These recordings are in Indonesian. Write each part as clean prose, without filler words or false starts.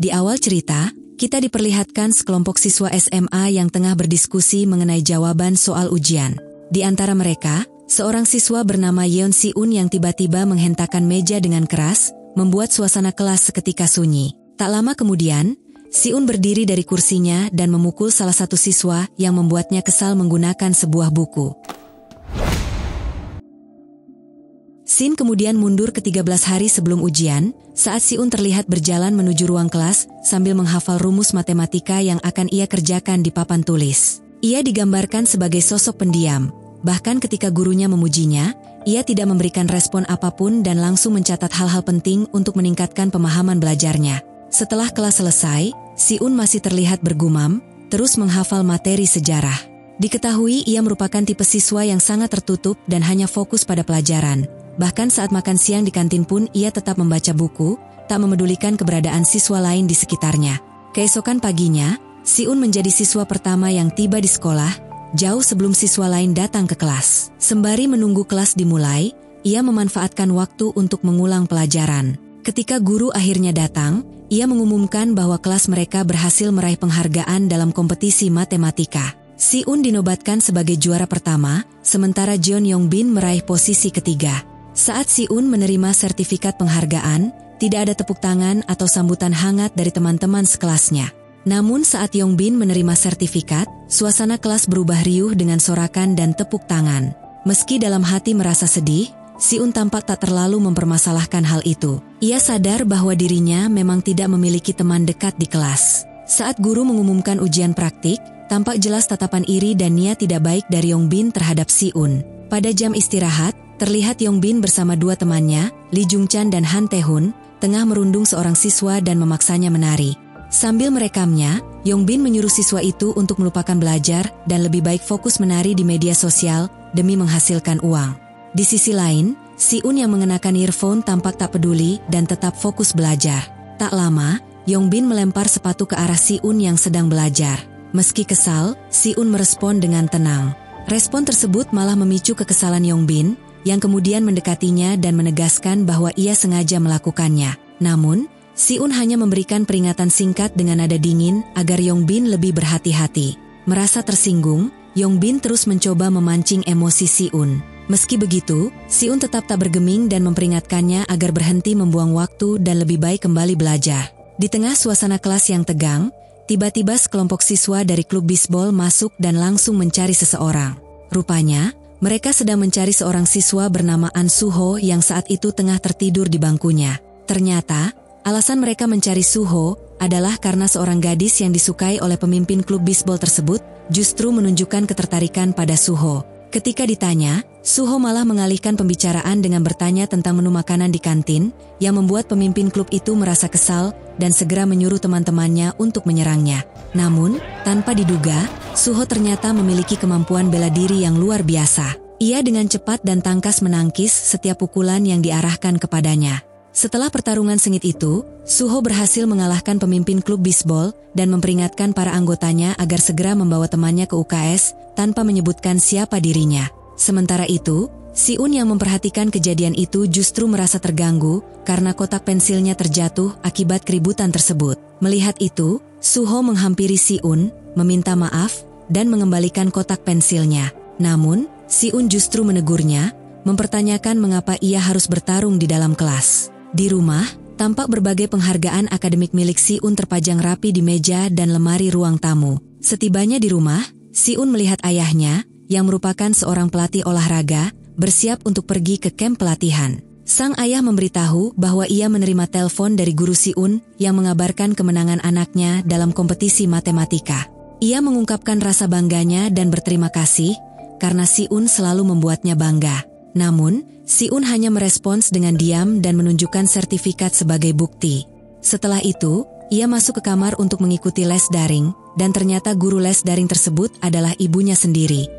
Di awal cerita, kita diperlihatkan sekelompok siswa SMA yang tengah berdiskusi mengenai jawaban soal ujian. Di antara mereka, seorang siswa bernama Yeon Si-un yang tiba-tiba menghentakkan meja dengan keras, membuat suasana kelas seketika sunyi. Tak lama kemudian, Si-un berdiri dari kursinya dan memukul salah satu siswa yang membuatnya kesal menggunakan sebuah buku. Sin kemudian mundur ke 13 hari sebelum ujian, saat Si-un terlihat berjalan menuju ruang kelas sambil menghafal rumus matematika yang akan ia kerjakan di papan tulis. Ia digambarkan sebagai sosok pendiam, bahkan ketika gurunya memujinya, ia tidak memberikan respon apapun dan langsung mencatat hal-hal penting untuk meningkatkan pemahaman belajarnya. Setelah kelas selesai, Si-un masih terlihat bergumam, terus menghafal materi sejarah. Diketahui ia merupakan tipe siswa yang sangat tertutup dan hanya fokus pada pelajaran. Bahkan saat makan siang di kantin pun ia tetap membaca buku, tak memedulikan keberadaan siswa lain di sekitarnya. Keesokan paginya, Si-un menjadi siswa pertama yang tiba di sekolah, jauh sebelum siswa lain datang ke kelas. Sembari menunggu kelas dimulai, ia memanfaatkan waktu untuk mengulang pelajaran. Ketika guru akhirnya datang, ia mengumumkan bahwa kelas mereka berhasil meraih penghargaan dalam kompetisi matematika. Si-un dinobatkan sebagai juara pertama, sementara Jeon Yongbin meraih posisi ketiga. Saat Si-un menerima sertifikat penghargaan, tidak ada tepuk tangan atau sambutan hangat dari teman-teman sekelasnya. Namun saat Yongbin menerima sertifikat, suasana kelas berubah riuh dengan sorakan dan tepuk tangan. Meski dalam hati merasa sedih, Si-un tampak tak terlalu mempermasalahkan hal itu. Ia sadar bahwa dirinya memang tidak memiliki teman dekat di kelas. Saat guru mengumumkan ujian praktik, tampak jelas tatapan iri dan niat tidak baik dari Yongbin terhadap Si-un. Pada jam istirahat, terlihat Yongbin bersama dua temannya, Lee Jung-chan dan Han Tae-hun, tengah merundung seorang siswa dan memaksanya menari. Sambil merekamnya, Yongbin menyuruh siswa itu untuk melupakan belajar dan lebih baik fokus menari di media sosial demi menghasilkan uang. Di sisi lain, Si-un yang mengenakan earphone tampak tak peduli dan tetap fokus belajar. Tak lama, Yongbin melempar sepatu ke arah Si-un yang sedang belajar. Meski kesal, Si-un merespon dengan tenang. Respon tersebut malah memicu kekesalan Yongbin, yang kemudian mendekatinya dan menegaskan bahwa ia sengaja melakukannya. Namun, Si-un hanya memberikan peringatan singkat dengan nada dingin agar Yongbin lebih berhati-hati. Merasa tersinggung, Yongbin terus mencoba memancing emosi Si-un. Meski begitu, Si-un tetap tak bergeming dan memperingatkannya agar berhenti membuang waktu dan lebih baik kembali belajar. Di tengah suasana kelas yang tegang, tiba-tiba sekelompok siswa dari klub bisbol masuk dan langsung mencari seseorang. Rupanya, mereka sedang mencari seorang siswa bernama An Suho yang saat itu tengah tertidur di bangkunya. Ternyata, alasan mereka mencari Suho adalah karena seorang gadis yang disukai oleh pemimpin klub bisbol tersebut justru menunjukkan ketertarikan pada Suho. Ketika ditanya, Suho malah mengalihkan pembicaraan dengan bertanya tentang menu makanan di kantin, yang membuat pemimpin klub itu merasa kesal dan segera menyuruh teman-temannya untuk menyerangnya. Namun, tanpa diduga, Suho ternyata memiliki kemampuan bela diri yang luar biasa. Ia dengan cepat dan tangkas menangkis setiap pukulan yang diarahkan kepadanya. Setelah pertarungan sengit itu, Suho berhasil mengalahkan pemimpin klub bisbol dan memperingatkan para anggotanya agar segera membawa temannya ke UKS tanpa menyebutkan siapa dirinya. Sementara itu, Si-un yang memperhatikan kejadian itu justru merasa terganggu karena kotak pensilnya terjatuh akibat keributan tersebut. Melihat itu, Suho menghampiri Si-un, meminta maaf, dan mengembalikan kotak pensilnya. Namun, Si-un justru menegurnya, mempertanyakan mengapa ia harus bertarung di dalam kelas. Di rumah, tampak berbagai penghargaan akademik milik Si-un terpajang rapi di meja dan lemari ruang tamu. Setibanya di rumah, Si-un melihat ayahnya, yang merupakan seorang pelatih olahraga, bersiap untuk pergi ke kamp pelatihan. Sang ayah memberitahu bahwa ia menerima telepon dari guru Si-un yang mengabarkan kemenangan anaknya dalam kompetisi matematika. Ia mengungkapkan rasa bangganya dan berterima kasih, karena Si-un selalu membuatnya bangga. Namun, Si-un hanya merespons dengan diam dan menunjukkan sertifikat sebagai bukti. Setelah itu, ia masuk ke kamar untuk mengikuti les daring, dan ternyata guru les daring tersebut adalah ibunya sendiri.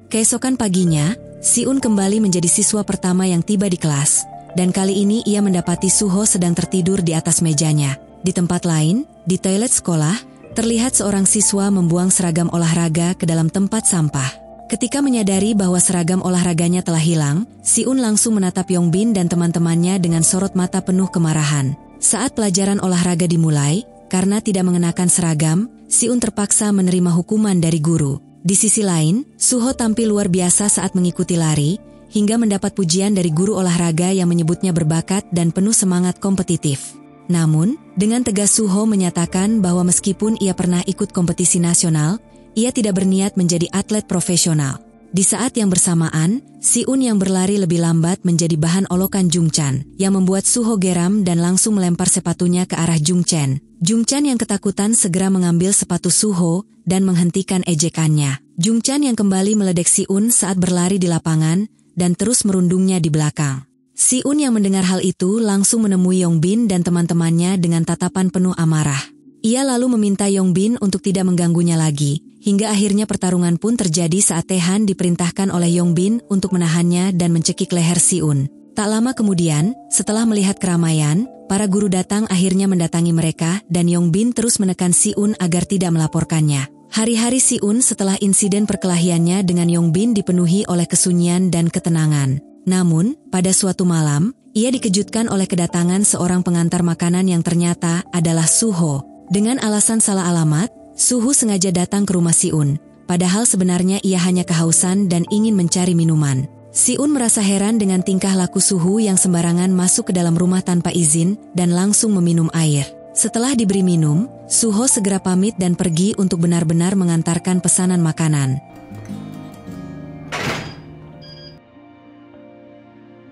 Keesokan paginya, Si-un kembali menjadi siswa pertama yang tiba di kelas, dan kali ini ia mendapati Suho sedang tertidur di atas mejanya. Di tempat lain, di toilet sekolah, terlihat seorang siswa membuang seragam olahraga ke dalam tempat sampah. Ketika menyadari bahwa seragam olahraganya telah hilang, Si-un langsung menatap Yongbin dan teman-temannya dengan sorot mata penuh kemarahan. Saat pelajaran olahraga dimulai, karena tidak mengenakan seragam, Si-un terpaksa menerima hukuman dari guru. Di sisi lain, Suho tampil luar biasa saat mengikuti lari, hingga mendapat pujian dari guru olahraga yang menyebutnya berbakat dan penuh semangat kompetitif. Namun, dengan tegas Suho menyatakan bahwa meskipun ia pernah ikut kompetisi nasional, ia tidak berniat menjadi atlet profesional. Di saat yang bersamaan, Si-un yang berlari lebih lambat menjadi bahan olokan Jung-chan, yang membuat Suho geram dan langsung melempar sepatunya ke arah Jung-chan. Jung-chan yang ketakutan segera mengambil sepatu Suho dan menghentikan ejekannya. Jung-chan yang kembali meledek Si-un saat berlari di lapangan dan terus merundungnya di belakang. Si-un yang mendengar hal itu langsung menemui Yongbin dan teman-temannya dengan tatapan penuh amarah. Ia lalu meminta Yongbin untuk tidak mengganggunya lagi, hingga akhirnya pertarungan pun terjadi saat Taehan diperintahkan oleh Yongbin untuk menahannya dan mencekik leher Si-un. Tak lama kemudian, setelah melihat keramaian, para guru datang akhirnya mendatangi mereka dan Yongbin terus menekan Si-un agar tidak melaporkannya. Hari-hari Si-un setelah insiden perkelahiannya dengan Yongbin dipenuhi oleh kesunyian dan ketenangan. Namun, pada suatu malam, ia dikejutkan oleh kedatangan seorang pengantar makanan yang ternyata adalah Suho. Dengan alasan salah alamat, Suho sengaja datang ke rumah Si-un, padahal sebenarnya ia hanya kehausan dan ingin mencari minuman. Si-un merasa heran dengan tingkah laku Suho yang sembarangan masuk ke dalam rumah tanpa izin dan langsung meminum air. Setelah diberi minum, Suho segera pamit dan pergi untuk benar-benar mengantarkan pesanan makanan.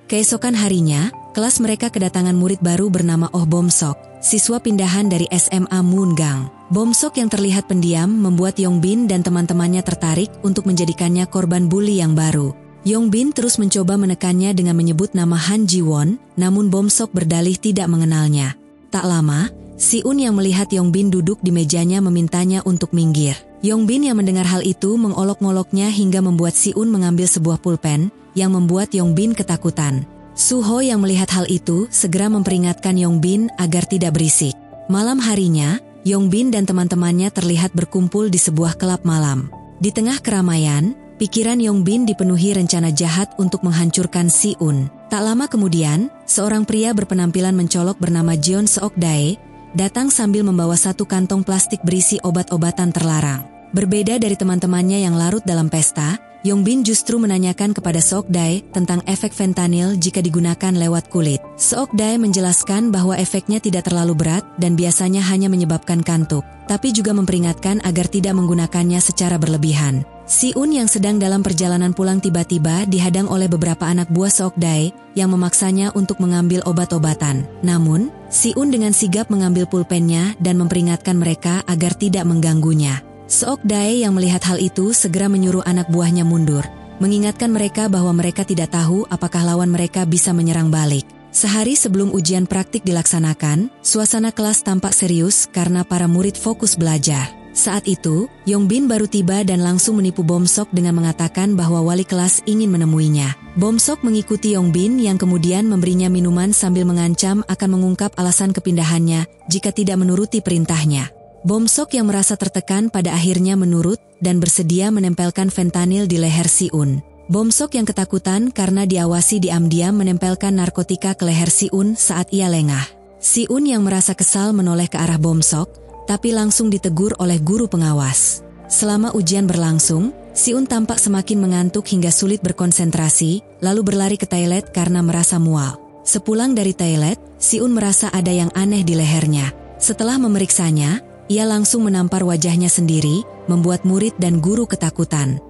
Keesokan harinya, kelas mereka kedatangan murid baru bernama Oh Bom-sok, siswa pindahan dari SMA Moongang. Bom-sok yang terlihat pendiam membuat Yongbin dan teman-temannya tertarik untuk menjadikannya korban bully yang baru. Yongbin terus mencoba menekannya dengan menyebut nama Han Ji-won, namun Bom-sok berdalih tidak mengenalnya. Tak lama, Si-un yang melihat Yongbin duduk di mejanya memintanya untuk minggir. Yongbin yang mendengar hal itu mengolok-ngoloknya hingga membuat Si-un mengambil sebuah pulpen, yang membuat Yongbin ketakutan. Suho yang melihat hal itu segera memperingatkan Yongbin agar tidak berisik. Malam harinya, Yongbin dan teman-temannya terlihat berkumpul di sebuah klub malam. Di tengah keramaian, pikiran Yongbin dipenuhi rencana jahat untuk menghancurkan Si-un. Tak lama kemudian, seorang pria berpenampilan mencolok bernama Jeon Seok-dae datang sambil membawa satu kantong plastik berisi obat-obatan terlarang. Berbeda dari teman-temannya yang larut dalam pesta, Yongbin justru menanyakan kepada Seok-dae tentang efek fentanyl jika digunakan lewat kulit. Seok-dae menjelaskan bahwa efeknya tidak terlalu berat dan biasanya hanya menyebabkan kantuk, tapi juga memperingatkan agar tidak menggunakannya secara berlebihan. Si-un yang sedang dalam perjalanan pulang tiba-tiba dihadang oleh beberapa anak buah Seok-dae yang memaksanya untuk mengambil obat-obatan. Namun, Si-un dengan sigap mengambil pulpennya dan memperingatkan mereka agar tidak mengganggunya. Seok-dae yang melihat hal itu segera menyuruh anak buahnya mundur, mengingatkan mereka bahwa mereka tidak tahu apakah lawan mereka bisa menyerang balik. Sehari sebelum ujian praktik dilaksanakan, suasana kelas tampak serius karena para murid fokus belajar. Saat itu, Yongbin baru tiba dan langsung menipu Bom-sok dengan mengatakan bahwa wali kelas ingin menemuinya. Bom-sok mengikuti Yongbin yang kemudian memberinya minuman sambil mengancam akan mengungkap alasan kepindahannya jika tidak menuruti perintahnya. Bom-sok yang merasa tertekan pada akhirnya menurut dan bersedia menempelkan fentanyl di leher Si-un. Bom-sok yang ketakutan karena diawasi diam-diam menempelkan narkotika ke leher Si-un saat ia lengah. Si-un yang merasa kesal menoleh ke arah Bom-sok, tapi langsung ditegur oleh guru pengawas. Selama ujian berlangsung, Si-un tampak semakin mengantuk hingga sulit berkonsentrasi, lalu berlari ke toilet karena merasa mual. Sepulang dari toilet, Si-un merasa ada yang aneh di lehernya. Setelah memeriksanya, ia langsung menampar wajahnya sendiri, membuat murid dan guru ketakutan.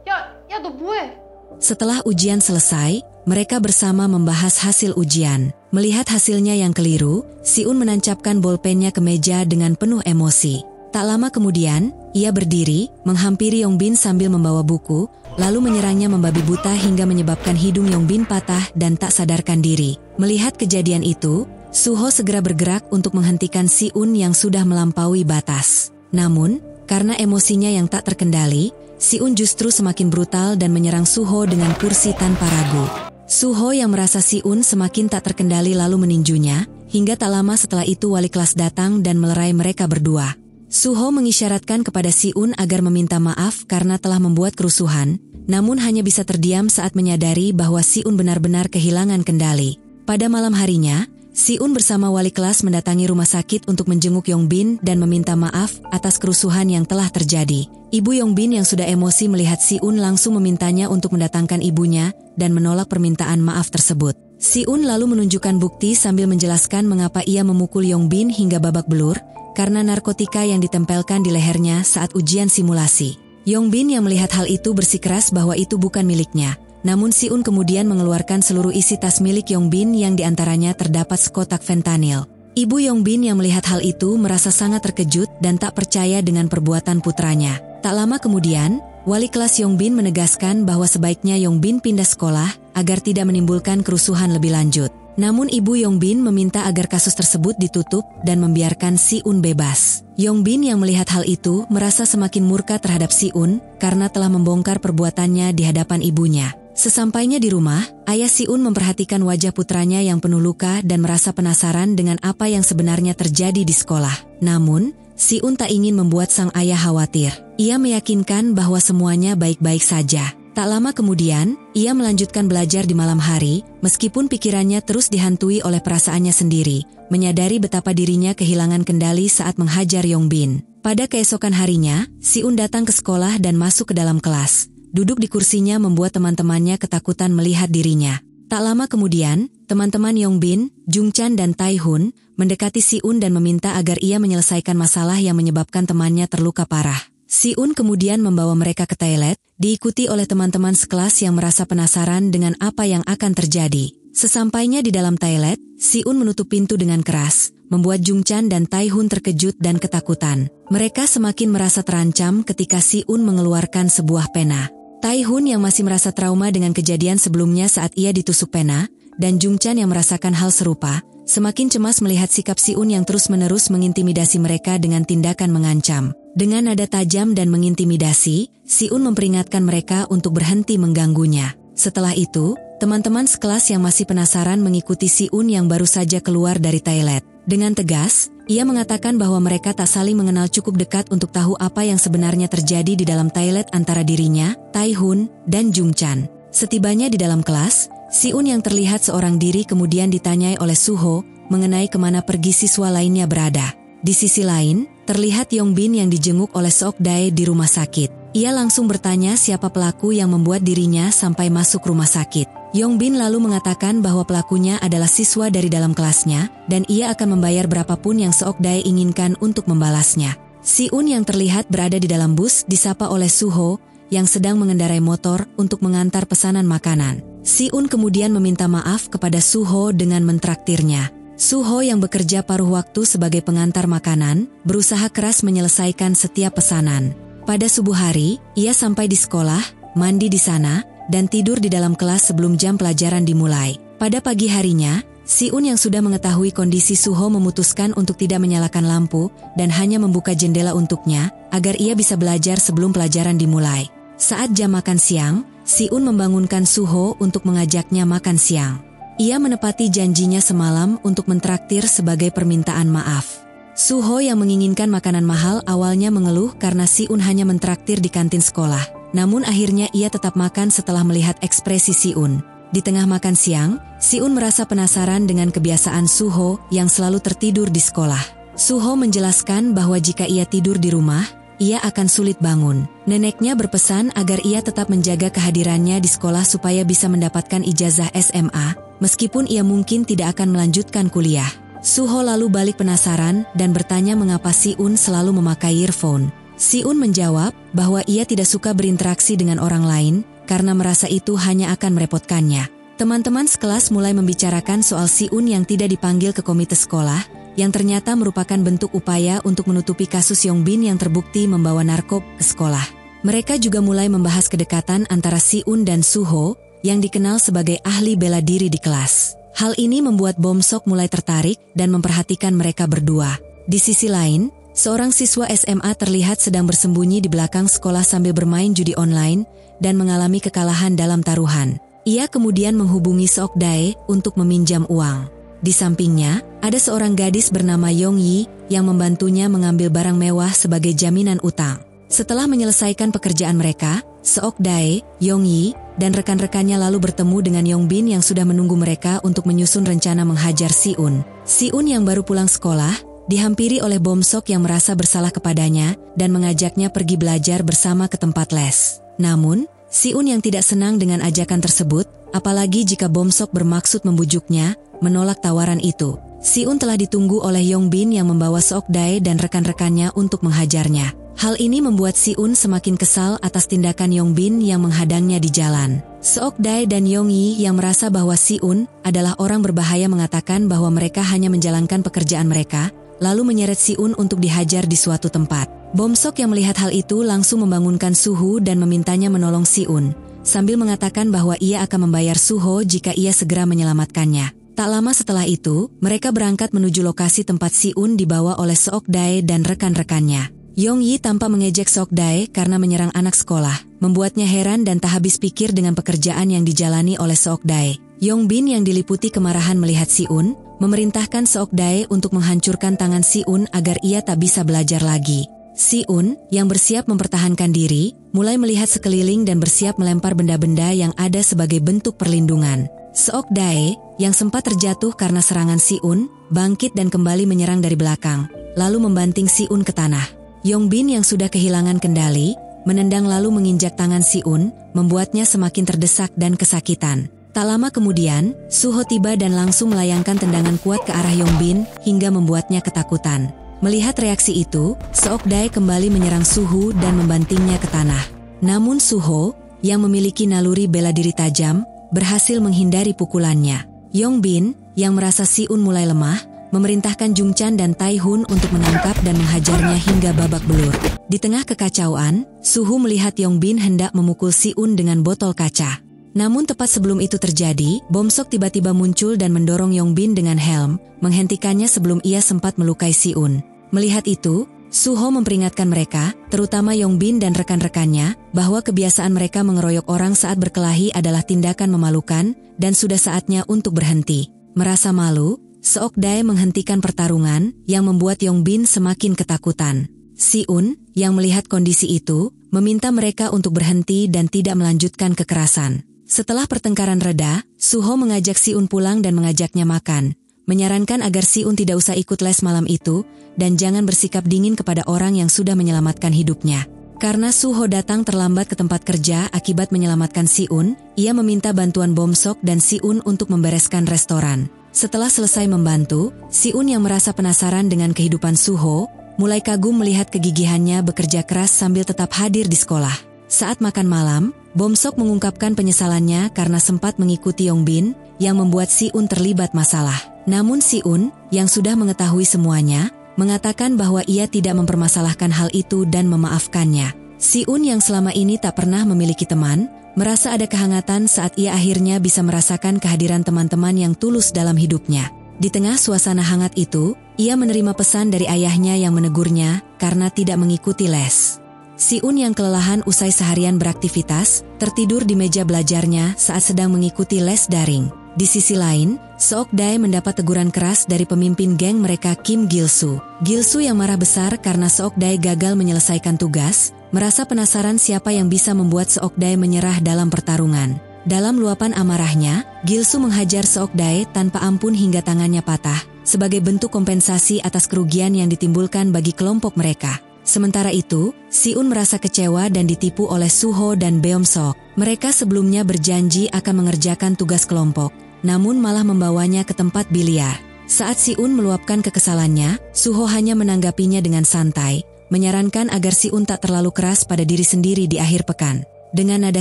Ya, 너 뭐해? Setelah ujian selesai, mereka bersama membahas hasil ujian. Melihat hasilnya yang keliru, Si-un menancapkan bolpennya ke meja dengan penuh emosi. Tak lama kemudian, ia berdiri, menghampiri Yongbin sambil membawa buku, lalu menyerangnya membabi buta hingga menyebabkan hidung Yongbin patah dan tak sadarkan diri. Melihat kejadian itu, Suho segera bergerak untuk menghentikan Si-un yang sudah melampaui batas. Namun, karena emosinya yang tak terkendali, Si-un justru semakin brutal dan menyerang Suho dengan kursi tanpa ragu. Suho yang merasa Si-un semakin tak terkendali lalu meninjunya, hingga tak lama setelah itu wali kelas datang dan melerai mereka berdua. Suho mengisyaratkan kepada Si-un agar meminta maaf karena telah membuat kerusuhan, namun hanya bisa terdiam saat menyadari bahwa Si-un benar-benar kehilangan kendali. Pada malam harinya, Si-un bersama wali kelas mendatangi rumah sakit untuk menjenguk Yongbin dan meminta maaf atas kerusuhan yang telah terjadi. Ibu Yongbin yang sudah emosi melihat Si-un langsung memintanya untuk mendatangkan ibunya dan menolak permintaan maaf tersebut. Si-un lalu menunjukkan bukti sambil menjelaskan mengapa ia memukul Yongbin hingga babak belur, karena narkotika yang ditempelkan di lehernya saat ujian simulasi. Yongbin yang melihat hal itu bersikeras bahwa itu bukan miliknya. Namun Si-un kemudian mengeluarkan seluruh isi tas milik Yongbin yang diantaranya terdapat sekotak fentanyl. Ibu Yongbin yang melihat hal itu merasa sangat terkejut dan tak percaya dengan perbuatan putranya. Tak lama kemudian, wali kelas Yongbin menegaskan bahwa sebaiknya Yongbin pindah sekolah agar tidak menimbulkan kerusuhan lebih lanjut. Namun ibu Yongbin meminta agar kasus tersebut ditutup dan membiarkan Si-un bebas. Yongbin yang melihat hal itu merasa semakin murka terhadap Si-un karena telah membongkar perbuatannya di hadapan ibunya. Sesampainya di rumah, ayah Si-un memperhatikan wajah putranya yang penuh luka dan merasa penasaran dengan apa yang sebenarnya terjadi di sekolah. Namun, Si-un tak ingin membuat sang ayah khawatir. Ia meyakinkan bahwa semuanya baik-baik saja. Tak lama kemudian, ia melanjutkan belajar di malam hari, meskipun pikirannya terus dihantui oleh perasaannya sendiri, menyadari betapa dirinya kehilangan kendali saat menghajar Yongbin. Pada keesokan harinya, Si-un datang ke sekolah dan masuk ke dalam kelas. Duduk di kursinya membuat teman-temannya ketakutan melihat dirinya. Tak lama kemudian, teman-teman Yongbin, Jungchan dan Tae-hun mendekati Si-un dan meminta agar ia menyelesaikan masalah yang menyebabkan temannya terluka parah. Si-un kemudian membawa mereka ke toilet, diikuti oleh teman-teman sekelas yang merasa penasaran dengan apa yang akan terjadi. Sesampainya di dalam toilet, Si-un menutup pintu dengan keras, membuat Jungchan dan Tae-hun terkejut dan ketakutan. Mereka semakin merasa terancam ketika Si-un mengeluarkan sebuah pena. Tae-hun yang masih merasa trauma dengan kejadian sebelumnya saat ia ditusuk pena, dan Jungchan yang merasakan hal serupa, semakin cemas melihat sikap Si-un yang terus-menerus mengintimidasi mereka dengan tindakan mengancam. Dengan nada tajam dan mengintimidasi, Si-un memperingatkan mereka untuk berhenti mengganggunya. Setelah itu, teman-teman sekelas yang masih penasaran mengikuti Si-un yang baru saja keluar dari toilet. Dengan tegas, ia mengatakan bahwa mereka tak saling mengenal cukup dekat untuk tahu apa yang sebenarnya terjadi di dalam toilet antara dirinya, Tae-hun, dan Jungchan. Setibanya di dalam kelas, Si-un yang terlihat seorang diri kemudian ditanyai oleh Suho mengenai kemana pergi siswa lainnya berada. Di sisi lain, terlihat Yongbin yang dijenguk oleh Seok-dae di rumah sakit. Ia langsung bertanya siapa pelaku yang membuat dirinya sampai masuk rumah sakit. Yongbin lalu mengatakan bahwa pelakunya adalah siswa dari dalam kelasnya, dan ia akan membayar berapapun yang Seok-dae inginkan untuk membalasnya. Si-un yang terlihat berada di dalam bus disapa oleh Suho, yang sedang mengendarai motor untuk mengantar pesanan makanan. Si-un kemudian meminta maaf kepada Suho dengan mentraktirnya. Suho yang bekerja paruh waktu sebagai pengantar makanan, berusaha keras menyelesaikan setiap pesanan. Pada subuh hari, ia sampai di sekolah, mandi di sana, dan tidur di dalam kelas sebelum jam pelajaran dimulai. Pada pagi harinya, Si-un yang sudah mengetahui kondisi Suho memutuskan untuk tidak menyalakan lampu dan hanya membuka jendela untuknya, agar ia bisa belajar sebelum pelajaran dimulai. Saat jam makan siang, Si-un membangunkan Suho untuk mengajaknya makan siang. Ia menepati janjinya semalam untuk mentraktir sebagai permintaan maaf. Suho yang menginginkan makanan mahal awalnya mengeluh karena Si-un hanya mentraktir di kantin sekolah. Namun akhirnya ia tetap makan setelah melihat ekspresi Si-un. Di tengah makan siang, Si-un merasa penasaran dengan kebiasaan Suho yang selalu tertidur di sekolah. Suho menjelaskan bahwa jika ia tidur di rumah, ia akan sulit bangun. Neneknya berpesan agar ia tetap menjaga kehadirannya di sekolah supaya bisa mendapatkan ijazah SMA, meskipun ia mungkin tidak akan melanjutkan kuliah. Suho lalu balik penasaran dan bertanya mengapa Si-un selalu memakai earphone. Si-un menjawab bahwa ia tidak suka berinteraksi dengan orang lain karena merasa itu hanya akan merepotkannya. Teman-teman sekelas mulai membicarakan soal Si-un yang tidak dipanggil ke komite sekolah, yang ternyata merupakan bentuk upaya untuk menutupi kasus Yongbin yang terbukti membawa narkoba ke sekolah. Mereka juga mulai membahas kedekatan antara Si-un dan Suho, yang dikenal sebagai ahli bela diri di kelas. Hal ini membuat Bom Sok mulai tertarik dan memperhatikan mereka berdua. Di sisi lain, seorang siswa SMA terlihat sedang bersembunyi di belakang sekolah sambil bermain judi online dan mengalami kekalahan dalam taruhan. Ia kemudian menghubungi Seok-dae untuk meminjam uang. Di sampingnya, ada seorang gadis bernama Yong Yi yang membantunya mengambil barang mewah sebagai jaminan utang. Setelah menyelesaikan pekerjaan mereka, Seok Dae, Yong Yi, dan rekan-rekannya lalu bertemu dengan Yong Bin yang sudah menunggu mereka untuk menyusun rencana menghajar Si-un. Si-un yang baru pulang sekolah, dihampiri oleh Bom Sok yang merasa bersalah kepadanya dan mengajaknya pergi belajar bersama ke tempat les. Namun, Si-un yang tidak senang dengan ajakan tersebut, apalagi jika Bom Sok bermaksud membujuknya, menolak tawaran itu. Si-un telah ditunggu oleh Yong Bin yang membawa Seok Dae dan rekan-rekannya untuk menghajarnya. Hal ini membuat Si-un semakin kesal atas tindakan Yong Bin yang menghadangnya di jalan. Seok Dae dan Yong Yi yang merasa bahwa Si-un adalah orang berbahaya mengatakan bahwa mereka hanya menjalankan pekerjaan mereka, lalu menyeret Si-un untuk dihajar di suatu tempat. Bom Sok yang melihat hal itu langsung membangunkan Suho dan memintanya menolong Si-un, sambil mengatakan bahwa ia akan membayar Suho jika ia segera menyelamatkannya. Tak lama setelah itu, mereka berangkat menuju lokasi tempat Si-un dibawa oleh Seok Dae dan rekan-rekannya. Yong Yi tampak mengejek Seok Dae karena menyerang anak sekolah, membuatnya heran dan tak habis pikir dengan pekerjaan yang dijalani oleh Seok Dae. Yong Bin yang diliputi kemarahan melihat Si-un, memerintahkan Seok Dae untuk menghancurkan tangan Si-un agar ia tak bisa belajar lagi. Si-un, yang bersiap mempertahankan diri, mulai melihat sekeliling dan bersiap melempar benda-benda yang ada sebagai bentuk perlindungan. Seok Dae, yang sempat terjatuh karena serangan Si-un, bangkit dan kembali menyerang dari belakang, lalu membanting Si-un ke tanah. Yong Bin yang sudah kehilangan kendali, menendang lalu menginjak tangan Si-un, membuatnya semakin terdesak dan kesakitan. Tak lama kemudian, Suho tiba dan langsung melayangkan tendangan kuat ke arah Yong Bin, hingga membuatnya ketakutan. Melihat reaksi itu, Seok Dae kembali menyerang Suho dan membantingnya ke tanah. Namun Suho, yang memiliki naluri bela diri tajam, berhasil menghindari pukulannya. Yong Bin, yang merasa Si-un mulai lemah, memerintahkan Jung Chan dan Tai Hun untuk menangkap dan menghajarnya hingga babak belur. Di tengah kekacauan, Suho melihat Yong Bin hendak memukul Si-un dengan botol kaca. Namun tepat sebelum itu terjadi, Bom Sok tiba-tiba muncul dan mendorong Yong Bin dengan helm, menghentikannya sebelum ia sempat melukai Si-un. Melihat itu, Suho memperingatkan mereka, terutama Yong Bin dan rekan-rekannya, bahwa kebiasaan mereka mengeroyok orang saat berkelahi adalah tindakan memalukan, dan sudah saatnya untuk berhenti. Merasa malu, Seok Dae menghentikan pertarungan, yang membuat Yong Bin semakin ketakutan. Si-un, yang melihat kondisi itu, meminta mereka untuk berhenti dan tidak melanjutkan kekerasan. Setelah pertengkaran reda, Suho mengajak Si-un pulang dan mengajaknya makan, menyarankan agar Si-un tidak usah ikut les malam itu, dan jangan bersikap dingin kepada orang yang sudah menyelamatkan hidupnya. Karena Suho datang terlambat ke tempat kerja akibat menyelamatkan Si-un, ia meminta bantuan Bom Sok dan Si-un untuk membereskan restoran. Setelah selesai membantu, Si-un yang merasa penasaran dengan kehidupan Suho, mulai kagum melihat kegigihannya bekerja keras sambil tetap hadir di sekolah. Saat makan malam, Bom Sok mengungkapkan penyesalannya karena sempat mengikuti Yong Bin, yang membuat Si-un terlibat masalah. Namun Si-un, yang sudah mengetahui semuanya, mengatakan bahwa ia tidak mempermasalahkan hal itu dan memaafkannya. Si-un yang selama ini tak pernah memiliki teman, merasa ada kehangatan saat ia akhirnya bisa merasakan kehadiran teman-teman yang tulus dalam hidupnya. Di tengah suasana hangat itu, ia menerima pesan dari ayahnya yang menegurnya karena tidak mengikuti les. Si-un yang kelelahan usai seharian beraktivitas, tertidur di meja belajarnya saat sedang mengikuti les daring. Di sisi lain, Seok Dae mendapat teguran keras dari pemimpin geng mereka Kim Gil-soo. Gil-soo yang marah besar karena Seok Dae gagal menyelesaikan tugas, merasa penasaran siapa yang bisa membuat Seok Dae menyerah dalam pertarungan. Dalam luapan amarahnya, Gil-soo menghajar Seok Dae tanpa ampun hingga tangannya patah, sebagai bentuk kompensasi atas kerugian yang ditimbulkan bagi kelompok mereka. Sementara itu, Si-un merasa kecewa dan ditipu oleh Suho dan Beom Sok. Mereka sebelumnya berjanji akan mengerjakan tugas kelompok, namun malah membawanya ke tempat biliar. Saat Si-un meluapkan kekesalannya, Suho hanya menanggapinya dengan santai, menyarankan agar Si-un tak terlalu keras pada diri sendiri di akhir pekan. Dengan nada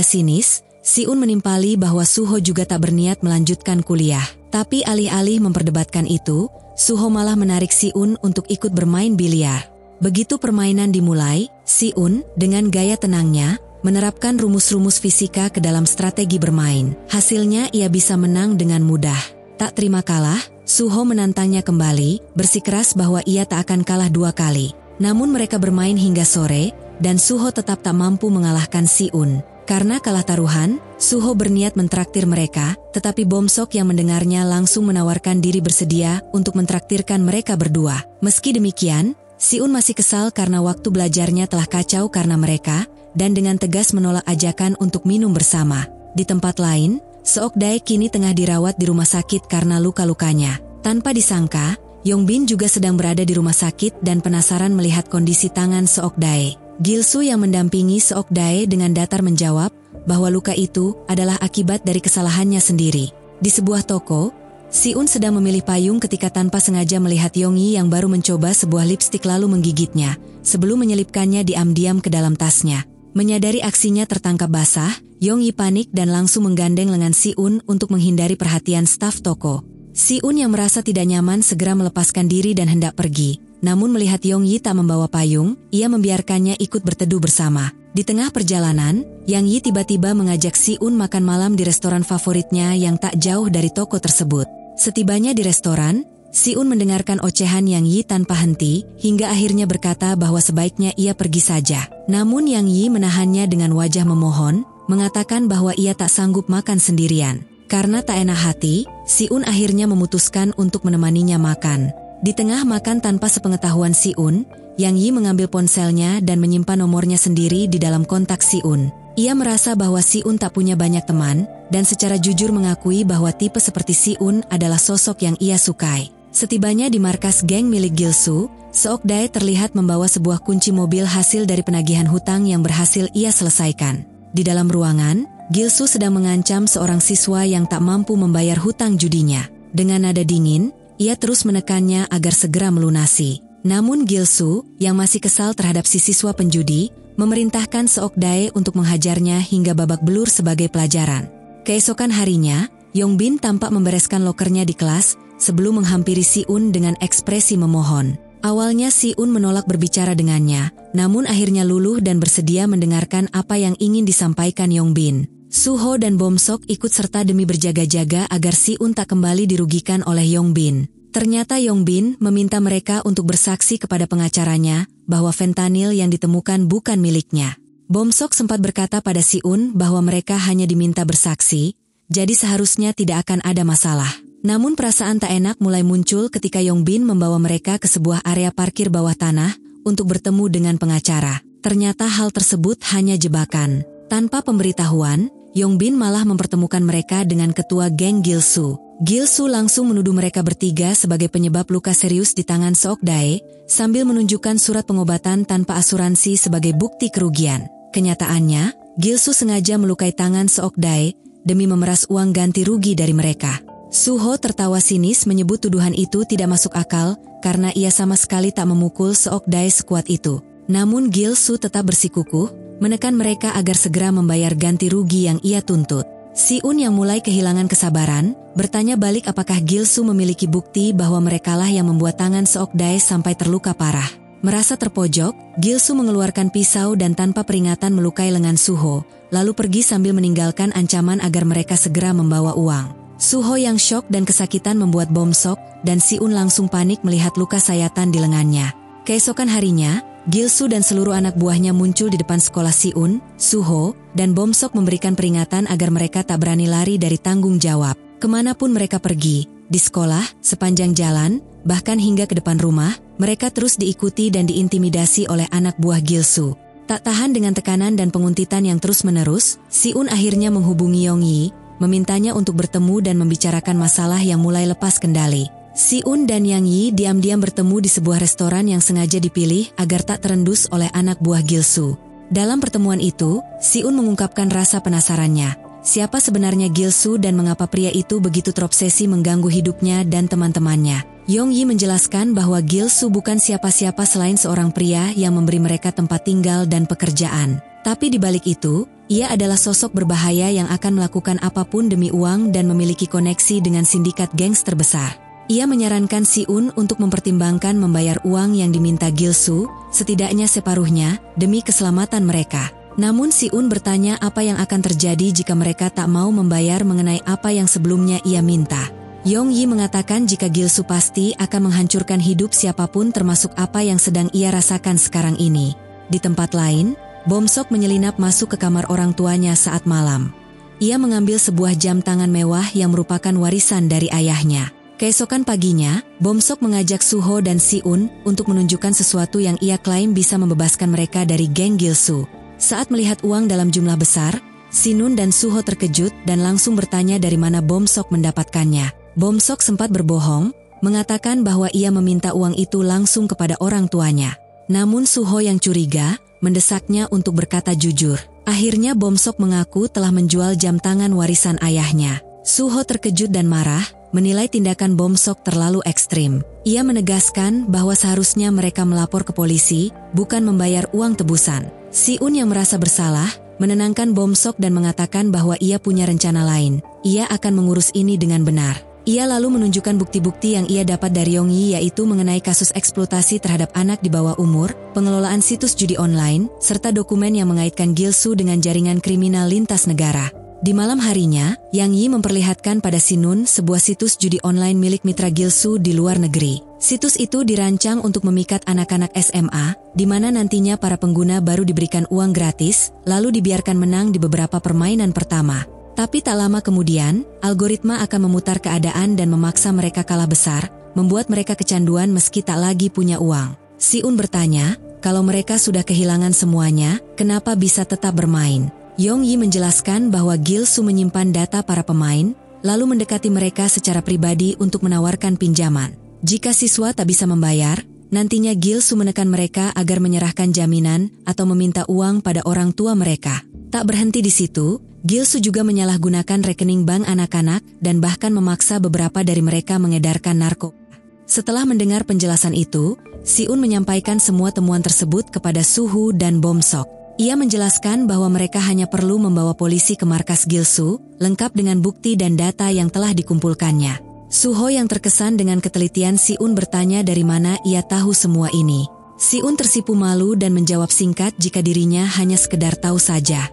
sinis, Si-un menimpali bahwa Suho juga tak berniat melanjutkan kuliah. Tapi alih-alih memperdebatkan itu, Suho malah menarik Si-un untuk ikut bermain biliar. Begitu permainan dimulai, Si-un, dengan gaya tenangnya, menerapkan rumus-rumus fisika ke dalam strategi bermain. Hasilnya ia bisa menang dengan mudah. Tak terima kalah, Suho menantangnya kembali, bersikeras bahwa ia tak akan kalah 2 kali. Namun mereka bermain hingga sore, dan Suho tetap tak mampu mengalahkan Si-un. Karena kalah taruhan, Suho berniat mentraktir mereka, tetapi Bomsok yang mendengarnya langsung menawarkan diri bersedia untuk mentraktirkan mereka berdua. Meski demikian, Si-un masih kesal karena waktu belajarnya telah kacau karena mereka, dan dengan tegas menolak ajakan untuk minum bersama. Di tempat lain, Seok-dae kini tengah dirawat di rumah sakit karena luka-lukanya. Tanpa disangka, Yongbin juga sedang berada di rumah sakit dan penasaran melihat kondisi tangan Seok-dae. Gil-soo yang mendampingi Seok-dae dengan datar menjawab bahwa luka itu adalah akibat dari kesalahannya sendiri. Di sebuah toko, Si-un sedang memilih payung ketika tanpa sengaja melihat Yong-yi yang baru mencoba sebuah lipstik lalu menggigitnya, sebelum menyelipkannya diam-diam ke dalam tasnya. Menyadari aksinya tertangkap basah, Yong-yi panik dan langsung menggandeng lengan Si-un untuk menghindari perhatian staf toko. Si-un yang merasa tidak nyaman segera melepaskan diri dan hendak pergi. Namun melihat Yong-yi tak membawa payung, ia membiarkannya ikut berteduh bersama. Di tengah perjalanan, Yang-yi tiba-tiba mengajak Si-un makan malam di restoran favoritnya yang tak jauh dari toko tersebut. Setibanya di restoran, Si-un mendengarkan ocehan Yang-yi tanpa henti, hingga akhirnya berkata bahwa sebaiknya ia pergi saja. Namun Yang-yi menahannya dengan wajah memohon, mengatakan bahwa ia tak sanggup makan sendirian. Karena tak enak hati, Si-un akhirnya memutuskan untuk menemaninya makan. Di tengah makan tanpa sepengetahuan Si-un, Yang-yi mengambil ponselnya dan menyimpan nomornya sendiri di dalam kontak Si-un. Ia merasa bahwa Si-un tak punya banyak teman, dan secara jujur mengakui bahwa tipe seperti Si-un adalah sosok yang ia sukai. Setibanya di markas geng milik Gil-soo, Seok-dae terlihat membawa sebuah kunci mobil hasil dari penagihan hutang yang berhasil ia selesaikan. Di dalam ruangan, Gil-soo sedang mengancam seorang siswa yang tak mampu membayar hutang judinya. Dengan nada dingin, ia terus menekannya agar segera melunasi. Namun Gil-soo, yang masih kesal terhadap si siswa penjudi, memerintahkan Seok-dae untuk menghajarnya hingga babak belur sebagai pelajaran. Keesokan harinya, Yongbin tampak membereskan lokernya di kelas, sebelum menghampiri Si-un dengan ekspresi memohon. Awalnya Si-un menolak berbicara dengannya, namun akhirnya luluh dan bersedia mendengarkan apa yang ingin disampaikan Yongbin. Suho dan Bomsok ikut serta demi berjaga-jaga agar Si-un tak kembali dirugikan oleh Yongbin. Ternyata Yongbin meminta mereka untuk bersaksi kepada pengacaranya bahwa fentanyl yang ditemukan bukan miliknya. Bomsok sempat berkata pada Si-un bahwa mereka hanya diminta bersaksi, jadi seharusnya tidak akan ada masalah. Namun perasaan tak enak mulai muncul ketika Yongbin membawa mereka ke sebuah area parkir bawah tanah untuk bertemu dengan pengacara. Ternyata hal tersebut hanya jebakan. Tanpa pemberitahuan, Yongbin malah mempertemukan mereka dengan ketua geng Gil-soo. Gil-soo langsung menuduh mereka bertiga sebagai penyebab luka serius di tangan Seok-dae, sambil menunjukkan surat pengobatan tanpa asuransi sebagai bukti kerugian. Kenyataannya, Gil-soo sengaja melukai tangan Seok-dae demi memeras uang ganti rugi dari mereka. Suho tertawa sinis menyebut tuduhan itu tidak masuk akal karena ia sama sekali tak memukul Seok-dae sekuat itu. Namun Gil-soo tetap bersikukuh, menekan mereka agar segera membayar ganti rugi yang ia tuntut. Si-un yang mulai kehilangan kesabaran, bertanya balik apakah Gil-soo memiliki bukti bahwa merekalah yang membuat tangan Seok-dae sampai terluka parah. Merasa terpojok, Gil-soo mengeluarkan pisau dan tanpa peringatan melukai lengan Suho, lalu pergi sambil meninggalkan ancaman agar mereka segera membawa uang. Suho yang syok dan kesakitan membuat Bomsok dan Si-un langsung panik melihat luka sayatan di lengannya. Keesokan harinya, Gil-soo dan seluruh anak buahnya muncul di depan sekolah Si-un, Suho, dan Bomsok memberikan peringatan agar mereka tak berani lari dari tanggung jawab. Kemanapun mereka pergi, di sekolah, sepanjang jalan, bahkan hingga ke depan rumah, mereka terus diikuti dan diintimidasi oleh anak buah Gil-soo. Tak tahan dengan tekanan dan penguntitan yang terus-menerus, Si-un akhirnya menghubungi Yong-yi, memintanya untuk bertemu dan membicarakan masalah yang mulai lepas kendali. Si-un dan Yang-yi diam-diam bertemu di sebuah restoran yang sengaja dipilih agar tak terendus oleh anak buah Gil-soo. Dalam pertemuan itu, Si-un mengungkapkan rasa penasarannya. Siapa sebenarnya Gil-soo dan mengapa pria itu begitu terobsesi mengganggu hidupnya dan teman-temannya. Yong-yi menjelaskan bahwa Gil-soo bukan siapa-siapa selain seorang pria yang memberi mereka tempat tinggal dan pekerjaan. Tapi di balik itu, ia adalah sosok berbahaya yang akan melakukan apapun demi uang dan memiliki koneksi dengan sindikat gangster besar. Ia menyarankan Si-un untuk mempertimbangkan membayar uang yang diminta Gil-soo, setidaknya separuhnya, demi keselamatan mereka. Namun Si-un bertanya apa yang akan terjadi jika mereka tak mau membayar mengenai apa yang sebelumnya ia minta. Yong-yi mengatakan jika Gil-soo pasti akan menghancurkan hidup siapapun termasuk apa yang sedang ia rasakan sekarang ini. Di tempat lain, Bom Sok menyelinap masuk ke kamar orang tuanya saat malam. Ia mengambil sebuah jam tangan mewah yang merupakan warisan dari ayahnya. Keesokan paginya, Bom Sok mengajak Suho dan Si-un untuk menunjukkan sesuatu yang ia klaim bisa membebaskan mereka dari geng Gilsu. Saat melihat uang dalam jumlah besar, Si-nun dan Suho terkejut dan langsung bertanya dari mana Bom Sok mendapatkannya. Bom Sok sempat berbohong, mengatakan bahwa ia meminta uang itu langsung kepada orang tuanya. Namun Suho yang curiga, mendesaknya untuk berkata jujur. Akhirnya Bom Sok mengaku telah menjual jam tangan warisan ayahnya. Suho terkejut dan marah, menilai tindakan Bom Sok terlalu ekstrim. Ia menegaskan bahwa seharusnya mereka melapor ke polisi, bukan membayar uang tebusan. Si-un yang merasa bersalah, menenangkan Bom Sok dan mengatakan bahwa ia punya rencana lain. Ia akan mengurus ini dengan benar. Ia lalu menunjukkan bukti-bukti yang ia dapat dari Yongyi, yaitu mengenai kasus eksploitasi terhadap anak di bawah umur, pengelolaan situs judi online, serta dokumen yang mengaitkan Gilsu dengan jaringan kriminal lintas negara. Di malam harinya, Yang Yi memperlihatkan pada Si-nun sebuah situs judi online milik mitra Gilsu di luar negeri. Situs itu dirancang untuk memikat anak-anak SMA, di mana nantinya para pengguna baru diberikan uang gratis, lalu dibiarkan menang di beberapa permainan pertama. Tapi tak lama kemudian, algoritma akan memutar keadaan dan memaksa mereka kalah besar, membuat mereka kecanduan meski tak lagi punya uang. Si-un bertanya, kalau mereka sudah kehilangan semuanya, kenapa bisa tetap bermain? Yongyi menjelaskan bahwa Gilsu menyimpan data para pemain, lalu mendekati mereka secara pribadi untuk menawarkan pinjaman. Jika siswa tak bisa membayar, nantinya Gilsu menekan mereka agar menyerahkan jaminan atau meminta uang pada orang tua mereka. Tak berhenti di situ, Gilsu juga menyalahgunakan rekening bank anak-anak dan bahkan memaksa beberapa dari mereka mengedarkan narkoba. Setelah mendengar penjelasan itu, Si-un menyampaikan semua temuan tersebut kepada Suho dan Bom Sok. Ia menjelaskan bahwa mereka hanya perlu membawa polisi ke markas Gilsu, lengkap dengan bukti dan data yang telah dikumpulkannya. Suho yang terkesan dengan ketelitian Si-un bertanya dari mana ia tahu semua ini. Si-un tersipu malu dan menjawab singkat jika dirinya hanya sekedar tahu saja.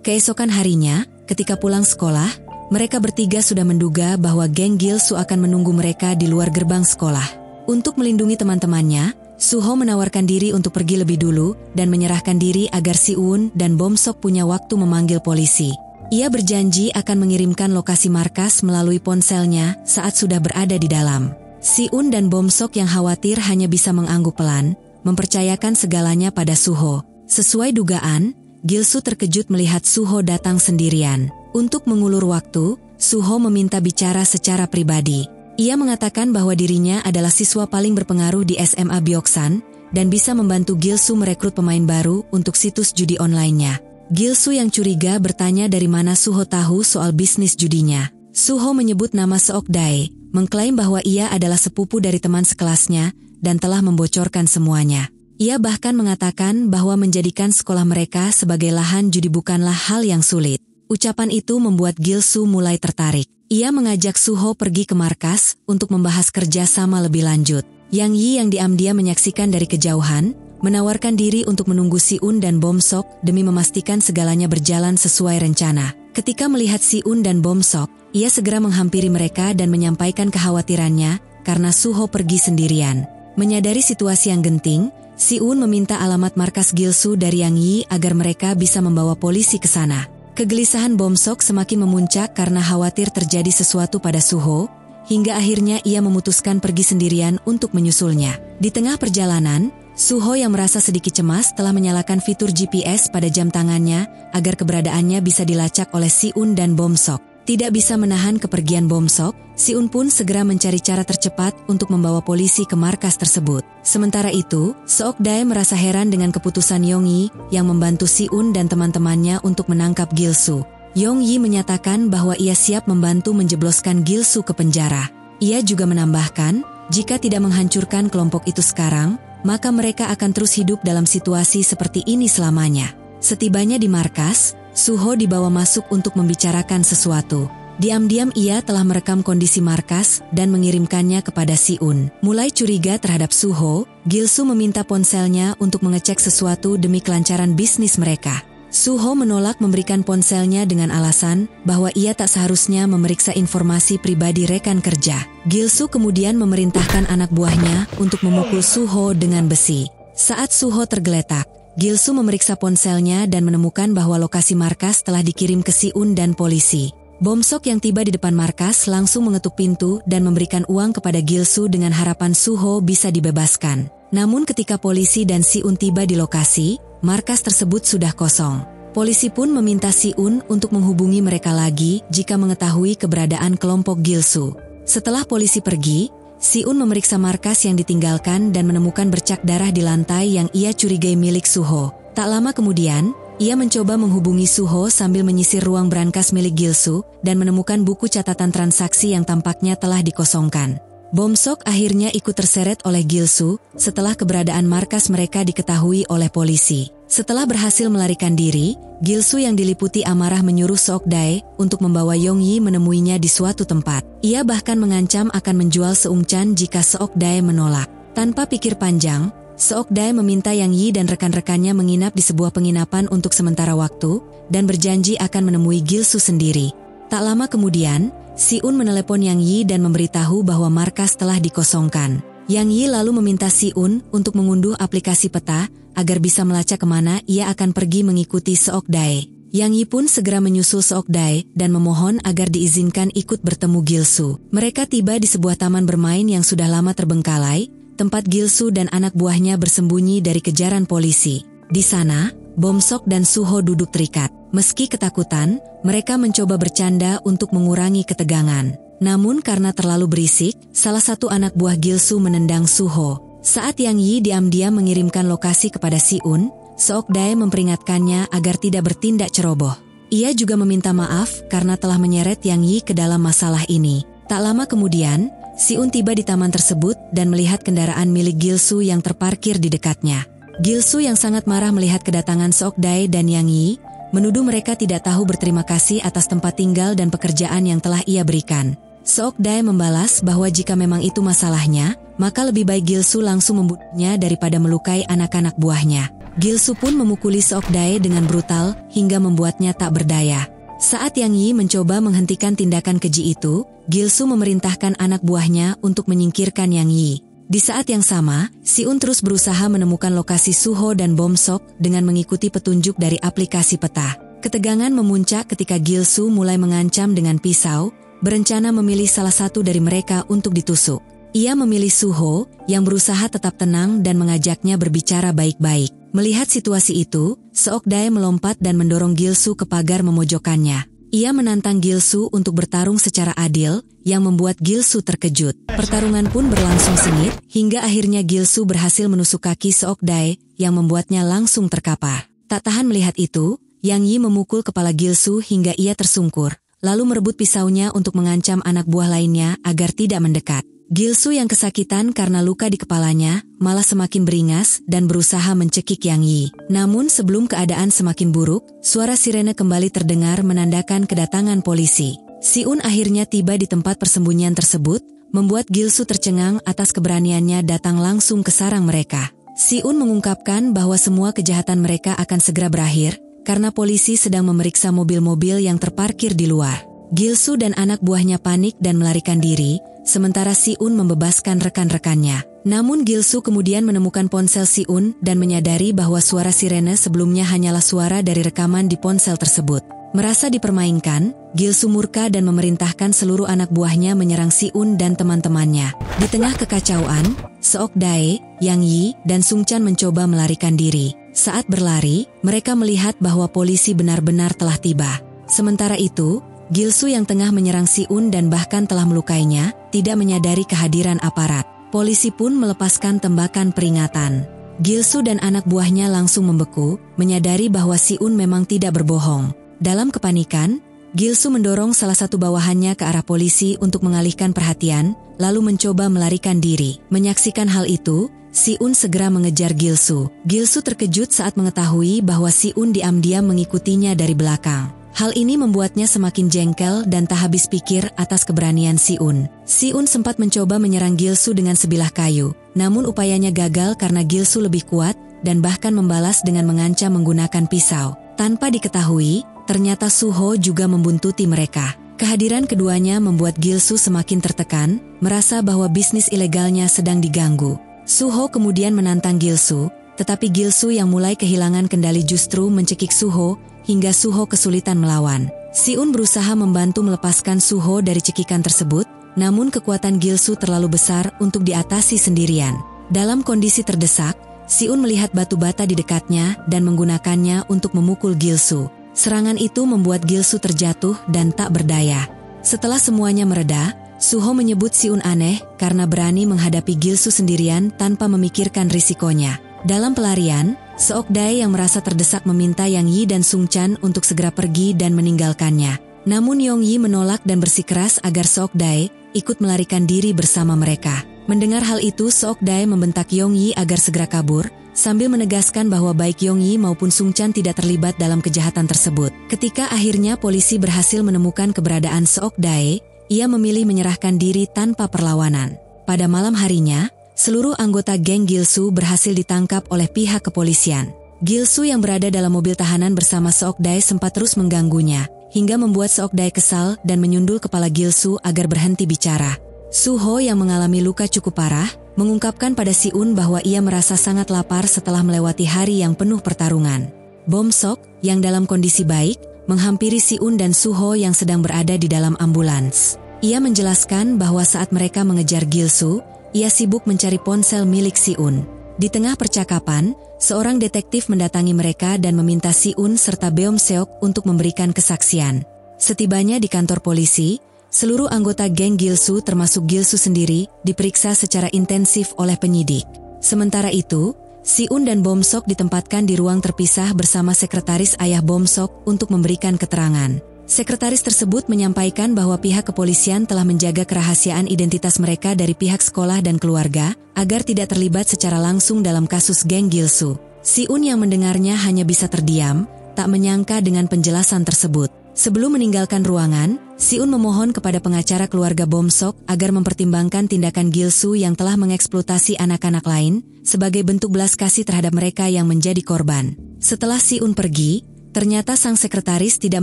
Keesokan harinya, ketika pulang sekolah, mereka bertiga sudah menduga bahwa geng Gilsu akan menunggu mereka di luar gerbang sekolah. Untuk melindungi teman-temannya, Suho menawarkan diri untuk pergi lebih dulu dan menyerahkan diri agar Si-un dan Bom Sok punya waktu memanggil polisi. Ia berjanji akan mengirimkan lokasi markas melalui ponselnya saat sudah berada di dalam. Si-un dan Bom Sok yang khawatir hanya bisa mengangguk pelan, mempercayakan segalanya pada Suho. Sesuai dugaan, Gilsu terkejut melihat Suho datang sendirian. Untuk mengulur waktu, Suho meminta bicara secara pribadi. Ia mengatakan bahwa dirinya adalah siswa paling berpengaruh di SMA Byeoksan dan bisa membantu Gilsu merekrut pemain baru untuk situs judi online-nya. Gilsu yang curiga bertanya dari mana Suho tahu soal bisnis judinya. Suho menyebut nama Seok Dae, mengklaim bahwa ia adalah sepupu dari teman sekelasnya dan telah membocorkan semuanya. Ia bahkan mengatakan bahwa menjadikan sekolah mereka sebagai lahan judi bukanlah hal yang sulit. Ucapan itu membuat Gilsu mulai tertarik. Ia mengajak Suho pergi ke markas untuk membahas kerja sama lebih lanjut. Yang Yi yang diam-diam menyaksikan dari kejauhan, menawarkan diri untuk menunggu Si-un dan Bom Sok demi memastikan segalanya berjalan sesuai rencana. Ketika melihat Si-un dan Bom Sok, ia segera menghampiri mereka dan menyampaikan kekhawatirannya karena Suho pergi sendirian. Menyadari situasi yang genting, Si-un meminta alamat markas Gilsu dari Yang Yi agar mereka bisa membawa polisi ke sana. Kegelisahan Bom Sok semakin memuncak karena khawatir terjadi sesuatu pada Suho, hingga akhirnya ia memutuskan pergi sendirian untuk menyusulnya. Di tengah perjalanan, Suho yang merasa sedikit cemas telah menyalakan fitur GPS pada jam tangannya agar keberadaannya bisa dilacak oleh Si-un dan Bom Sok. Tidak bisa menahan kepergian Bom Sok, Si-un pun segera mencari cara tercepat untuk membawa polisi ke markas tersebut. Sementara itu, Seok Dae merasa heran dengan keputusan Yongyi yang membantu Si-un dan teman-temannya untuk menangkap Gilsu. Yongyi menyatakan bahwa ia siap membantu menjebloskan Gilsu ke penjara. Ia juga menambahkan, jika tidak menghancurkan kelompok itu sekarang, maka mereka akan terus hidup dalam situasi seperti ini selamanya. Setibanya di markas, Suho dibawa masuk untuk membicarakan sesuatu. Diam-diam ia telah merekam kondisi markas dan mengirimkannya kepada Si-un. Mulai curiga terhadap Suho, Gilsu meminta ponselnya untuk mengecek sesuatu demi kelancaran bisnis mereka. Suho menolak memberikan ponselnya dengan alasan bahwa ia tak seharusnya memeriksa informasi pribadi rekan kerja. Gilsu kemudian memerintahkan anak buahnya untuk memukul Suho dengan besi. Saat Suho tergeletak, Gilsu memeriksa ponselnya dan menemukan bahwa lokasi markas telah dikirim ke Siun dan polisi. Bomsok yang tiba di depan markas langsung mengetuk pintu dan memberikan uang kepada Gilsu dengan harapan Suho bisa dibebaskan. Namun ketika polisi dan Siun tiba di lokasi, markas tersebut sudah kosong. Polisi pun meminta Siun untuk menghubungi mereka lagi jika mengetahui keberadaan kelompok Gilsu. Setelah polisi pergi, Siun memeriksa markas yang ditinggalkan dan menemukan bercak darah di lantai yang ia curigai milik Suho. Tak lama kemudian, ia mencoba menghubungi Suho sambil menyisir ruang brankas milik Gilsu dan menemukan buku catatan transaksi yang tampaknya telah dikosongkan. Bomsok akhirnya ikut terseret oleh Gilsu setelah keberadaan markas mereka diketahui oleh polisi. Setelah berhasil melarikan diri, Gilsu yang diliputi amarah menyuruh Seokdae untuk membawa Yongyi menemuinya di suatu tempat. Ia bahkan mengancam akan menjual Seungchan jika Seokdae menolak. Tanpa pikir panjang, Seokdae meminta Yang Yi dan rekan-rekannya menginap di sebuah penginapan untuk sementara waktu dan berjanji akan menemui Gilsu sendiri. Tak lama kemudian, Siun menelepon Yang Yi dan memberitahu bahwa markas telah dikosongkan. Yang Yi lalu meminta Siun untuk mengunduh aplikasi peta agar bisa melacak kemana ia akan pergi mengikuti Seokdae. Yang Yi pun segera menyusul Seokdae dan memohon agar diizinkan ikut bertemu Gilsu. Mereka tiba di sebuah taman bermain yang sudah lama terbengkalai, tempat Gilsu dan anak buahnya bersembunyi dari kejaran polisi. Di sana, Bomsok dan Suho duduk terikat. Meski ketakutan, mereka mencoba bercanda untuk mengurangi ketegangan. Namun karena terlalu berisik, salah satu anak buah Gilsu menendang Suho. Saat Yang Yi diam-diam mengirimkan lokasi kepada Siun, Seokdae memperingatkannya agar tidak bertindak ceroboh. Ia juga meminta maaf karena telah menyeret Yang Yi ke dalam masalah ini. Tak lama kemudian, Siun tiba di taman tersebut dan melihat kendaraan milik Gilsu yang terparkir di dekatnya. Gilsu yang sangat marah melihat kedatangan Seokdae dan Yang Yi, menuduh mereka tidak tahu berterima kasih atas tempat tinggal dan pekerjaan yang telah ia berikan. Seokdae membalas bahwa jika memang itu masalahnya, maka lebih baik Gilsu langsung membunuhnya daripada melukai anak-anak buahnya. Gilsu pun memukuli Seokdae dengan brutal hingga membuatnya tak berdaya. Saat Yang Yi mencoba menghentikan tindakan keji itu, Gilsu memerintahkan anak buahnya untuk menyingkirkan Yang Yi. Di saat yang sama, Siun terus berusaha menemukan lokasi Suho dan Bomsok dengan mengikuti petunjuk dari aplikasi peta. Ketegangan memuncak ketika Gilsu mulai mengancam dengan pisau, berencana memilih salah satu dari mereka untuk ditusuk. Ia memilih Suho, yang berusaha tetap tenang dan mengajaknya berbicara baik-baik. Melihat situasi itu, Seokdae melompat dan mendorong Gilsu ke pagar memojokkannya. Ia menantang Gilsu untuk bertarung secara adil, yang membuat Gilsu terkejut. Pertarungan pun berlangsung sengit, hingga akhirnya Gilsu berhasil menusuk kaki Seokdae, yang membuatnya langsung terkapar. Tak tahan melihat itu, Yang Yi memukul kepala Gilsu hingga ia tersungkur, lalu merebut pisaunya untuk mengancam anak buah lainnya agar tidak mendekat. Gilsu yang kesakitan karena luka di kepalanya, malah semakin beringas dan berusaha mencekik Yang Yi. Namun sebelum keadaan semakin buruk, suara sirene kembali terdengar menandakan kedatangan polisi. Siun akhirnya tiba di tempat persembunyian tersebut, membuat Gilsu tercengang atas keberaniannya datang langsung ke sarang mereka. Siun mengungkapkan bahwa semua kejahatan mereka akan segera berakhir, karena polisi sedang memeriksa mobil-mobil yang terparkir di luar. Gilsu dan anak buahnya panik dan melarikan diri, sementara Siun membebaskan rekan-rekannya. Namun Gilsu kemudian menemukan ponsel Siun dan menyadari bahwa suara sirene sebelumnya hanyalah suara dari rekaman di ponsel tersebut. Merasa dipermainkan, Gilsu murka dan memerintahkan seluruh anak buahnya menyerang Siun dan teman-temannya. Di tengah kekacauan, Seokdae, Yang Yi, dan Seungchan mencoba melarikan diri. Saat berlari, mereka melihat bahwa polisi benar-benar telah tiba. Sementara itu, Gilsu yang tengah menyerang Siun dan bahkan telah melukainya, tidak menyadari kehadiran aparat. Polisi pun melepaskan tembakan peringatan. Gilsu dan anak buahnya langsung membeku, menyadari bahwa Siun memang tidak berbohong. Dalam kepanikan, Gilsu mendorong salah satu bawahannya ke arah polisi untuk mengalihkan perhatian, lalu mencoba melarikan diri. Menyaksikan hal itu, Siun segera mengejar Gilsu. Gilsu terkejut saat mengetahui bahwa Siun diam-diam mengikutinya dari belakang. Hal ini membuatnya semakin jengkel dan tak habis pikir atas keberanian Siun. Siun sempat mencoba menyerang Gilsu dengan sebilah kayu, namun upayanya gagal karena Gilsu lebih kuat dan bahkan membalas dengan mengancam menggunakan pisau. Tanpa diketahui, ternyata Suho juga membuntuti mereka. Kehadiran keduanya membuat Gilsu semakin tertekan, merasa bahwa bisnis ilegalnya sedang diganggu. Suho kemudian menantang Gilsu, tetapi Gilsu yang mulai kehilangan kendali justru mencekik Suho, hingga Suho kesulitan melawan. Si-un berusaha membantu melepaskan Suho dari cekikan tersebut, namun kekuatan Gilsu terlalu besar untuk diatasi sendirian. Dalam kondisi terdesak, Si-un melihat batu bata di dekatnya dan menggunakannya untuk memukul Gilsu. Serangan itu membuat Gilsu terjatuh dan tak berdaya. Setelah semuanya mereda, Suho menyebut Si-un aneh karena berani menghadapi Gilsu sendirian tanpa memikirkan risikonya. Dalam pelarian, Seok-dae yang merasa terdesak meminta Yang Yi dan Sung Chan untuk segera pergi dan meninggalkannya. Namun Yong Yi menolak dan bersikeras agar Seok-dae ikut melarikan diri bersama mereka. Mendengar hal itu, Seok-dae membentak Yong Yi agar segera kabur, sambil menegaskan bahwa baik Yong Yi maupun Sung Chan tidak terlibat dalam kejahatan tersebut. Ketika akhirnya polisi berhasil menemukan keberadaan Seok-dae, ia memilih menyerahkan diri tanpa perlawanan. Pada malam harinya, seluruh anggota geng Gilsu berhasil ditangkap oleh pihak kepolisian. Gilsu yang berada dalam mobil tahanan bersama Seok-dae sempat terus mengganggunya, hingga membuat Seok-dae kesal dan menyundul kepala Gilsu agar berhenti bicara. Suho yang mengalami luka cukup parah, mengungkapkan pada Si-un bahwa ia merasa sangat lapar setelah melewati hari yang penuh pertarungan. Bom Sok, yang dalam kondisi baik, menghampiri Si-un dan Suho yang sedang berada di dalam ambulans. Ia menjelaskan bahwa saat mereka mengejar Gilsu, ia sibuk mencari ponsel milik Si-un. Di tengah percakapan, seorang detektif mendatangi mereka dan meminta Si-un serta Beom Seok untuk memberikan kesaksian. Setibanya di kantor polisi, seluruh anggota geng Gilsu termasuk Gilsu sendiri diperiksa secara intensif oleh penyidik. Sementara itu, Si-un dan Bom Sok ditempatkan di ruang terpisah bersama sekretaris ayah Bom Sok untuk memberikan keterangan. Sekretaris tersebut menyampaikan bahwa pihak kepolisian telah menjaga kerahasiaan identitas mereka dari pihak sekolah dan keluarga agar tidak terlibat secara langsung dalam kasus geng Gilsu. Si-un yang mendengarnya hanya bisa terdiam, tak menyangka dengan penjelasan tersebut. Sebelum meninggalkan ruangan, Si-un memohon kepada pengacara keluarga Bom Sok agar mempertimbangkan tindakan Gilsu yang telah mengeksploitasi anak-anak lain sebagai bentuk belas kasih terhadap mereka yang menjadi korban. Setelah Si-un pergi, ternyata sang sekretaris tidak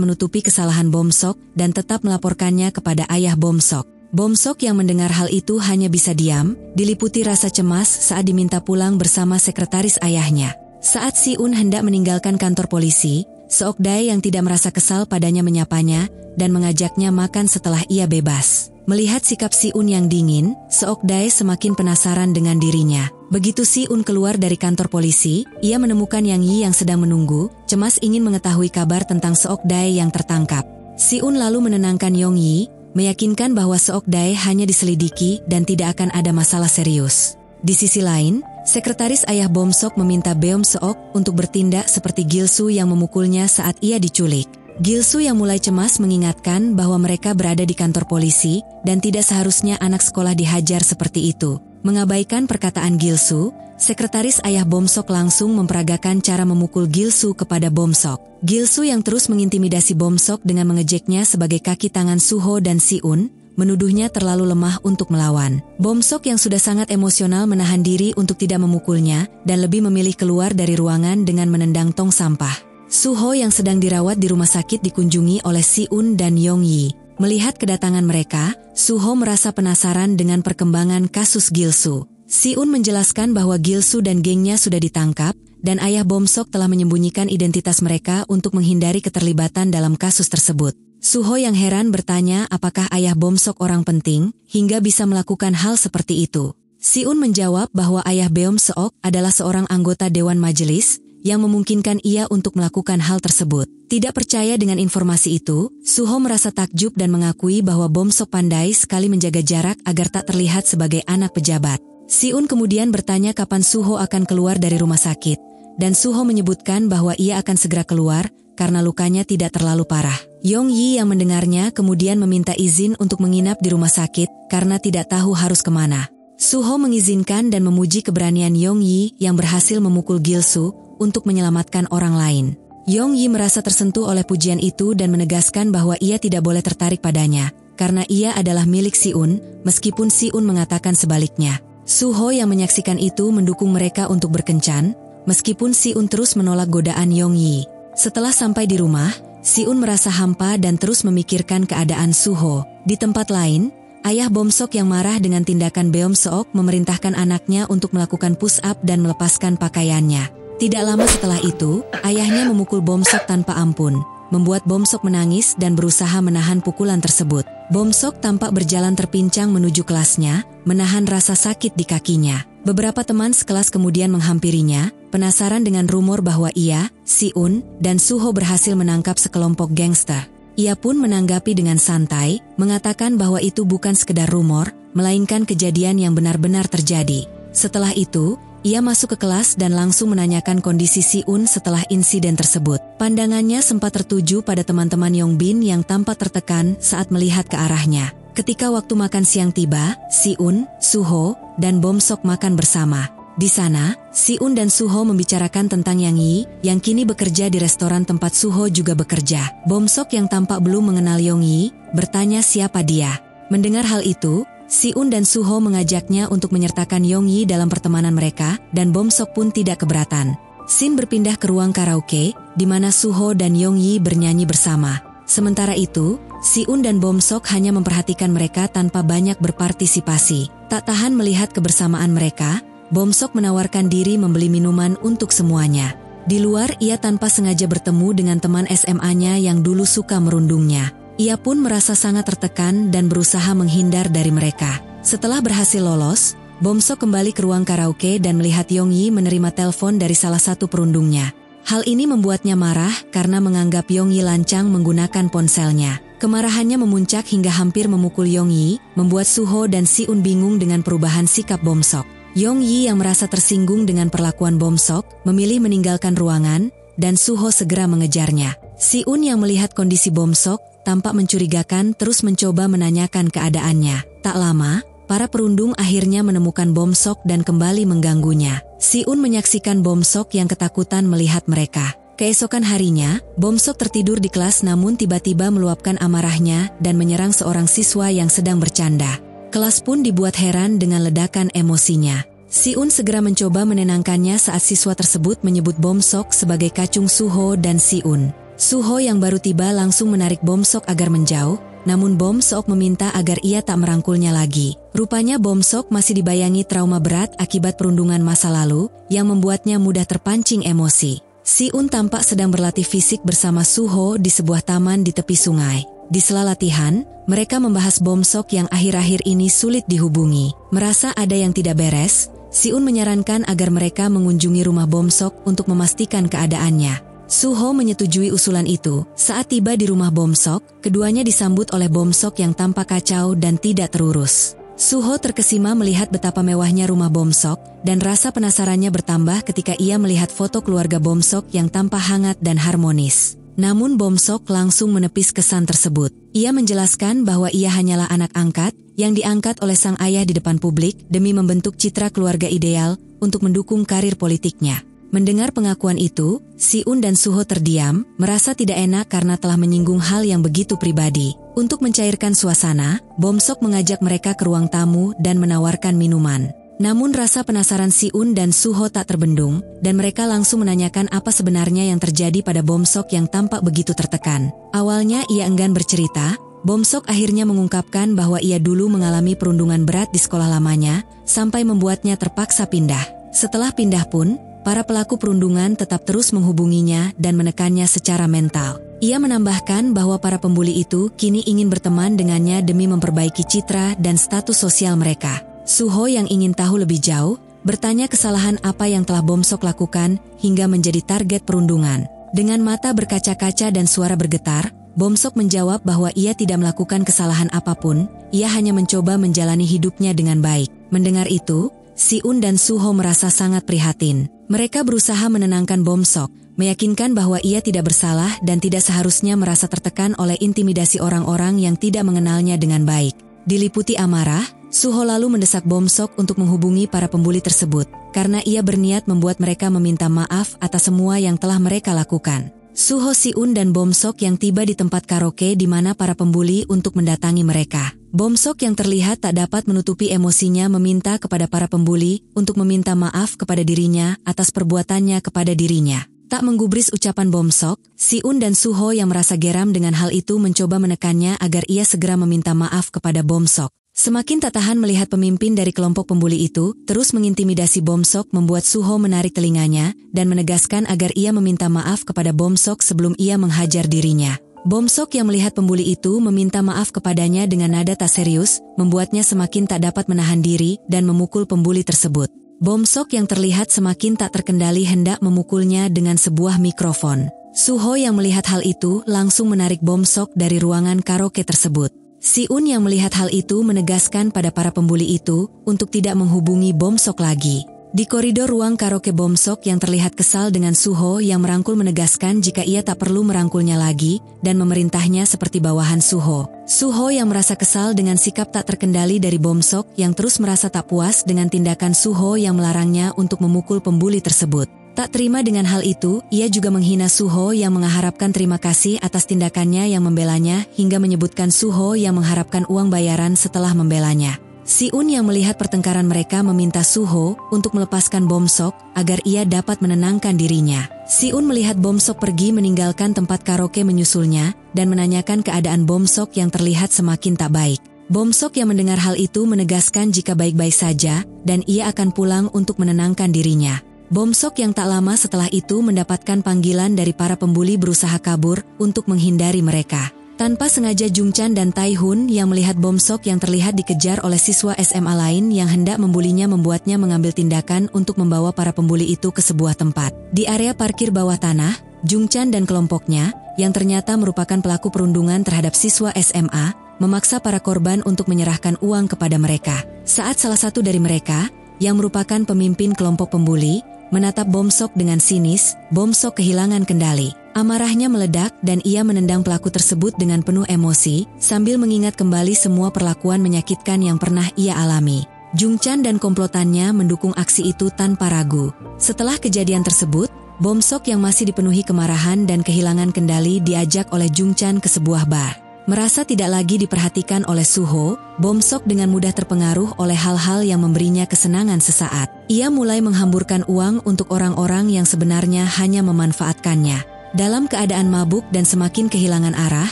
menutupi kesalahan Bom Sok dan tetap melaporkannya kepada ayah Bom Sok. Bom Sok yang mendengar hal itu hanya bisa diam, diliputi rasa cemas saat diminta pulang bersama sekretaris ayahnya. Saat Si-un hendak meninggalkan kantor polisi, Seok-dae yang tidak merasa kesal padanya menyapanya dan mengajaknya makan setelah ia bebas. Melihat sikap Si-un yang dingin, Seok-dae semakin penasaran dengan dirinya. Begitu Si-un keluar dari kantor polisi, ia menemukan Yang Yi yang sedang menunggu, cemas ingin mengetahui kabar tentang Seok-dae yang tertangkap. Si-un lalu menenangkan Yong Yi, meyakinkan bahwa Seok-dae hanya diselidiki dan tidak akan ada masalah serius. Di sisi lain, sekretaris ayah Bom Sok meminta Beom Seok untuk bertindak seperti Gilsu yang memukulnya saat ia diculik. Gilsu yang mulai cemas mengingatkan bahwa mereka berada di kantor polisi dan tidak seharusnya anak sekolah dihajar seperti itu. Mengabaikan perkataan Gilsu, sekretaris ayah Bom Sok langsung memperagakan cara memukul Gilsu kepada Bom Sok. Gilsu yang terus mengintimidasi Bom Sok dengan mengejeknya sebagai kaki tangan Suho dan Si-un, menuduhnya terlalu lemah untuk melawan. Bom Sok yang sudah sangat emosional menahan diri untuk tidak memukulnya dan lebih memilih keluar dari ruangan dengan menendang tong sampah. Suho yang sedang dirawat di rumah sakit dikunjungi oleh Si-un dan Yong Yi. Melihat kedatangan mereka, Suho merasa penasaran dengan perkembangan kasus Gilsu. Si-un menjelaskan bahwa Gilsu dan gengnya sudah ditangkap dan ayah Bom Sok telah menyembunyikan identitas mereka untuk menghindari keterlibatan dalam kasus tersebut. Suho yang heran bertanya apakah ayah Bom Sok orang penting hingga bisa melakukan hal seperti itu. Si-un menjawab bahwa ayah Beom Seok adalah seorang anggota Dewan Majelis yang memungkinkan ia untuk melakukan hal tersebut. Tidak percaya dengan informasi itu, Suho merasa takjub dan mengakui bahwa Bom Sok pandai sekali menjaga jarak agar tak terlihat sebagai anak pejabat. Si-un kemudian bertanya kapan Suho akan keluar dari rumah sakit, dan Suho menyebutkan bahwa ia akan segera keluar karena lukanya tidak terlalu parah. Yong Yi yang mendengarnya kemudian meminta izin untuk menginap di rumah sakit karena tidak tahu harus kemana. Suho mengizinkan dan memuji keberanian Yong Yi yang berhasil memukul Gilsu untuk menyelamatkan orang lain. Yong Yi merasa tersentuh oleh pujian itu dan menegaskan bahwa ia tidak boleh tertarik padanya, karena ia adalah milik Si-un, meskipun Si-un mengatakan sebaliknya. Suho yang menyaksikan itu mendukung mereka untuk berkencan, meskipun Si-un terus menolak godaan Yong Yi. Setelah sampai di rumah, Si-un merasa hampa dan terus memikirkan keadaan Suho. Di tempat lain, ayah Bomsok yang marah dengan tindakan Beom-seok memerintahkan anaknya untuk melakukan push-up dan melepaskan pakaiannya. Tidak lama setelah itu, ayahnya memukul Bomsok tanpa ampun, membuat Bomsok menangis dan berusaha menahan pukulan tersebut. Bomsok tampak berjalan terpincang menuju kelasnya, menahan rasa sakit di kakinya. Beberapa teman sekelas kemudian menghampirinya, penasaran dengan rumor bahwa ia, Si-un, dan Suho berhasil menangkap sekelompok gangster. Ia pun menanggapi dengan santai, mengatakan bahwa itu bukan sekedar rumor, melainkan kejadian yang benar-benar terjadi. Setelah itu, ia masuk ke kelas dan langsung menanyakan kondisi Si-un setelah insiden tersebut. Pandangannya sempat tertuju pada teman-teman Yongbin yang tampak tertekan saat melihat ke arahnya. Ketika waktu makan siang tiba, Si-un, Suho, dan Bomsok makan bersama. Di sana, Si-un dan Suho membicarakan tentang Yang Yi, yang kini bekerja di restoran tempat Suho juga bekerja. Bomsok yang tampak belum mengenal Yang Yi, bertanya siapa dia. Mendengar hal itu, Si-un dan Suho mengajaknya untuk menyertakan Yang Yi dalam pertemanan mereka, dan Bomsok pun tidak keberatan. Scene berpindah ke ruang karaoke, di mana Suho dan Yang Yi bernyanyi bersama. Sementara itu, Si-un dan Bomsok hanya memperhatikan mereka tanpa banyak berpartisipasi. Tak tahan melihat kebersamaan mereka, Bomsok menawarkan diri membeli minuman untuk semuanya. Di luar, ia tanpa sengaja bertemu dengan teman SMA-nya yang dulu suka merundungnya. Ia pun merasa sangat tertekan dan berusaha menghindar dari mereka. Setelah berhasil lolos, Bomsok kembali ke ruang karaoke dan melihat Yang Yi menerima telepon dari salah satu perundungnya. Hal ini membuatnya marah karena menganggap Yang Yi lancang menggunakan ponselnya. Kemarahannya memuncak hingga hampir memukul Yang Yi, membuat Suho dan Si-un bingung dengan perubahan sikap Bomsok. Yang Yi yang merasa tersinggung dengan perlakuan Bomsok, memilih meninggalkan ruangan, dan Suho segera mengejarnya. Si-un yang melihat kondisi Bomsok, tampak mencurigakan terus mencoba menanyakan keadaannya. Tak lama, para perundung akhirnya menemukan Bomsok dan kembali mengganggunya. Si-un menyaksikan Bomsok yang ketakutan melihat mereka. Keesokan harinya, Bomsok tertidur di kelas namun tiba-tiba meluapkan amarahnya dan menyerang seorang siswa yang sedang bercanda. Kelas pun dibuat heran dengan ledakan emosinya. Si-un segera mencoba menenangkannya saat siswa tersebut menyebut Bomsok sebagai kacung Suho dan Si-un. Suho yang baru tiba langsung menarik Bomsok agar menjauh, namun Bomsok meminta agar ia tak merangkulnya lagi. Rupanya Bomsok masih dibayangi trauma berat akibat perundungan masa lalu, yang membuatnya mudah terpancing emosi. Si-un tampak sedang berlatih fisik bersama Suho di sebuah taman di tepi sungai. Di sela latihan, mereka membahas Bomsok yang akhir-akhir ini sulit dihubungi. Merasa ada yang tidak beres, Si-un menyarankan agar mereka mengunjungi rumah Bomsok untuk memastikan keadaannya. Suho menyetujui usulan itu. Saat tiba di rumah Bomsok, keduanya disambut oleh Bomsok yang tampak kacau dan tidak terurus. Suho terkesima melihat betapa mewahnya rumah Bomsok, dan rasa penasarannya bertambah ketika ia melihat foto keluarga Bomsok yang tampak hangat dan harmonis. Namun Bomsok langsung menepis kesan tersebut. Ia menjelaskan bahwa ia hanyalah anak angkat, yang diangkat oleh sang ayah di depan publik demi membentuk citra keluarga ideal untuk mendukung karir politiknya. Mendengar pengakuan itu, Si-un dan Suho terdiam, merasa tidak enak karena telah menyinggung hal yang begitu pribadi. Untuk mencairkan suasana, Bomsok mengajak mereka ke ruang tamu dan menawarkan minuman. Namun rasa penasaran Si-un dan Suho tak terbendung, dan mereka langsung menanyakan apa sebenarnya yang terjadi pada Bomsok yang tampak begitu tertekan. Awalnya ia enggan bercerita, Bomsok akhirnya mengungkapkan bahwa ia dulu mengalami perundungan berat di sekolah lamanya, sampai membuatnya terpaksa pindah. Setelah pindah pun, para pelaku perundungan tetap terus menghubunginya dan menekannya secara mental. Ia menambahkan bahwa para pembuli itu kini ingin berteman dengannya demi memperbaiki citra dan status sosial mereka. Suho yang ingin tahu lebih jauh, bertanya kesalahan apa yang telah Bomsok lakukan hingga menjadi target perundungan. Dengan mata berkaca-kaca dan suara bergetar, Bomsok menjawab bahwa ia tidak melakukan kesalahan apapun, ia hanya mencoba menjalani hidupnya dengan baik. Mendengar itu, Si-un dan Suho merasa sangat prihatin. Mereka berusaha menenangkan Bomsok, meyakinkan bahwa ia tidak bersalah dan tidak seharusnya merasa tertekan oleh intimidasi orang-orang yang tidak mengenalnya dengan baik. Diliputi amarah, Suho lalu mendesak Bomsok untuk menghubungi para pembuli tersebut, karena ia berniat membuat mereka meminta maaf atas semua yang telah mereka lakukan. Suho, Si-un dan Bomsok yang tiba di tempat karaoke di mana para pembuli untuk mendatangi mereka. Bomsok yang terlihat tak dapat menutupi emosinya meminta kepada para pembuli untuk meminta maaf kepada dirinya atas perbuatannya kepada dirinya. Tak menggubris ucapan Bomsok, Si-un dan Suho yang merasa geram dengan hal itu mencoba menekannya agar ia segera meminta maaf kepada Bomsok. Semakin tak tahan melihat pemimpin dari kelompok pembuli itu terus mengintimidasi Bomsok membuat Suho menarik telinganya dan menegaskan agar ia meminta maaf kepada Bomsok sebelum ia menghajar dirinya. Bomsok yang melihat pembuli itu meminta maaf kepadanya dengan nada tak serius, membuatnya semakin tak dapat menahan diri dan memukul pembuli tersebut. Bomsok yang terlihat semakin tak terkendali hendak memukulnya dengan sebuah mikrofon. Suho yang melihat hal itu langsung menarik Bomsok dari ruangan karaoke tersebut. Si-un yang melihat hal itu menegaskan pada para pembuli itu untuk tidak menghubungi Bomsok lagi. Di koridor ruang karaoke Bomsok yang terlihat kesal dengan Suho yang merangkul menegaskan jika ia tak perlu merangkulnya lagi dan memerintahnya seperti bawahan Suho. Suho yang merasa kesal dengan sikap tak terkendali dari Bomsok yang terus merasa tak puas dengan tindakan Suho yang melarangnya untuk memukul pembuli tersebut. Tak terima dengan hal itu, ia juga menghina Suho yang mengharapkan terima kasih atas tindakannya yang membelanya hingga menyebutkan Suho yang mengharapkan uang bayaran setelah membelanya. Si-un yang melihat pertengkaran mereka meminta Suho untuk melepaskan Bomsok agar ia dapat menenangkan dirinya. Si-un melihat Bomsok pergi meninggalkan tempat karaoke menyusulnya dan menanyakan keadaan Bomsok yang terlihat semakin tak baik. Bomsok yang mendengar hal itu menegaskan jika baik-baik saja dan ia akan pulang untuk menenangkan dirinya. Bomsok yang tak lama setelah itu mendapatkan panggilan dari para pembuli berusaha kabur untuk menghindari mereka. Tanpa sengaja Jungchan dan Taihun yang melihat Bomsok yang terlihat dikejar oleh siswa SMA lain yang hendak membulinya membuatnya mengambil tindakan untuk membawa para pembuli itu ke sebuah tempat. Di area parkir bawah tanah, Jungchan dan kelompoknya, yang ternyata merupakan pelaku perundungan terhadap siswa SMA, memaksa para korban untuk menyerahkan uang kepada mereka. Saat salah satu dari mereka, yang merupakan pemimpin kelompok pembuli, menatap Bomsok dengan sinis, Bomsok kehilangan kendali. Amarahnya meledak dan ia menendang pelaku tersebut dengan penuh emosi, sambil mengingat kembali semua perlakuan menyakitkan yang pernah ia alami. Jungchan dan komplotannya mendukung aksi itu tanpa ragu. Setelah kejadian tersebut, Bomsok yang masih dipenuhi kemarahan dan kehilangan kendali diajak oleh Jungchan ke sebuah bar. Merasa tidak lagi diperhatikan oleh Suho, Bomsok dengan mudah terpengaruh oleh hal-hal yang memberinya kesenangan sesaat. Ia mulai menghamburkan uang untuk orang-orang yang sebenarnya hanya memanfaatkannya. Dalam keadaan mabuk dan semakin kehilangan arah,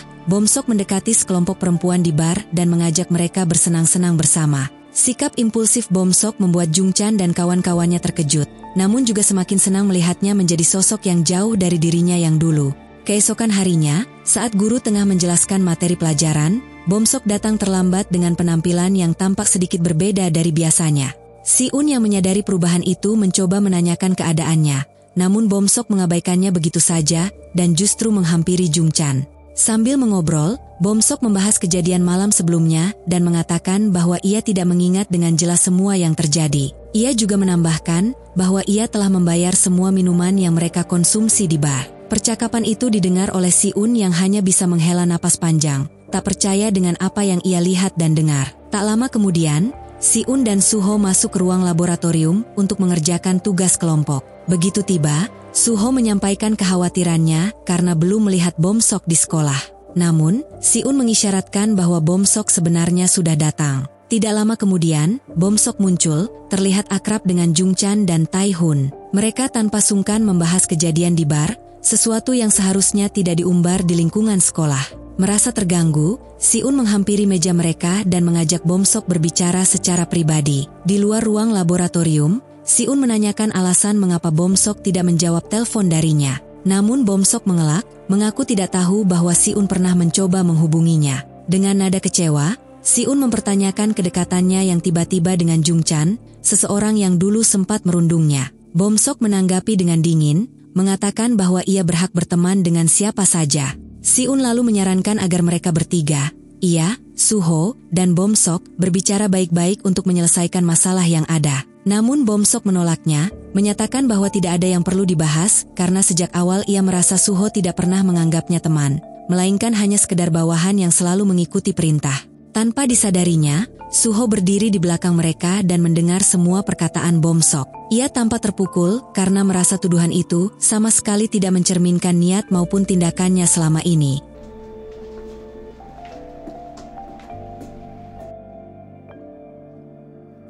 Bomsok mendekati sekelompok perempuan di bar dan mengajak mereka bersenang-senang bersama. Sikap impulsif Bomsok membuat Jungchan dan kawan-kawannya terkejut, namun juga semakin senang melihatnya menjadi sosok yang jauh dari dirinya yang dulu. Keesokan harinya, saat guru tengah menjelaskan materi pelajaran, Bomsok datang terlambat dengan penampilan yang tampak sedikit berbeda dari biasanya. Si-un yang menyadari perubahan itu mencoba menanyakan keadaannya. Namun Bomsok mengabaikannya begitu saja dan justru menghampiri Jungchan. Sambil mengobrol, Bomsok membahas kejadian malam sebelumnya dan mengatakan bahwa ia tidak mengingat dengan jelas semua yang terjadi. Ia juga menambahkan bahwa ia telah membayar semua minuman yang mereka konsumsi di bar. Percakapan itu didengar oleh Si-un yang hanya bisa menghela napas panjang, tak percaya dengan apa yang ia lihat dan dengar. Tak lama kemudian, Si-un dan Suho masuk ke ruang laboratorium untuk mengerjakan tugas kelompok. Begitu tiba, Suho menyampaikan kekhawatirannya karena belum melihat Bomsok di sekolah. Namun, Si-un mengisyaratkan bahwa Bomsok sebenarnya sudah datang. Tidak lama kemudian, Bomsok muncul, terlihat akrab dengan Jungchan dan Taihun. Mereka tanpa sungkan membahas kejadian di bar, sesuatu yang seharusnya tidak diumbar di lingkungan sekolah. Merasa terganggu, Si-un menghampiri meja mereka dan mengajak Bomsok berbicara secara pribadi. Di luar ruang laboratorium, Si-un menanyakan alasan mengapa Bomsok tidak menjawab telepon darinya. Namun Bomsok mengelak, mengaku tidak tahu bahwa Si-un pernah mencoba menghubunginya. Dengan nada kecewa, Si-un mempertanyakan kedekatannya yang tiba-tiba dengan Jungchan, seseorang yang dulu sempat merundungnya. Bomsok menanggapi dengan dingin, mengatakan bahwa ia berhak berteman dengan siapa saja. Si-un lalu menyarankan agar mereka bertiga, ia, Suho, dan Bomsok, berbicara baik-baik untuk menyelesaikan masalah yang ada. Namun Bomsok menolaknya, menyatakan bahwa tidak ada yang perlu dibahas karena sejak awal ia merasa Suho tidak pernah menganggapnya teman, melainkan hanya sekedar bawahan yang selalu mengikuti perintah. Tanpa disadarinya, Suho berdiri di belakang mereka dan mendengar semua perkataan Bomsok. Ia tampak terpukul karena merasa tuduhan itu sama sekali tidak mencerminkan niat maupun tindakannya selama ini.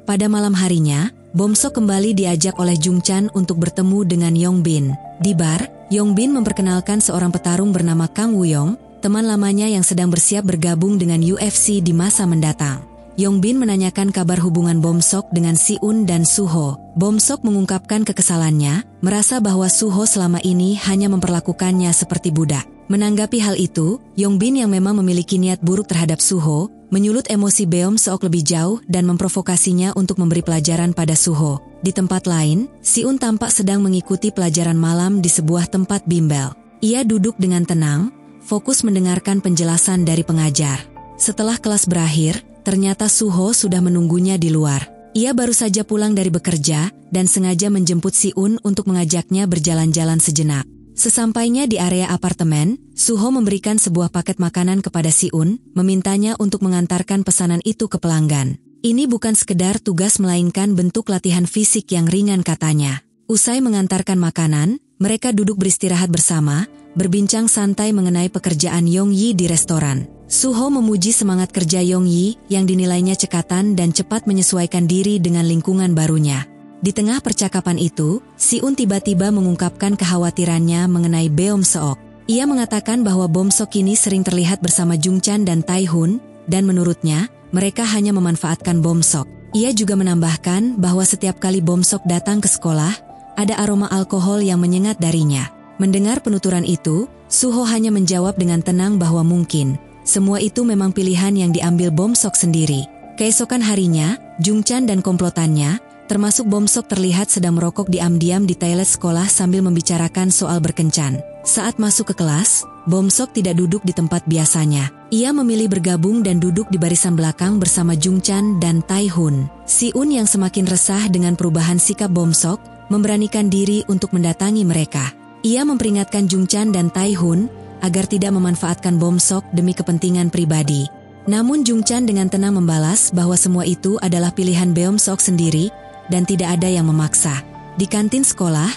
Pada malam harinya, Bomsok kembali diajak oleh Jungchan untuk bertemu dengan Yongbin. Di bar, Yongbin memperkenalkan seorang petarung bernama Kang Wuyong, teman lamanya yang sedang bersiap bergabung dengan UFC di masa mendatang. Yongbin menanyakan kabar hubungan Bomsok dengan Si-un dan Suho. Bomsok mengungkapkan kekesalannya, merasa bahwa Suho selama ini hanya memperlakukannya seperti budak. Menanggapi hal itu, Yongbin yang memang memiliki niat buruk terhadap Suho, menyulut emosi Bomsok lebih jauh dan memprovokasinya untuk memberi pelajaran pada Suho. Di tempat lain, Si-un tampak sedang mengikuti pelajaran malam di sebuah tempat bimbel. Ia duduk dengan tenang, fokus mendengarkan penjelasan dari pengajar. Setelah kelas berakhir, ternyata Suho sudah menunggunya di luar. Ia baru saja pulang dari bekerja dan sengaja menjemput Si-un untuk mengajaknya berjalan-jalan sejenak. Sesampainya di area apartemen, Suho memberikan sebuah paket makanan kepada Si-un, memintanya untuk mengantarkan pesanan itu ke pelanggan. Ini bukan sekedar tugas melainkan bentuk latihan fisik yang ringan katanya. Usai mengantarkan makanan, mereka duduk beristirahat bersama, berbincang santai mengenai pekerjaan Yongyi di restoran. Suho memuji semangat kerja Yongyi yang dinilainya cekatan dan cepat menyesuaikan diri dengan lingkungan barunya. Di tengah percakapan itu, Si-un tiba-tiba mengungkapkan kekhawatirannya mengenai Bomsok. Ia mengatakan bahwa Bomsok kini sering terlihat bersama Jungchan dan Taihun, dan menurutnya, mereka hanya memanfaatkan Bomsok. Ia juga menambahkan bahwa setiap kali Bomsok datang ke sekolah, ada aroma alkohol yang menyengat darinya. Mendengar penuturan itu, Suho hanya menjawab dengan tenang bahwa mungkin semua itu memang pilihan yang diambil Bomsok sendiri. Keesokan harinya, Jungchan dan komplotannya, termasuk Bomsok terlihat sedang merokok diam-diam di toilet sekolah sambil membicarakan soal berkencan. Saat masuk ke kelas, Bomsok tidak duduk di tempat biasanya. Ia memilih bergabung dan duduk di barisan belakang bersama Jungchan dan Taihun. Si-un yang semakin resah dengan perubahan sikap Bomsok, memberanikan diri untuk mendatangi mereka. Ia memperingatkan Jungchan dan Taihun agar tidak memanfaatkan Bomsok demi kepentingan pribadi. Namun Jungchan dengan tenang membalas bahwa semua itu adalah pilihan Bomsok sendiri dan tidak ada yang memaksa. Di kantin sekolah,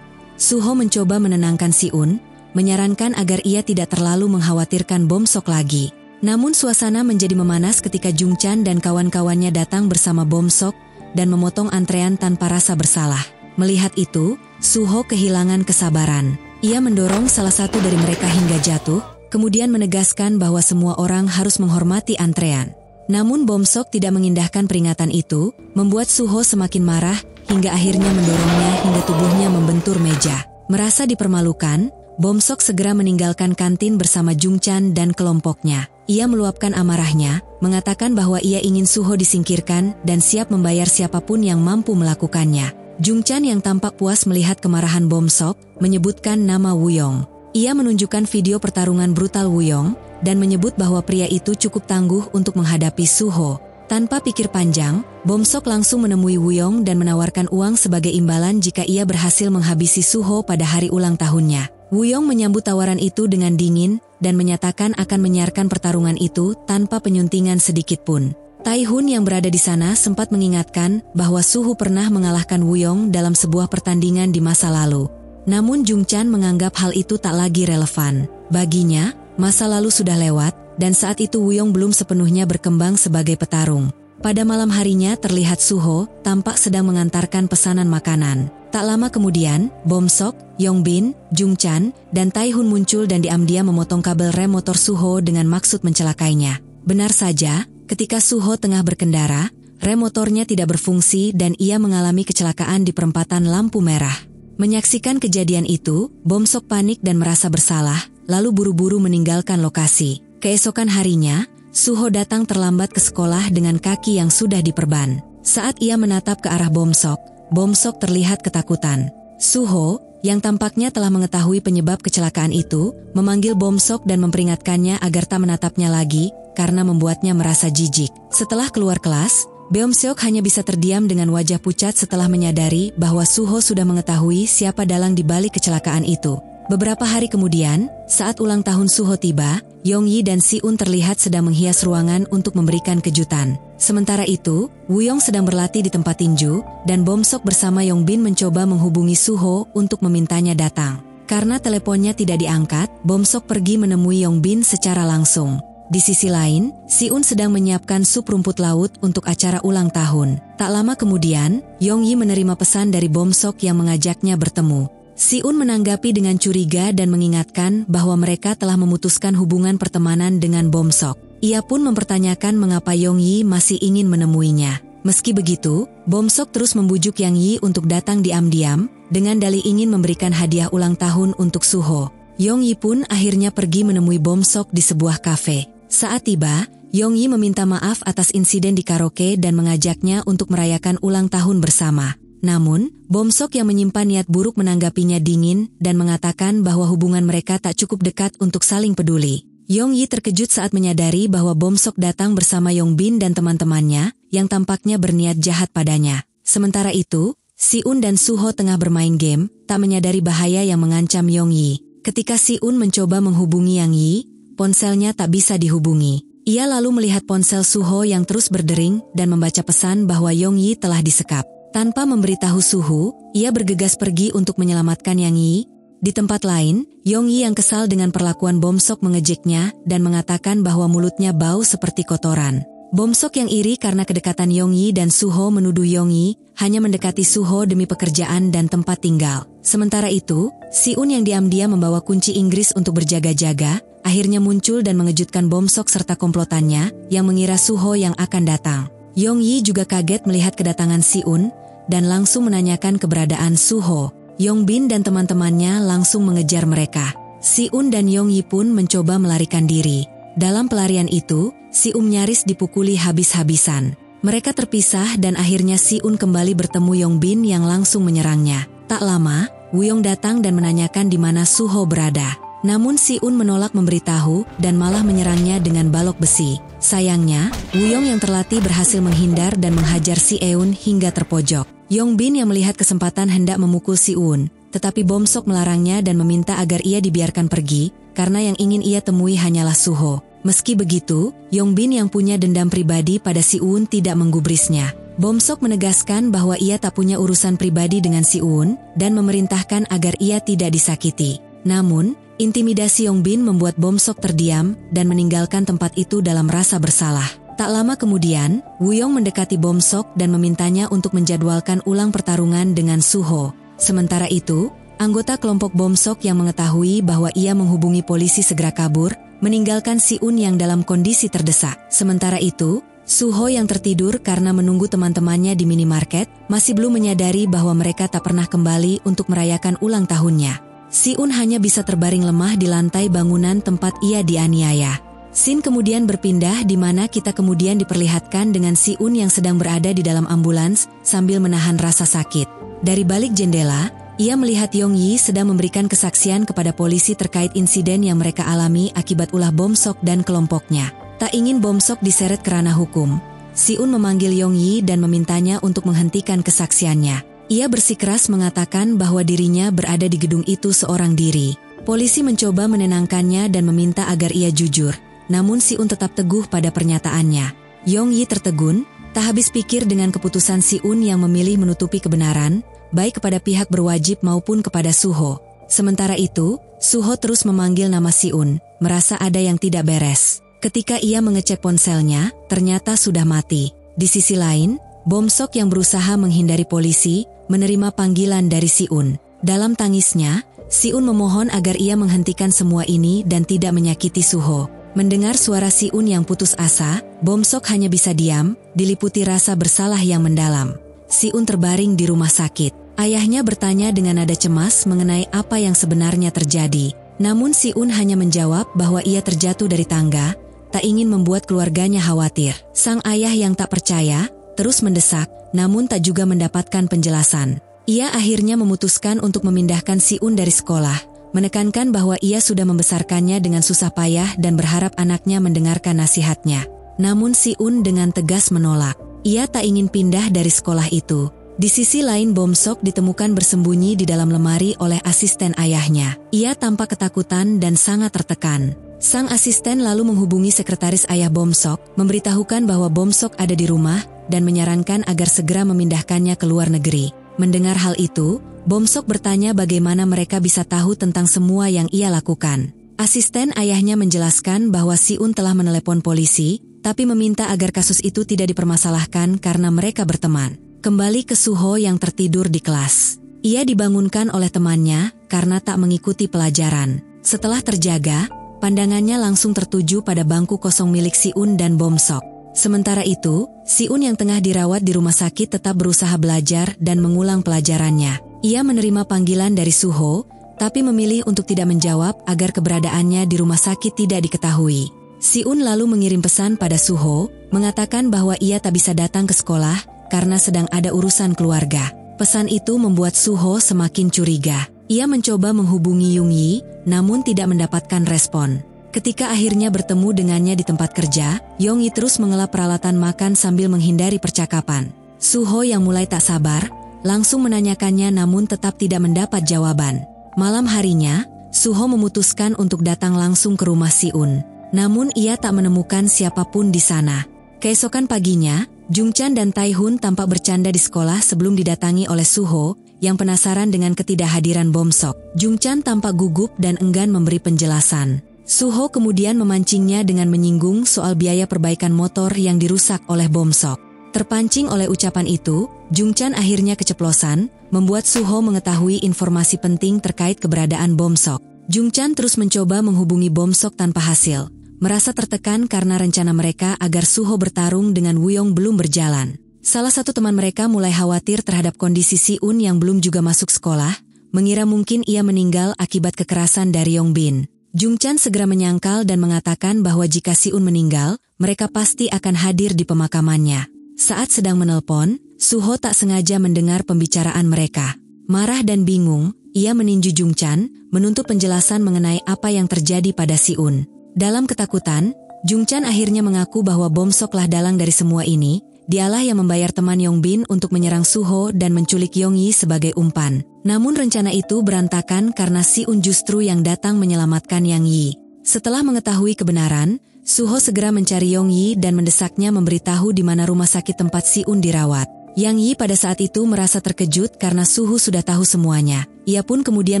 Suho mencoba menenangkan Si-un, menyarankan agar ia tidak terlalu mengkhawatirkan Bomsok lagi. Namun suasana menjadi memanas ketika Jungchan dan kawan-kawannya datang bersama Bomsok dan memotong antrean tanpa rasa bersalah. Melihat itu, Suho kehilangan kesabaran. Ia mendorong salah satu dari mereka hingga jatuh, kemudian menegaskan bahwa semua orang harus menghormati antrean. Namun Bomsok tidak mengindahkan peringatan itu, membuat Suho semakin marah hingga akhirnya mendorongnya hingga tubuhnya membentur meja. Merasa dipermalukan, Bomsok segera meninggalkan kantin bersama Jungchan dan kelompoknya. Ia meluapkan amarahnya, mengatakan bahwa ia ingin Suho disingkirkan dan siap membayar siapapun yang mampu melakukannya. Jungchan yang tampak puas melihat kemarahan Bomsok, menyebutkan nama Wuyong. Ia menunjukkan video pertarungan brutal Wuyong, dan menyebut bahwa pria itu cukup tangguh untuk menghadapi Suho. Tanpa pikir panjang, Bomsok langsung menemui Wuyong dan menawarkan uang sebagai imbalan jika ia berhasil menghabisi Suho pada hari ulang tahunnya. Wuyong menyambut tawaran itu dengan dingin dan menyatakan akan menyiarkan pertarungan itu tanpa penyuntingan sedikit pun. Taihun yang berada di sana sempat mengingatkan bahwa Suho pernah mengalahkan Wuyong dalam sebuah pertandingan di masa lalu. Namun Jungchan menganggap hal itu tak lagi relevan. Baginya, masa lalu sudah lewat dan saat itu Wuyong belum sepenuhnya berkembang sebagai petarung. Pada malam harinya terlihat Suho tampak sedang mengantarkan pesanan makanan. Tak lama kemudian, Bomsok, Yongbin, Jungchan, dan Taihun muncul dan diam-diam memotong kabel rem motor Suho dengan maksud mencelakainya. Benar saja, ketika Suho tengah berkendara, rem motornya tidak berfungsi dan ia mengalami kecelakaan di perempatan lampu merah. Menyaksikan kejadian itu, Bomsok panik dan merasa bersalah, lalu buru-buru meninggalkan lokasi. Keesokan harinya, Suho datang terlambat ke sekolah dengan kaki yang sudah diperban. Saat ia menatap ke arah Bomsok, Bomsok terlihat ketakutan. Suho, yang tampaknya telah mengetahui penyebab kecelakaan itu, memanggil Bomsok dan memperingatkannya agar tak menatapnya lagi, karena membuatnya merasa jijik. Setelah keluar kelas, Bomsok hanya bisa terdiam dengan wajah pucat setelah menyadari bahwa Suho sudah mengetahui siapa dalang di balik kecelakaan itu. Beberapa hari kemudian, saat ulang tahun Suho tiba, Yongyi dan Si-un terlihat sedang menghias ruangan untuk memberikan kejutan. Sementara itu, Wuyong sedang berlatih di tempat tinju, dan Bomsok bersama Yongbin mencoba menghubungi Suho untuk memintanya datang. Karena teleponnya tidak diangkat, Bomsok pergi menemui Yongbin secara langsung. Di sisi lain, Si-un sedang menyiapkan sup rumput laut untuk acara ulang tahun. Tak lama kemudian, Yongyi menerima pesan dari Bomsok yang mengajaknya bertemu. Si-un menanggapi dengan curiga dan mengingatkan bahwa mereka telah memutuskan hubungan pertemanan dengan Bom-sok. Ia pun mempertanyakan mengapa Yong-yi masih ingin menemuinya. Meski begitu, Bom-sok terus membujuk Yang Yi untuk datang diam-diam, dengan dalih ingin memberikan hadiah ulang tahun untuk Suho. Yong-yi pun akhirnya pergi menemui Bom-sok di sebuah kafe. Saat tiba, Yong-yi meminta maaf atas insiden di karaoke dan mengajaknya untuk merayakan ulang tahun bersama. Namun, Bom-sok yang menyimpan niat buruk menanggapinya dingin dan mengatakan bahwa hubungan mereka tak cukup dekat untuk saling peduli. Yong-yi terkejut saat menyadari bahwa Bom-sok datang bersama Yong-bin dan teman-temannya yang tampaknya berniat jahat padanya. Sementara itu, Si-un dan Suho tengah bermain game, tak menyadari bahaya yang mengancam Yong-yi. Ketika Si-un mencoba menghubungi Yang Yi, ponselnya tak bisa dihubungi. Ia lalu melihat ponsel Suho yang terus berdering dan membaca pesan bahwa Yong-yi telah disekap. Tanpa memberitahu Suho, ia bergegas pergi untuk menyelamatkan Yang Yi. Di tempat lain, Yong-yi yang kesal dengan perlakuan Bom-sok mengejeknya dan mengatakan bahwa mulutnya bau seperti kotoran. Bom-sok yang iri karena kedekatan Yong-yi dan Suho menuduh Yong-yi hanya mendekati Suho demi pekerjaan dan tempat tinggal. Sementara itu, Si-un yang diam-diam membawa kunci Inggris untuk berjaga-jaga, akhirnya muncul dan mengejutkan Bom-sok serta komplotannya yang mengira Suho yang akan datang. Yong-yi juga kaget melihat kedatangan Si-un dan langsung menanyakan keberadaan Suho. Yong-bin dan teman-temannya langsung mengejar mereka. Si-un dan Yong-yi pun mencoba melarikan diri. Dalam pelarian itu, Si-un nyaris dipukuli habis-habisan. Mereka terpisah dan akhirnya Si-un kembali bertemu Yong-bin yang langsung menyerangnya. Tak lama, Woo-yong datang dan menanyakan di mana Suho berada. Namun Si-un menolak memberitahu dan malah menyerangnya dengan balok besi. Sayangnya, Woo-yong yang terlatih berhasil menghindar dan menghajar Si-eun hingga terpojok. Yong-bin yang melihat kesempatan hendak memukul Si-un, tetapi Bom-sok melarangnya dan meminta agar ia dibiarkan pergi, karena yang ingin ia temui hanyalah Suho. Meski begitu, Yong-bin yang punya dendam pribadi pada Si-un tidak menggubrisnya. Bom-sok menegaskan bahwa ia tak punya urusan pribadi dengan Si-un dan memerintahkan agar ia tidak disakiti. Namun, intimidasi Yong-bin membuat Bom-sok terdiam dan meninggalkan tempat itu dalam rasa bersalah. Tak lama kemudian, Woo-yong mendekati Bom-sok dan memintanya untuk menjadwalkan ulang pertarungan dengan Suho. Sementara itu, anggota kelompok Bom-sok yang mengetahui bahwa ia menghubungi polisi segera kabur, meninggalkan Si-un yang dalam kondisi terdesak. Sementara itu, Suho yang tertidur karena menunggu teman-temannya di minimarket, masih belum menyadari bahwa mereka tak pernah kembali untuk merayakan ulang tahunnya. Si-un hanya bisa terbaring lemah di lantai bangunan tempat ia dianiaya. Scene kemudian berpindah di mana kita kemudian diperlihatkan dengan Si-un yang sedang berada di dalam ambulans sambil menahan rasa sakit. Dari balik jendela, ia melihat Yong-yi sedang memberikan kesaksian kepada polisi terkait insiden yang mereka alami akibat ulah Bom-sok dan kelompoknya. Tak ingin Bom-sok diseret ke ranah hukum, Si-un memanggil Yong-yi dan memintanya untuk menghentikan kesaksiannya. Ia bersikeras mengatakan bahwa dirinya berada di gedung itu seorang diri. Polisi mencoba menenangkannya dan meminta agar ia jujur. Namun Si-un tetap teguh pada pernyataannya. Yong-yi tertegun, tak habis pikir dengan keputusan Si-un yang memilih menutupi kebenaran, baik kepada pihak berwajib maupun kepada Suho. Sementara itu, Suho terus memanggil nama Si-un, merasa ada yang tidak beres. Ketika ia mengecek ponselnya, ternyata sudah mati. Di sisi lain, Bom-sok yang berusaha menghindari polisi, menerima panggilan dari Si-un. Dalam tangisnya, Si-un memohon agar ia menghentikan semua ini dan tidak menyakiti Suho. Mendengar suara Si-un yang putus asa, Bom-sok hanya bisa diam, diliputi rasa bersalah yang mendalam. Si-un terbaring di rumah sakit. Ayahnya bertanya dengan nada cemas mengenai apa yang sebenarnya terjadi. Namun Si-un hanya menjawab bahwa ia terjatuh dari tangga, tak ingin membuat keluarganya khawatir. Sang ayah yang tak percaya, terus mendesak, namun tak juga mendapatkan penjelasan. Ia akhirnya memutuskan untuk memindahkan Si-un dari sekolah, menekankan bahwa ia sudah membesarkannya dengan susah payah dan berharap anaknya mendengarkan nasihatnya. Namun Si-un dengan tegas menolak. Ia tak ingin pindah dari sekolah itu. Di sisi lain Bom-sok ditemukan bersembunyi di dalam lemari oleh asisten ayahnya. Ia tampak ketakutan dan sangat tertekan. Sang asisten lalu menghubungi sekretaris ayah Bom-sok, memberitahukan bahwa Bom-sok ada di rumah dan menyarankan agar segera memindahkannya ke luar negeri. Mendengar hal itu, Bom-sok bertanya bagaimana mereka bisa tahu tentang semua yang ia lakukan. Asisten ayahnya menjelaskan bahwa Si-un telah menelepon polisi, tapi meminta agar kasus itu tidak dipermasalahkan karena mereka berteman. Kembali ke Suho yang tertidur di kelas. Ia dibangunkan oleh temannya karena tak mengikuti pelajaran. Setelah terjaga, pandangannya langsung tertuju pada bangku kosong milik Si-un dan Bom-sok. Sementara itu, Si-un yang tengah dirawat di rumah sakit tetap berusaha belajar dan mengulang pelajarannya. Ia menerima panggilan dari Suho, tapi memilih untuk tidak menjawab agar keberadaannya di rumah sakit tidak diketahui. Si-un lalu mengirim pesan pada Suho, mengatakan bahwa ia tak bisa datang ke sekolah karena sedang ada urusan keluarga. Pesan itu membuat Suho semakin curiga. Ia mencoba menghubungi Yung-yi, namun tidak mendapatkan respon. Ketika akhirnya bertemu dengannya di tempat kerja, Yung-yi terus mengelap peralatan makan sambil menghindari percakapan. Suho yang mulai tak sabar, langsung menanyakannya namun tetap tidak mendapat jawaban. Malam harinya, Suho memutuskan untuk datang langsung ke rumah Si-un. Namun ia tak menemukan siapapun di sana. Keesokan paginya, Jung-chan dan Tae-hun tampak bercanda di sekolah sebelum didatangi oleh Suho, yang penasaran dengan ketidakhadiran Bom-sok. Jung-chan tampak gugup dan enggan memberi penjelasan. Suho kemudian memancingnya dengan menyinggung soal biaya perbaikan motor yang dirusak oleh Bom-sok. Terpancing oleh ucapan itu, Jung-chan akhirnya keceplosan, membuat Suho mengetahui informasi penting terkait keberadaan Bom-sok. Jung-chan terus mencoba menghubungi Bom-sok tanpa hasil. Merasa tertekan karena rencana mereka agar Suho bertarung dengan Woo-young belum berjalan. Salah satu teman mereka mulai khawatir terhadap kondisi Si-un yang belum juga masuk sekolah, mengira mungkin ia meninggal akibat kekerasan dari Yong-bin. Jung-chan segera menyangkal dan mengatakan bahwa jika Si-un meninggal, mereka pasti akan hadir di pemakamannya. Saat sedang menelpon, Suho tak sengaja mendengar pembicaraan mereka. Marah dan bingung, ia meninju Jung-chan, menuntut penjelasan mengenai apa yang terjadi pada Si-un. Dalam ketakutan, Jung-chan akhirnya mengaku bahwa Bom-soklah dalang dari semua ini. Dialah yang membayar teman Yong-bin untuk menyerang Suho dan menculik Yong-yi sebagai umpan. Namun rencana itu berantakan karena Si-un justru yang datang menyelamatkan Yang-yi. Setelah mengetahui kebenaran, Suho segera mencari Yong-yi dan mendesaknya memberitahu di mana rumah sakit tempat Si-un dirawat. Yang-yi pada saat itu merasa terkejut karena Suho sudah tahu semuanya. Ia pun kemudian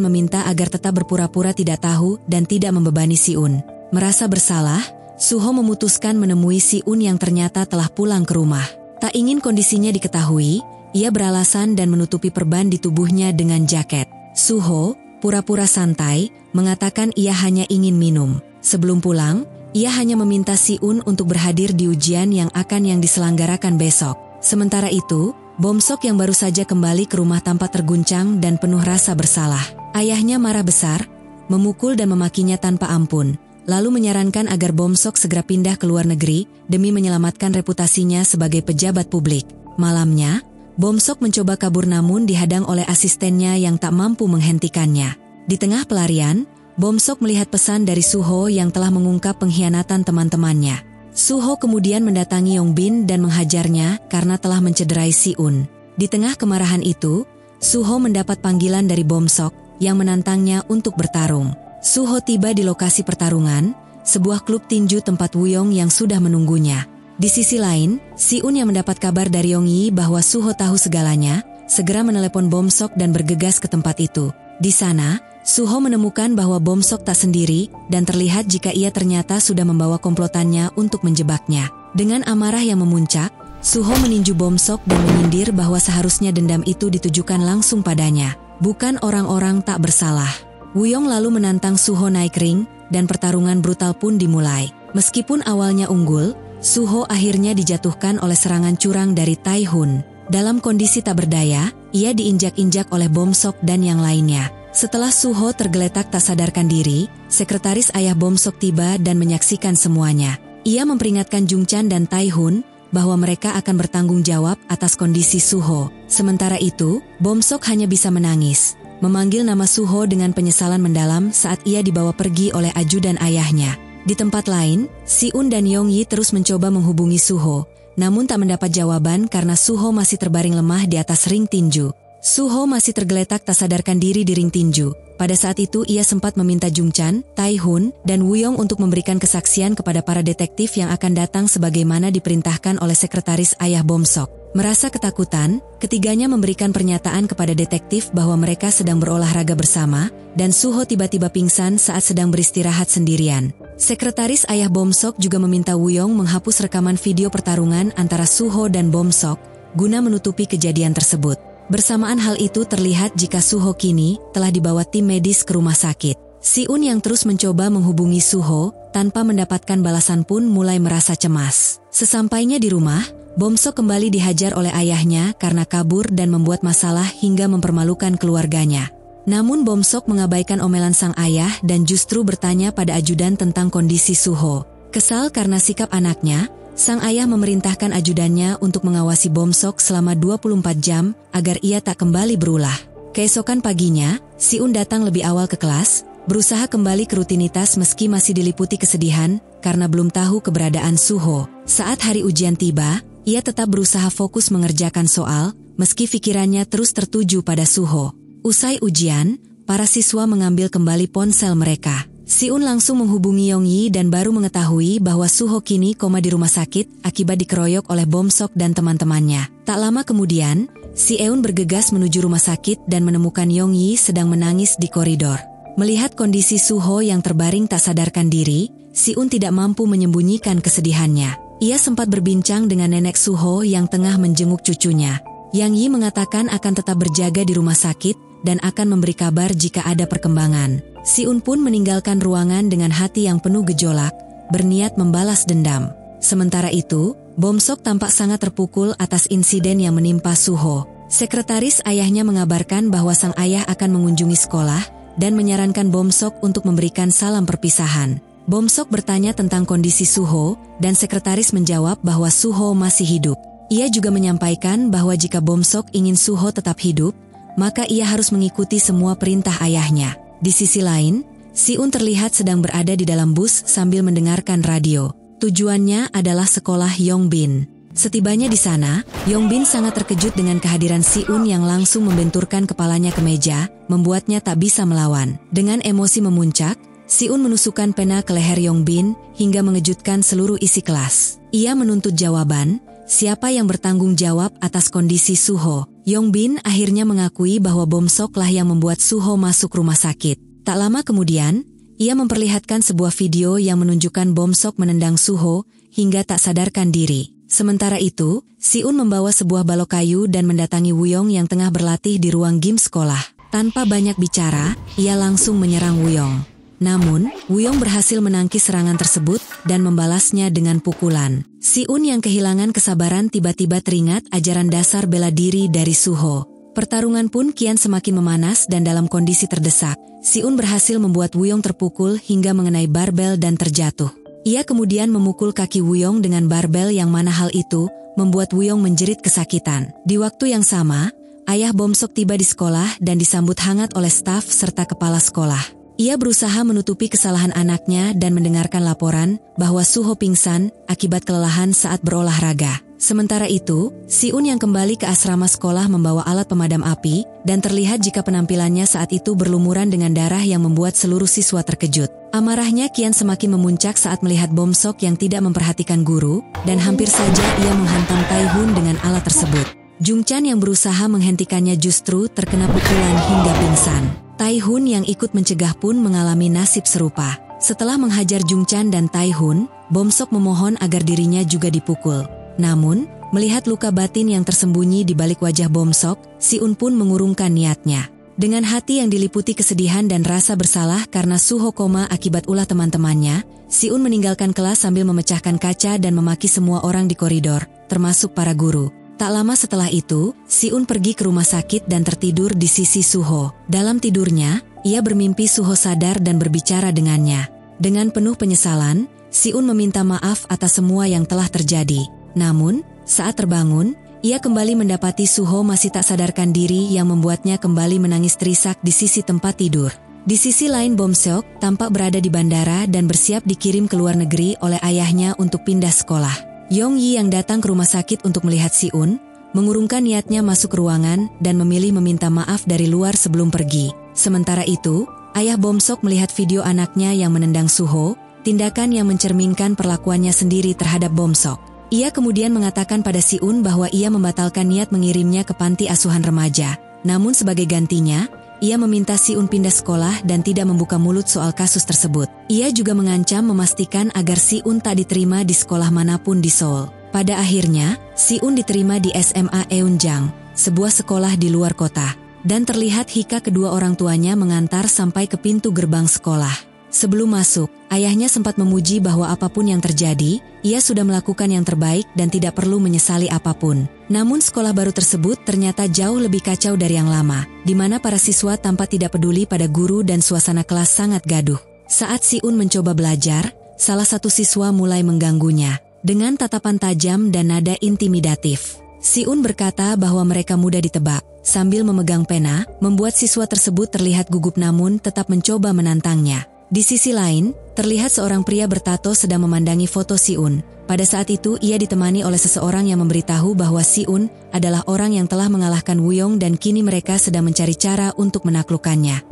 meminta agar tetap berpura-pura tidak tahu dan tidak membebani Si-un. Merasa bersalah, Suho memutuskan menemui Si-un yang ternyata telah pulang ke rumah. Tak ingin kondisinya diketahui, ia beralasan dan menutupi perban di tubuhnya dengan jaket. Suho, pura-pura santai, mengatakan ia hanya ingin minum. Sebelum pulang, ia hanya meminta Si-un untuk berhadir di ujian yang diselenggarakan besok. Sementara itu, Bom-sok yang baru saja kembali ke rumah tampak terguncang dan penuh rasa bersalah. Ayahnya marah besar, memukul dan memakinya tanpa ampun. Lalu menyarankan agar Bom-sok segera pindah ke luar negeri demi menyelamatkan reputasinya sebagai pejabat publik. Malamnya, Bom-sok mencoba kabur namun dihadang oleh asistennya yang tak mampu menghentikannya. Di tengah pelarian, Bom-sok melihat pesan dari Suho yang telah mengungkap pengkhianatan teman-temannya. Suho kemudian mendatangi Yong-bin dan menghajarnya karena telah mencederai Si-un. Di tengah kemarahan itu, Suho mendapat panggilan dari Bom-sok yang menantangnya untuk bertarung. Suho tiba di lokasi pertarungan, sebuah klub tinju tempat Woo-young yang sudah menunggunya. Di sisi lain, Si-un yang mendapat kabar dari Yong-yi bahwa Suho tahu segalanya, segera menelepon Bom-sok dan bergegas ke tempat itu. Di sana, Suho menemukan bahwa Bom-sok tak sendiri dan terlihat jika ia ternyata sudah membawa komplotannya untuk menjebaknya. Dengan amarah yang memuncak, Suho meninju Bom-sok dan menyindir bahwa seharusnya dendam itu ditujukan langsung padanya, bukan orang-orang tak bersalah. Woo-young lalu menantang Suho naik ring, dan pertarungan brutal pun dimulai. Meskipun awalnya unggul, Suho akhirnya dijatuhkan oleh serangan curang dari Tae-hun. Dalam kondisi tak berdaya, ia diinjak-injak oleh Bom-sok dan yang lainnya. Setelah Suho tergeletak tak sadarkan diri, sekretaris ayah Bom-sok tiba dan menyaksikan semuanya. Ia memperingatkan Jung-chan dan Tae-hun bahwa mereka akan bertanggung jawab atas kondisi Suho. Sementara itu, Bom-sok hanya bisa menangis, memanggil nama Suho dengan penyesalan mendalam saat ia dibawa pergi oleh ajudan ayahnya. Di tempat lain, Si-un dan Yong-yi terus mencoba menghubungi Suho, namun tak mendapat jawaban karena Suho masih terbaring lemah di atas ring tinju. Suho masih tergeletak tak sadarkan diri di ring tinju. Pada saat itu ia sempat meminta Jung-chan, Tae-hun, dan Woo-young untuk memberikan kesaksian kepada para detektif yang akan datang sebagaimana diperintahkan oleh sekretaris ayah Bom-sok. Merasa ketakutan, ketiganya memberikan pernyataan kepada detektif bahwa mereka sedang berolahraga bersama, dan Suho tiba-tiba pingsan saat sedang beristirahat sendirian. Sekretaris ayah Bom-sok juga meminta Woo-young menghapus rekaman video pertarungan antara Suho dan Bom-sok, guna menutupi kejadian tersebut. Bersamaan hal itu terlihat jika Suho kini telah dibawa tim medis ke rumah sakit. Si-un yang terus mencoba menghubungi Suho tanpa mendapatkan balasan pun mulai merasa cemas. Sesampainya di rumah, Bomsok kembali dihajar oleh ayahnya karena kabur dan membuat masalah hingga mempermalukan keluarganya. Namun Bomsok mengabaikan omelan sang ayah dan justru bertanya pada ajudan tentang kondisi Suho. Kesal karena sikap anaknya, sang ayah memerintahkan ajudannya untuk mengawasi Bomsok selama 24 jam agar ia tak kembali berulah. Keesokan paginya, Si-un datang lebih awal ke kelas, berusaha kembali ke rutinitas meski masih diliputi kesedihan karena belum tahu keberadaan Suho. Saat hari ujian tiba, ia tetap berusaha fokus mengerjakan soal, meski pikirannya terus tertuju pada Suho. Usai ujian, para siswa mengambil kembali ponsel mereka. Si-un langsung menghubungi Yong-yi dan baru mengetahui bahwa Suho kini koma di rumah sakit akibat dikeroyok oleh Bomsok dan teman-temannya. Tak lama kemudian, Si-eun bergegas menuju rumah sakit dan menemukan Yong-yi sedang menangis di koridor. Melihat kondisi Suho yang terbaring tak sadarkan diri, Si-un tidak mampu menyembunyikan kesedihannya. Ia sempat berbincang dengan nenek Suho yang tengah menjenguk cucunya. Yang Yi mengatakan akan tetap berjaga di rumah sakit dan akan memberi kabar jika ada perkembangan. Si-un pun meninggalkan ruangan dengan hati yang penuh gejolak, berniat membalas dendam. Sementara itu, Bomsok tampak sangat terpukul atas insiden yang menimpa Suho. Sekretaris ayahnya mengabarkan bahwa sang ayah akan mengunjungi sekolah dan menyarankan Bomsok untuk memberikan salam perpisahan. Bomsok bertanya tentang kondisi Suho dan sekretaris menjawab bahwa Suho masih hidup. Ia juga menyampaikan bahwa jika Bomsok ingin Suho tetap hidup, maka ia harus mengikuti semua perintah ayahnya. Di sisi lain, Si-un terlihat sedang berada di dalam bus sambil mendengarkan radio. Tujuannya adalah sekolah Yongbin. Setibanya di sana, Yongbin sangat terkejut dengan kehadiran Si-un yang langsung membenturkan kepalanya ke meja, membuatnya tak bisa melawan. Dengan emosi memuncak, Si-un menusukkan pena ke leher Yongbin hingga mengejutkan seluruh isi kelas. Ia menuntut jawaban, siapa yang bertanggung jawab atas kondisi Suho. Yongbin akhirnya mengakui bahwa Bomsoklah yang membuat Suho masuk rumah sakit. Tak lama kemudian, ia memperlihatkan sebuah video yang menunjukkan Bomsok menendang Suho hingga tak sadarkan diri. Sementara itu, Si-un membawa sebuah balok kayu dan mendatangi Wuyong yang tengah berlatih di ruang gym sekolah. Tanpa banyak bicara, ia langsung menyerang Wuyong. Namun, Wuyong berhasil menangkis serangan tersebut dan membalasnya dengan pukulan. Si-un yang kehilangan kesabaran tiba-tiba teringat ajaran dasar bela diri dari Suho. Pertarungan pun kian semakin memanas dan dalam kondisi terdesak, Si-un berhasil membuat Wuyong terpukul hingga mengenai barbel dan terjatuh. Ia kemudian memukul kaki Wuyong dengan barbel yang mana hal itu membuat Wuyong menjerit kesakitan. Di waktu yang sama, ayah Bomsok tiba di sekolah dan disambut hangat oleh staf serta kepala sekolah. Ia berusaha menutupi kesalahan anaknya dan mendengarkan laporan bahwa Suho pingsan akibat kelelahan saat berolahraga. Sementara itu, Si-un yang kembali ke asrama sekolah membawa alat pemadam api dan terlihat jika penampilannya saat itu berlumuran dengan darah yang membuat seluruh siswa terkejut. Amarahnya kian semakin memuncak saat melihat Bomsok yang tidak memperhatikan guru dan hampir saja ia menghantam Tae-hun dengan alat tersebut. Jung-chan yang berusaha menghentikannya justru terkena pukulan hingga pingsan. Tae-hun yang ikut mencegah pun mengalami nasib serupa. Setelah menghajar Jung-chan dan Tae-hun, Bomsok memohon agar dirinya juga dipukul. Namun, melihat luka batin yang tersembunyi di balik wajah Bomsok, Si-un pun mengurungkan niatnya. Dengan hati yang diliputi kesedihan dan rasa bersalah karena Suho koma akibat ulah teman-temannya, Si-un meninggalkan kelas sambil memecahkan kaca dan memaki semua orang di koridor, termasuk para guru. Tak lama setelah itu, Si-un pergi ke rumah sakit dan tertidur di sisi Suho. Dalam tidurnya, ia bermimpi Suho sadar dan berbicara dengannya. Dengan penuh penyesalan, Si-un meminta maaf atas semua yang telah terjadi. Namun, saat terbangun, ia kembali mendapati Suho masih tak sadarkan diri yang membuatnya kembali menangis terisak di sisi tempat tidur. Di sisi lain Bomsok tampak berada di bandara dan bersiap dikirim ke luar negeri oleh ayahnya untuk pindah sekolah. Yong-yi yang datang ke rumah sakit untuk melihat Si-un, mengurungkan niatnya masuk ke ruangan dan memilih meminta maaf dari luar sebelum pergi. Sementara itu, ayah Bomsok melihat video anaknya yang menendang Suho, tindakan yang mencerminkan perlakuannya sendiri terhadap Bomsok. Ia kemudian mengatakan pada Si-un bahwa ia membatalkan niat mengirimnya ke panti asuhan remaja. Namun sebagai gantinya, ia meminta Si-un pindah sekolah dan tidak membuka mulut soal kasus tersebut. Ia juga mengancam memastikan agar Si-un tak diterima di sekolah manapun di Seoul. Pada akhirnya, Si-un diterima di SMA Eunjang. sebuah sekolah di luar kota. Dan terlihat Hika kedua orang tuanya mengantar sampai ke pintu gerbang sekolah. Sebelum masuk, ayahnya sempat memuji bahwa apapun yang terjadi, ia sudah melakukan yang terbaik dan tidak perlu menyesali apapun. Namun sekolah baru tersebut ternyata jauh lebih kacau dari yang lama, di mana para siswa tampak tidak peduli pada guru dan suasana kelas sangat gaduh. Saat Si-un mencoba belajar, salah satu siswa mulai mengganggunya dengan tatapan tajam dan nada intimidatif. Si-un berkata bahwa mereka mudah ditebak. Sambil memegang pena, membuat siswa tersebut terlihat gugup namun tetap mencoba menantangnya. Di sisi lain, terlihat seorang pria bertato sedang memandangi foto Si-un. Pada saat itu ia ditemani oleh seseorang yang memberitahu bahwa Si-un adalah orang yang telah mengalahkan Wuyong dan kini mereka sedang mencari cara untuk menaklukkannya.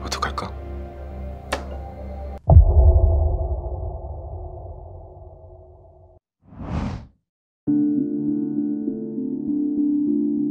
어떡할까?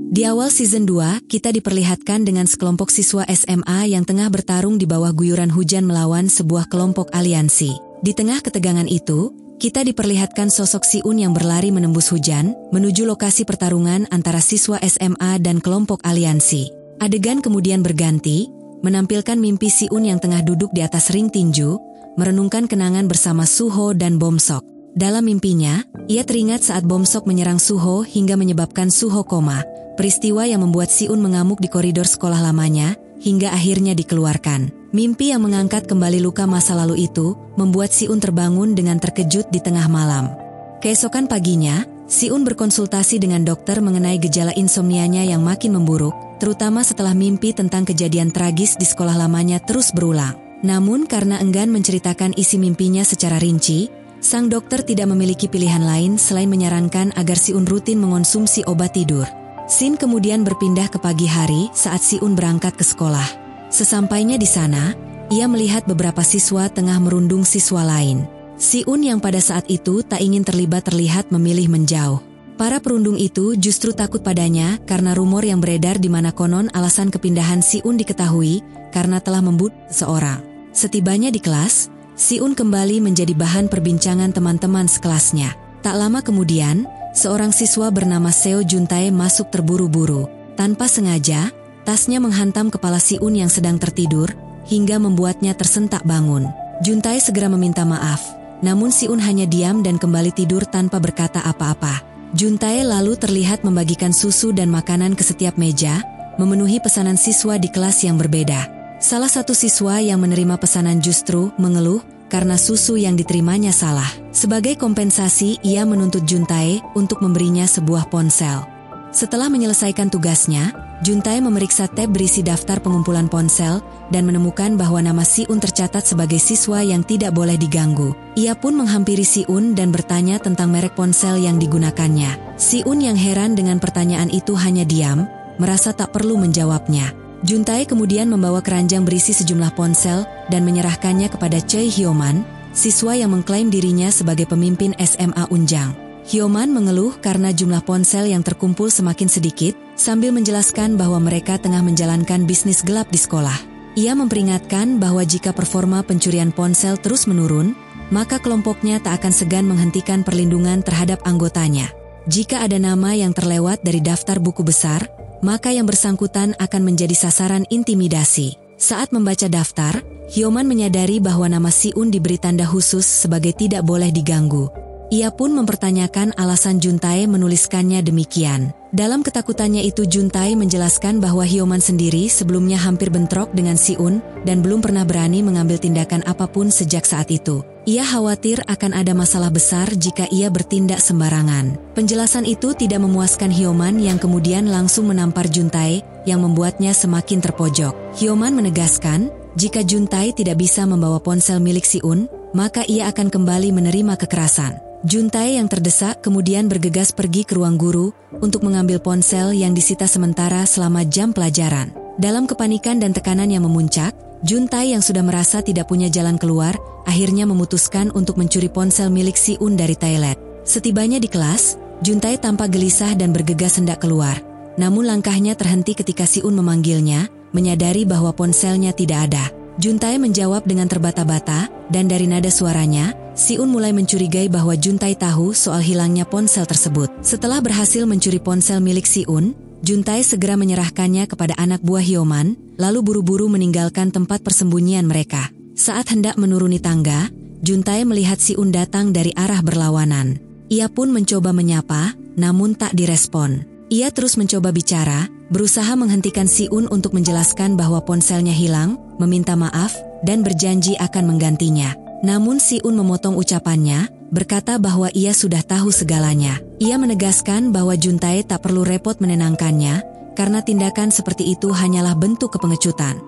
Di awal season 2, kita diperlihatkan dengan sekelompok siswa SMA yang tengah bertarung di bawah guyuran hujan melawan sebuah kelompok aliansi. Di tengah ketegangan itu, kita diperlihatkan sosok Si-un yang berlari menembus hujan, menuju lokasi pertarungan antara siswa SMA dan kelompok aliansi. Adegan kemudian berganti, menampilkan mimpi Si-un yang tengah duduk di atas ring tinju, merenungkan kenangan bersama Suho dan Bomsok. Dalam mimpinya, ia teringat saat Bomsok menyerang Suho hingga menyebabkan Suho koma. Peristiwa yang membuat Si-un mengamuk di koridor sekolah lamanya, hingga akhirnya dikeluarkan. Mimpi yang mengangkat kembali luka masa lalu itu, membuat Si-un terbangun dengan terkejut di tengah malam. Keesokan paginya, Si-un berkonsultasi dengan dokter mengenai gejala insomnianya yang makin memburuk, terutama setelah mimpi tentang kejadian tragis di sekolah lamanya terus berulang. Namun karena enggan menceritakan isi mimpinya secara rinci, sang dokter tidak memiliki pilihan lain selain menyarankan agar Si-un rutin mengonsumsi obat tidur. Scene kemudian berpindah ke pagi hari saat Si-un berangkat ke sekolah. Sesampainya di sana, ia melihat beberapa siswa tengah merundung siswa lain. Si-un yang pada saat itu tak ingin terlibat terlihat memilih menjauh. Para perundung itu justru takut padanya karena rumor yang beredar di mana konon alasan kepindahan Si-un diketahui karena telah membunuh seorang. Setibanya di kelas, Si-un kembali menjadi bahan perbincangan teman-teman sekelasnya. Tak lama kemudian, seorang siswa bernama Seo Juntae masuk terburu-buru. Tanpa sengaja, tasnya menghantam kepala Si-un yang sedang tertidur, hingga membuatnya tersentak bangun. Juntae segera meminta maaf, namun Si-un hanya diam dan kembali tidur tanpa berkata apa-apa. Juntae lalu terlihat membagikan susu dan makanan ke setiap meja, memenuhi pesanan siswa di kelas yang berbeda. Salah satu siswa yang menerima pesanan justru mengeluh, karena susu yang diterimanya salah. Sebagai kompensasi, ia menuntut Juntae untuk memberinya sebuah ponsel. Setelah menyelesaikan tugasnya, Juntae memeriksa tab berisi daftar pengumpulan ponsel dan menemukan bahwa nama Si-un tercatat sebagai siswa yang tidak boleh diganggu. Ia pun menghampiri Si-un dan bertanya tentang merek ponsel yang digunakannya. Si-un yang heran dengan pertanyaan itu hanya diam, merasa tak perlu menjawabnya. Juntae kemudian membawa keranjang berisi sejumlah ponsel dan menyerahkannya kepada Choi Hyoman, siswa yang mengklaim dirinya sebagai pemimpin SMA Unjang. Hyoman mengeluh karena jumlah ponsel yang terkumpul semakin sedikit, sambil menjelaskan bahwa mereka tengah menjalankan bisnis gelap di sekolah. Ia memperingatkan bahwa jika performa pencurian ponsel terus menurun, maka kelompoknya tak akan segan menghentikan perlindungan terhadap anggotanya. Jika ada nama yang terlewat dari daftar buku besar, maka yang bersangkutan akan menjadi sasaran intimidasi. Saat membaca daftar, Hyoman menyadari bahwa nama Si-un diberi tanda khusus sebagai tidak boleh diganggu. Ia pun mempertanyakan alasan Juntae menuliskannya demikian. Dalam ketakutannya itu Juntae menjelaskan bahwa Hyoman sendiri sebelumnya hampir bentrok dengan Si-un dan belum pernah berani mengambil tindakan apapun sejak saat itu. Ia khawatir akan ada masalah besar jika ia bertindak sembarangan. Penjelasan itu tidak memuaskan Hyoman yang kemudian langsung menampar Juntae yang membuatnya semakin terpojok. Hyoman menegaskan, jika Juntae tidak bisa membawa ponsel milik Si-un, maka ia akan kembali menerima kekerasan. Juntae yang terdesak kemudian bergegas pergi ke ruang guru untuk mengambil ponsel yang disita sementara selama jam pelajaran. Dalam kepanikan dan tekanan yang memuncak, Juntae yang sudah merasa tidak punya jalan keluar, akhirnya memutuskan untuk mencuri ponsel milik Si-un dari toilet. Setibanya di kelas, Juntae tampak gelisah dan bergegas hendak keluar. Namun langkahnya terhenti ketika Si-un memanggilnya, menyadari bahwa ponselnya tidak ada. Juntae menjawab dengan terbata-bata, dan dari nada suaranya, Si-un mulai mencurigai bahwa Juntae tahu soal hilangnya ponsel tersebut. Setelah berhasil mencuri ponsel milik Si-un, Juntae segera menyerahkannya kepada anak buah Hyoman, lalu buru-buru meninggalkan tempat persembunyian mereka. Saat hendak menuruni tangga, Juntae melihat Si-un datang dari arah berlawanan. Ia pun mencoba menyapa, namun tak direspon. Ia terus mencoba bicara, berusaha menghentikan Si-un untuk menjelaskan bahwa ponselnya hilang, meminta maaf, dan berjanji akan menggantinya. Namun Si-un memotong ucapannya, berkata bahwa ia sudah tahu segalanya. Ia menegaskan bahwa Juntae tak perlu repot menenangkannya, karena tindakan seperti itu hanyalah bentuk kepengecutan.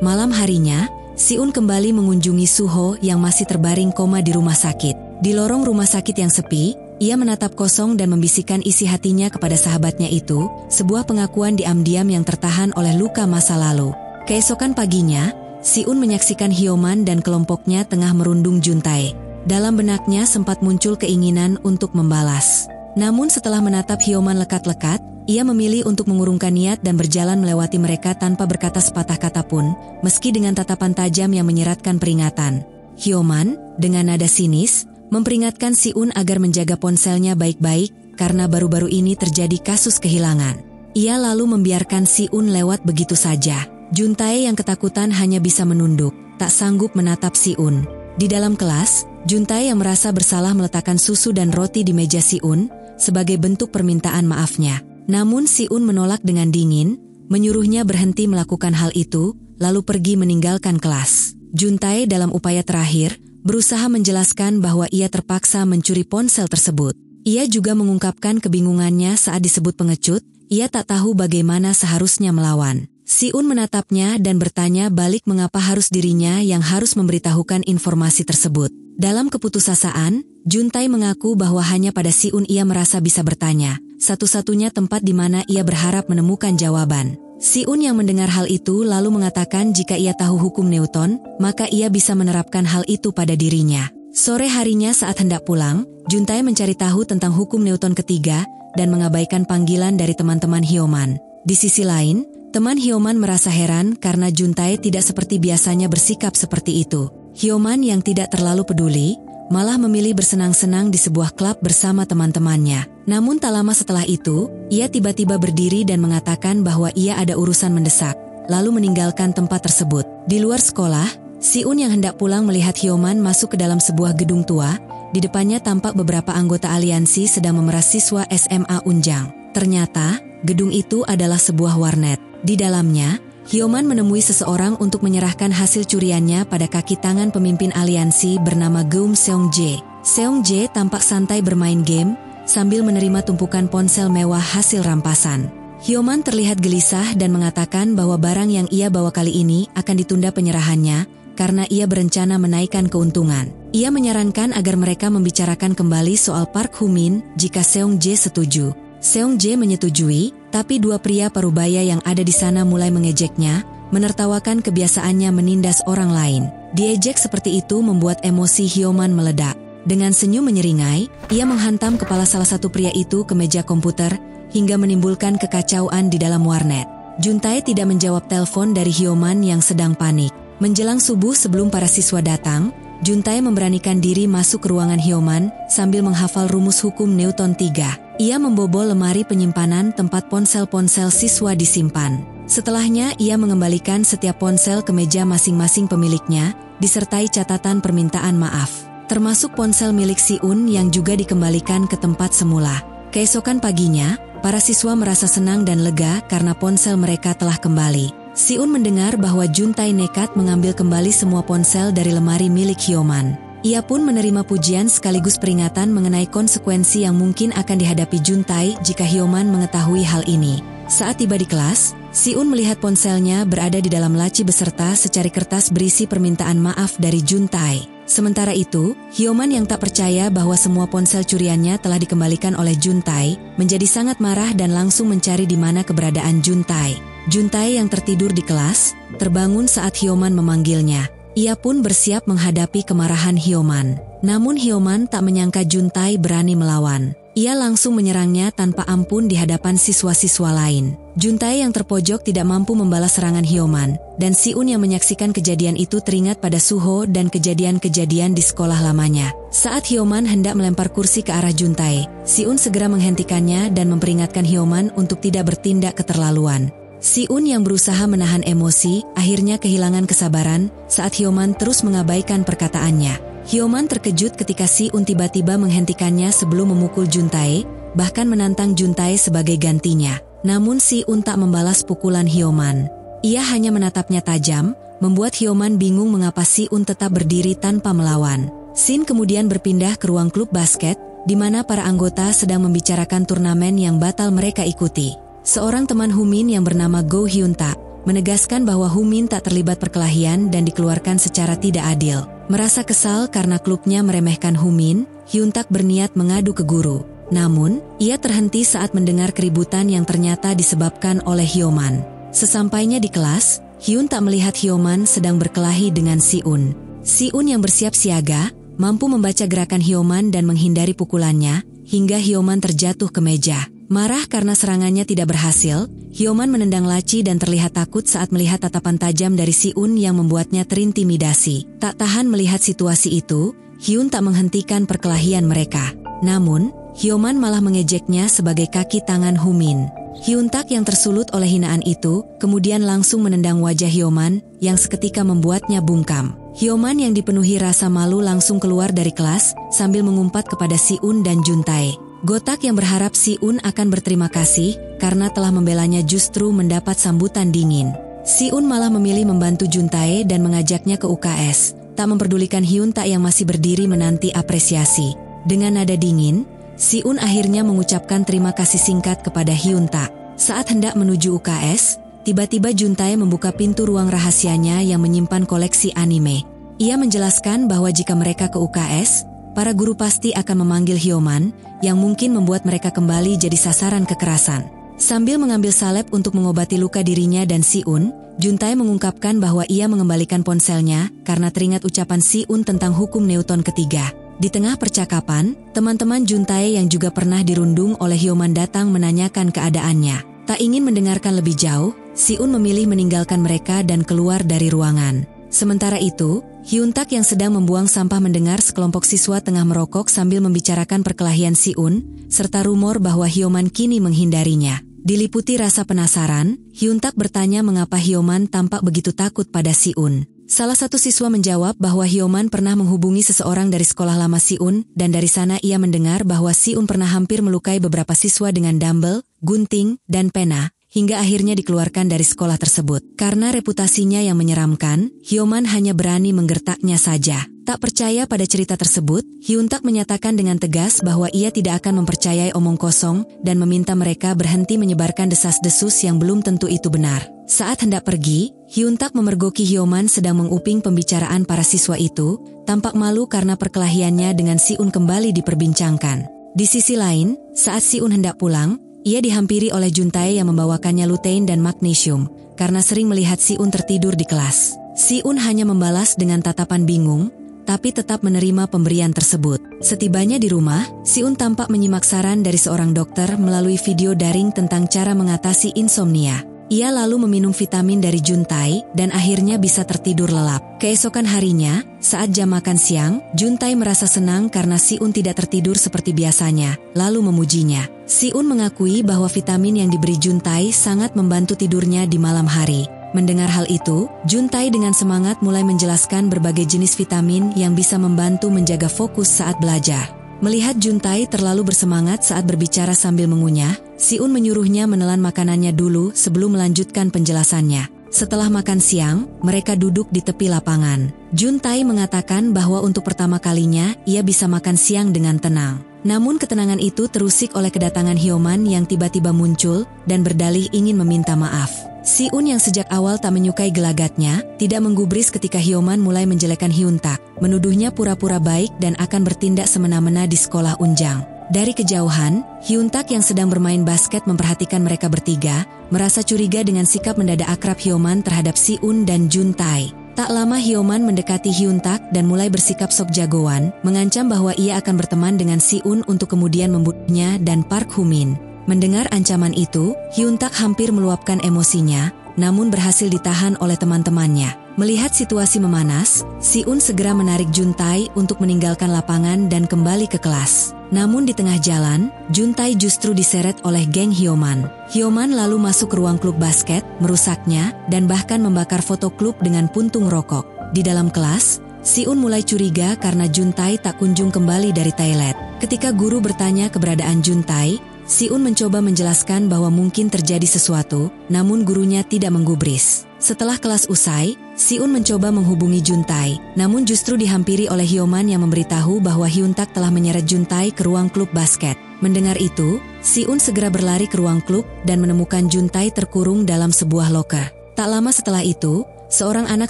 Malam harinya, Si-un kembali mengunjungi Suho yang masih terbaring koma di rumah sakit. Di lorong rumah sakit yang sepi, ia menatap kosong dan membisikkan isi hatinya kepada sahabatnya itu, sebuah pengakuan diam-diam yang tertahan oleh luka masa lalu. Keesokan paginya, Si-un menyaksikan Hyoman dan kelompoknya tengah merundung Juntae. Dalam benaknya sempat muncul keinginan untuk membalas. Namun setelah menatap Hyoman lekat-lekat, ia memilih untuk mengurungkan niat dan berjalan melewati mereka tanpa berkata sepatah kata pun, meski dengan tatapan tajam yang menyeratkan peringatan. Hyoman, dengan nada sinis, memperingatkan Si-un agar menjaga ponselnya baik-baik, karena baru-baru ini terjadi kasus kehilangan. Ia lalu membiarkan Si-un lewat begitu saja. Juntae yang ketakutan hanya bisa menunduk, tak sanggup menatap Si-un. Di dalam kelas, Juntae yang merasa bersalah meletakkan susu dan roti di meja Si-un sebagai bentuk permintaan maafnya. Namun Si-un menolak dengan dingin, menyuruhnya berhenti melakukan hal itu, lalu pergi meninggalkan kelas. Juntae dalam upaya terakhir, berusaha menjelaskan bahwa ia terpaksa mencuri ponsel tersebut. Ia juga mengungkapkan kebingungannya saat disebut pengecut, ia tak tahu bagaimana seharusnya melawan. Si-un menatapnya dan bertanya balik mengapa harus dirinya yang harus memberitahukan informasi tersebut. Dalam keputusasaan, Juntae mengaku bahwa hanya pada Si-un ia merasa bisa bertanya, satu-satunya tempat di mana ia berharap menemukan jawaban. Si-un yang mendengar hal itu lalu mengatakan jika ia tahu hukum Newton, maka ia bisa menerapkan hal itu pada dirinya. Sore harinya saat hendak pulang, Juntae mencari tahu tentang hukum Newton ketiga dan mengabaikan panggilan dari teman-teman Hyoman. Di sisi lain, teman Hyoman merasa heran karena Juntae tidak seperti biasanya bersikap seperti itu. Hyoman yang tidak terlalu peduli, malah memilih bersenang-senang di sebuah klub bersama teman-temannya. Namun tak lama setelah itu, ia tiba-tiba berdiri dan mengatakan bahwa ia ada urusan mendesak, lalu meninggalkan tempat tersebut. Di luar sekolah, Si-un yang hendak pulang melihat Hyoman masuk ke dalam sebuah gedung tua, di depannya tampak beberapa anggota aliansi sedang memeras siswa SMA Unjang. Ternyata, gedung itu adalah sebuah warnet. Di dalamnya, Hyoman menemui seseorang untuk menyerahkan hasil curiannya pada kaki tangan pemimpin aliansi bernama Geum Seong-jae. Seong-jae tampak santai bermain game, sambil menerima tumpukan ponsel mewah hasil rampasan. Hyoman terlihat gelisah dan mengatakan bahwa barang yang ia bawa kali ini akan ditunda penyerahannya, karena ia berencana menaikkan keuntungan. Ia menyarankan agar mereka membicarakan kembali soal Park Hoo-min jika Seong-jae setuju. Seong-jae menyetujui, tapi dua pria parubaya yang ada di sana mulai mengejeknya, menertawakan kebiasaannya menindas orang lain. Diejek seperti itu membuat emosi Hyoman meledak. Dengan senyum menyeringai, ia menghantam kepala salah satu pria itu ke meja komputer, hingga menimbulkan kekacauan di dalam warnet. Juntae tidak menjawab telepon dari Hyoman yang sedang panik. Menjelang subuh sebelum para siswa datang, Juntae memberanikan diri masuk ke ruangan Hyoman sambil menghafal rumus hukum Newton 3. Ia membobol lemari penyimpanan tempat ponsel-ponsel siswa disimpan. Setelahnya ia mengembalikan setiap ponsel ke meja masing-masing pemiliknya, disertai catatan permintaan maaf. Termasuk ponsel milik Si-un yang juga dikembalikan ke tempat semula. Keesokan paginya, para siswa merasa senang dan lega karena ponsel mereka telah kembali. Si-un mendengar bahwa Juntae nekat mengambil kembali semua ponsel dari lemari milik Hyoman. Ia pun menerima pujian sekaligus peringatan mengenai konsekuensi yang mungkin akan dihadapi Juntae jika Hyoman mengetahui hal ini. Saat tiba di kelas, Si-un melihat ponselnya berada di dalam laci beserta secari kertas berisi permintaan maaf dari Juntae. Sementara itu, Hyoman yang tak percaya bahwa semua ponsel curiannya telah dikembalikan oleh Juntae, menjadi sangat marah dan langsung mencari di mana keberadaan Juntae. Juntae yang tertidur di kelas, terbangun saat Hyoman memanggilnya. Ia pun bersiap menghadapi kemarahan Hyoman. Namun Hyoman tak menyangka Juntae berani melawan. Ia langsung menyerangnya tanpa ampun di hadapan siswa-siswa lain. Juntae yang terpojok tidak mampu membalas serangan Hyoman, dan Si-un yang menyaksikan kejadian itu teringat pada Suho dan kejadian-kejadian di sekolah lamanya. Saat Hyoman hendak melempar kursi ke arah Juntae, Si-un segera menghentikannya dan memperingatkan Hyoman untuk tidak bertindak keterlaluan. Si-un yang berusaha menahan emosi, akhirnya kehilangan kesabaran saat Hyoman terus mengabaikan perkataannya. Hyoman terkejut ketika Si-un tiba-tiba menghentikannya sebelum memukul Juntae, bahkan menantang Juntae sebagai gantinya. Namun Si-un tak membalas pukulan Hyoman. Ia hanya menatapnya tajam, membuat Hyoman bingung mengapa Si-un tetap berdiri tanpa melawan. Scene kemudian berpindah ke ruang klub basket, di mana para anggota sedang membicarakan turnamen yang batal mereka ikuti. Seorang teman Humin yang bernama Go Hyun-tak menegaskan bahwa Humin tak terlibat perkelahian dan dikeluarkan secara tidak adil. Merasa kesal karena klubnya meremehkan Humin, Hyun-tak berniat mengadu ke guru. Namun, ia terhenti saat mendengar keributan yang ternyata disebabkan oleh Hyoman. Sesampainya di kelas, Hyun-tak melihat Hyoman sedang berkelahi dengan Si-un. Si-un yang bersiap siaga, mampu membaca gerakan Hyoman dan menghindari pukulannya, hingga Hyoman terjatuh ke meja. Marah karena serangannya tidak berhasil, Hyoman menendang laci dan terlihat takut saat melihat tatapan tajam dari Si-un yang membuatnya terintimidasi. Tak tahan melihat situasi itu, Hyun tak menghentikan perkelahian mereka. Namun, Hyoman malah mengejeknya sebagai kaki tangan Humin. Hyun-tak yang tersulut oleh hinaan itu, kemudian langsung menendang wajah Hyoman yang seketika membuatnya bungkam. Hyoman yang dipenuhi rasa malu langsung keluar dari kelas sambil mengumpat kepada Si-un dan Juntae. Gotak yang berharap Si-un akan berterima kasih karena telah membelanya justru mendapat sambutan dingin. Si-un malah memilih membantu Juntae dan mengajaknya ke UKS, tak memperdulikan Hyun-tak yang masih berdiri menanti apresiasi. Dengan nada dingin, Si-un akhirnya mengucapkan terima kasih singkat kepada Hyun-tak. Saat hendak menuju UKS, tiba-tiba Juntae membuka pintu ruang rahasianya yang menyimpan koleksi anime. Ia menjelaskan bahwa jika mereka ke UKS, para guru pasti akan memanggil Hyoman, yang mungkin membuat mereka kembali jadi sasaran kekerasan. Sambil mengambil salep untuk mengobati luka dirinya dan Si-un, Juntae mengungkapkan bahwa ia mengembalikan ponselnya karena teringat ucapan Si-un tentang hukum Newton ketiga. Di tengah percakapan, teman-teman Juntae yang juga pernah dirundung oleh Hyoman datang menanyakan keadaannya. Tak ingin mendengarkan lebih jauh, Si-un memilih meninggalkan mereka dan keluar dari ruangan. Sementara itu, Hyun-tak yang sedang membuang sampah mendengar sekelompok siswa tengah merokok sambil membicarakan perkelahian Si-un, serta rumor bahwa Hyoman kini menghindarinya. Diliputi rasa penasaran, Hyun-tak bertanya mengapa Hyoman tampak begitu takut pada Si-un. Salah satu siswa menjawab bahwa Hyoman pernah menghubungi seseorang dari sekolah lama Si-un, dan dari sana ia mendengar bahwa Si-un pernah hampir melukai beberapa siswa dengan dumbbell, gunting, dan pena, hingga akhirnya dikeluarkan dari sekolah tersebut. Karena reputasinya yang menyeramkan, Hyoman hanya berani menggertaknya saja. Tak percaya pada cerita tersebut, Hyun-tak menyatakan dengan tegas bahwa ia tidak akan mempercayai omong kosong dan meminta mereka berhenti menyebarkan desas-desus yang belum tentu itu benar. Saat hendak pergi, Hyun-tak memergoki Hyoman sedang menguping pembicaraan para siswa itu, tampak malu karena perkelahiannya dengan Si-un kembali diperbincangkan. Di sisi lain, saat Si-un hendak pulang, ia dihampiri oleh Juntae yang membawakannya lutein dan magnesium, karena sering melihat Si-un tertidur di kelas. Si-un hanya membalas dengan tatapan bingung, tapi tetap menerima pemberian tersebut. Setibanya di rumah, Si-un tampak menyimak saran dari seorang dokter melalui video daring tentang cara mengatasi insomnia. Ia lalu meminum vitamin dari Juntae dan akhirnya bisa tertidur lelap. Keesokan harinya, saat jam makan siang, Juntae merasa senang karena Si-un tidak tertidur seperti biasanya, lalu memujinya. Si-un mengakui bahwa vitamin yang diberi Juntae sangat membantu tidurnya di malam hari. Mendengar hal itu, Juntae dengan semangat mulai menjelaskan berbagai jenis vitamin yang bisa membantu menjaga fokus saat belajar. Melihat Juntae terlalu bersemangat saat berbicara sambil mengunyah, Si-un menyuruhnya menelan makanannya dulu sebelum melanjutkan penjelasannya. Setelah makan siang, mereka duduk di tepi lapangan. Juntae mengatakan bahwa untuk pertama kalinya ia bisa makan siang dengan tenang. Namun ketenangan itu terusik oleh kedatangan Hyoman yang tiba-tiba muncul dan berdalih ingin meminta maaf. Si-un yang sejak awal tak menyukai gelagatnya, tidak menggubris ketika Hyoman mulai menjelekan Hyun-tak, menuduhnya pura-pura baik dan akan bertindak semena-mena di sekolah Unjang. Dari kejauhan, Hyun-tak yang sedang bermain basket memperhatikan mereka bertiga, merasa curiga dengan sikap mendadak akrab Hyoman terhadap Si-un dan Juntae. Tak lama Hyoman mendekati Hyuntak dan mulai bersikap sok jagoan, mengancam bahwa ia akan berteman dengan Si-un untuk kemudian membunuhnya dan Park Hoo-min. Mendengar ancaman itu, Hyuntak hampir meluapkan emosinya, namun berhasil ditahan oleh teman-temannya. Melihat situasi memanas, Si-un segera menarik Juntae untuk meninggalkan lapangan dan kembali ke kelas. Namun di tengah jalan, Juntae justru diseret oleh geng Hyoman. Hyoman lalu masuk ke ruang klub basket, merusaknya, dan bahkan membakar foto klub dengan puntung rokok. Di dalam kelas, Si-un mulai curiga karena Juntae tak kunjung kembali dari toilet. Ketika guru bertanya keberadaan Juntae, Si-un mencoba menjelaskan bahwa mungkin terjadi sesuatu, namun gurunya tidak menggubris. Setelah kelas usai, Si-un mencoba menghubungi Juntae, namun justru dihampiri oleh Hyoman yang memberitahu bahwa Hyuntak telah menyeret Juntae ke ruang klub basket. Mendengar itu, Si-un segera berlari ke ruang klub dan menemukan Juntae terkurung dalam sebuah loker. Tak lama setelah itu, seorang anak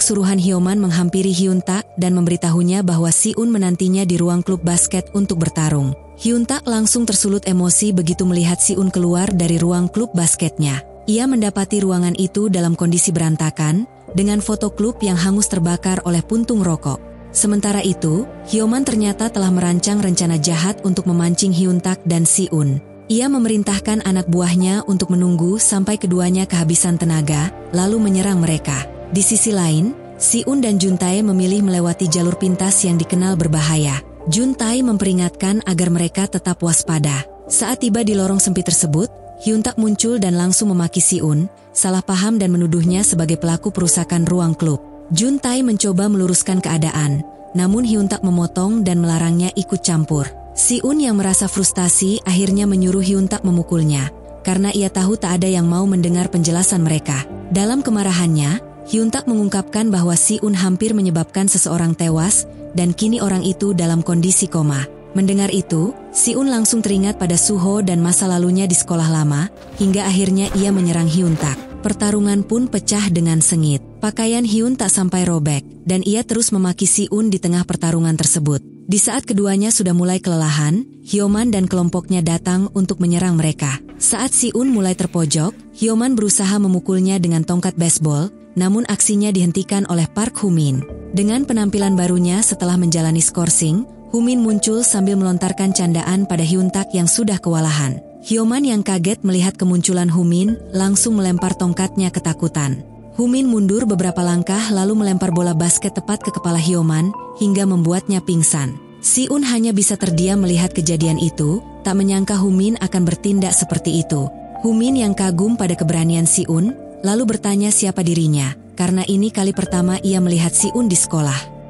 suruhan Hyoman menghampiri Hyuntak dan memberitahunya bahwa Si-un menantinya di ruang klub basket untuk bertarung. Hyuntak langsung tersulut emosi begitu melihat Si-un keluar dari ruang klub basketnya. Ia mendapati ruangan itu dalam kondisi berantakan, dengan foto klub yang hangus terbakar oleh puntung rokok. Sementara itu, Hyoman ternyata telah merancang rencana jahat untuk memancing Hyuntak dan Si-un. Ia memerintahkan anak buahnya untuk menunggu sampai keduanya kehabisan tenaga, lalu menyerang mereka. Di sisi lain, Si-un dan Juntae memilih melewati jalur pintas yang dikenal berbahaya. Juntae memperingatkan agar mereka tetap waspada. Saat tiba di lorong sempit tersebut, Hyuntak muncul dan langsung memaki Si-un, salah paham dan menuduhnya sebagai pelaku perusakan ruang klub. Juntae mencoba meluruskan keadaan, namun Hyuntak memotong dan melarangnya ikut campur. Si-un yang merasa frustasi akhirnya menyuruh Hyuntak memukulnya, karena ia tahu tak ada yang mau mendengar penjelasan mereka. Dalam kemarahannya, Hyuntak mengungkapkan bahwa Si-un hampir menyebabkan seseorang tewas, dan kini orang itu dalam kondisi koma. Mendengar itu, Si-un langsung teringat pada Suho dan masa lalunya di sekolah lama, hingga akhirnya ia menyerang Hyuntak. Pertarungan pun pecah dengan sengit. Pakaian Hyun tak sampai robek, dan ia terus memaki Si-un di tengah pertarungan tersebut. Di saat keduanya sudah mulai kelelahan, Hyoman dan kelompoknya datang untuk menyerang mereka. Saat Si-un mulai terpojok, Hyoman berusaha memukulnya dengan tongkat baseball, namun aksinya dihentikan oleh Park Hoo-min. Dengan penampilan barunya setelah menjalani skorsing, Hoo-min muncul sambil melontarkan candaan pada Hyuntak yang sudah kewalahan. Hyoman yang kaget melihat kemunculan Hoo-min langsung melempar tongkatnya ketakutan. Hoo-min mundur beberapa langkah lalu melempar bola basket tepat ke kepala Hyoman hingga membuatnya pingsan. Si-un hanya bisa terdiam melihat kejadian itu, tak menyangka Hoo-min akan bertindak seperti itu. Hoo-min yang kagum pada keberanian Si-un, lalu bertanya siapa dirinya, karena ini kali pertama ia melihat Si-un di sekolah.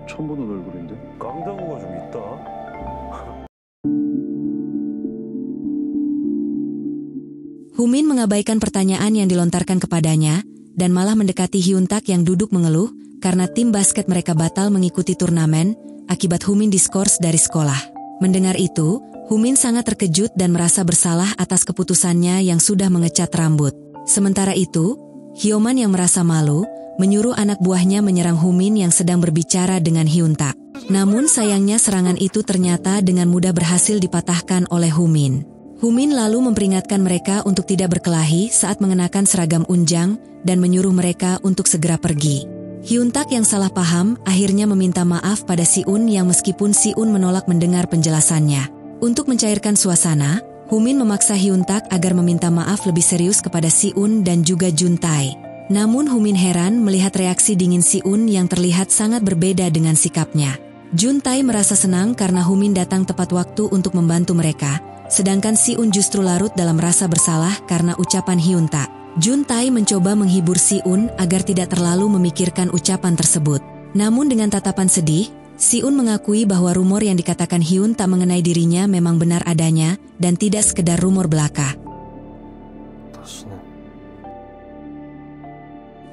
Hoo-min mengabaikan pertanyaan yang dilontarkan kepadanya, dan malah mendekati Hyuntak yang duduk mengeluh, karena tim basket mereka batal mengikuti turnamen, akibat Hoo-min diskors dari sekolah. Mendengar itu, Hoo-min sangat terkejut dan merasa bersalah atas keputusannya yang sudah mengecat rambut. Sementara itu, Hyoman yang merasa malu, menyuruh anak buahnya menyerang Hoo-min yang sedang berbicara dengan Hyuntak. Namun sayangnya serangan itu ternyata dengan mudah berhasil dipatahkan oleh Hoo-min. Hoo-min lalu memperingatkan mereka untuk tidak berkelahi saat mengenakan seragam unjang dan menyuruh mereka untuk segera pergi. Hyuntak yang salah paham akhirnya meminta maaf pada Si-un yang meskipun Si-un menolak mendengar penjelasannya. Untuk mencairkan suasana, Hoo-min memaksa Hyuntak agar meminta maaf lebih serius kepada Si-un dan juga Juntae. Namun Hoo-min heran melihat reaksi dingin Si-un yang terlihat sangat berbeda dengan sikapnya. Juntae merasa senang karena Hoo-min datang tepat waktu untuk membantu mereka, sedangkan Si-un justru larut dalam rasa bersalah karena ucapan Hyuntak. Juntae mencoba menghibur Si-un agar tidak terlalu memikirkan ucapan tersebut. Namun dengan tatapan sedih, Si-un mengakui bahwa rumor yang dikatakan Hyun tak mengenai dirinya memang benar adanya dan tidak sekedar rumor belaka.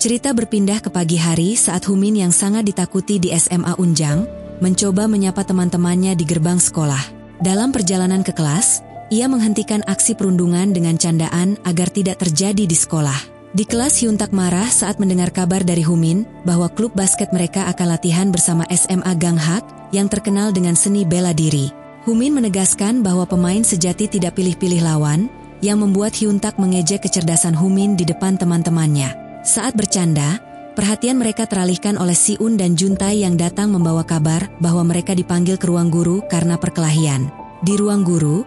Cerita berpindah ke pagi hari saat Hoo-min yang sangat ditakuti di SMA Unjang mencoba menyapa teman-temannya di gerbang sekolah. Dalam perjalanan ke kelas, ia menghentikan aksi perundungan dengan candaan agar tidak terjadi di sekolah. Di kelas Hyuntak marah saat mendengar kabar dari Hoo-min bahwa klub basket mereka akan latihan bersama SMA Ganghak yang terkenal dengan seni bela diri. Hoo-min menegaskan bahwa pemain sejati tidak pilih-pilih lawan, yang membuat Hyuntak mengejek kecerdasan Hoo-min di depan teman-temannya. Saat bercanda, Perhatian mereka teralihkan oleh Si-un dan Juntai yang datang membawa kabar bahwa mereka dipanggil ke ruang guru karena perkelahian. Di ruang guru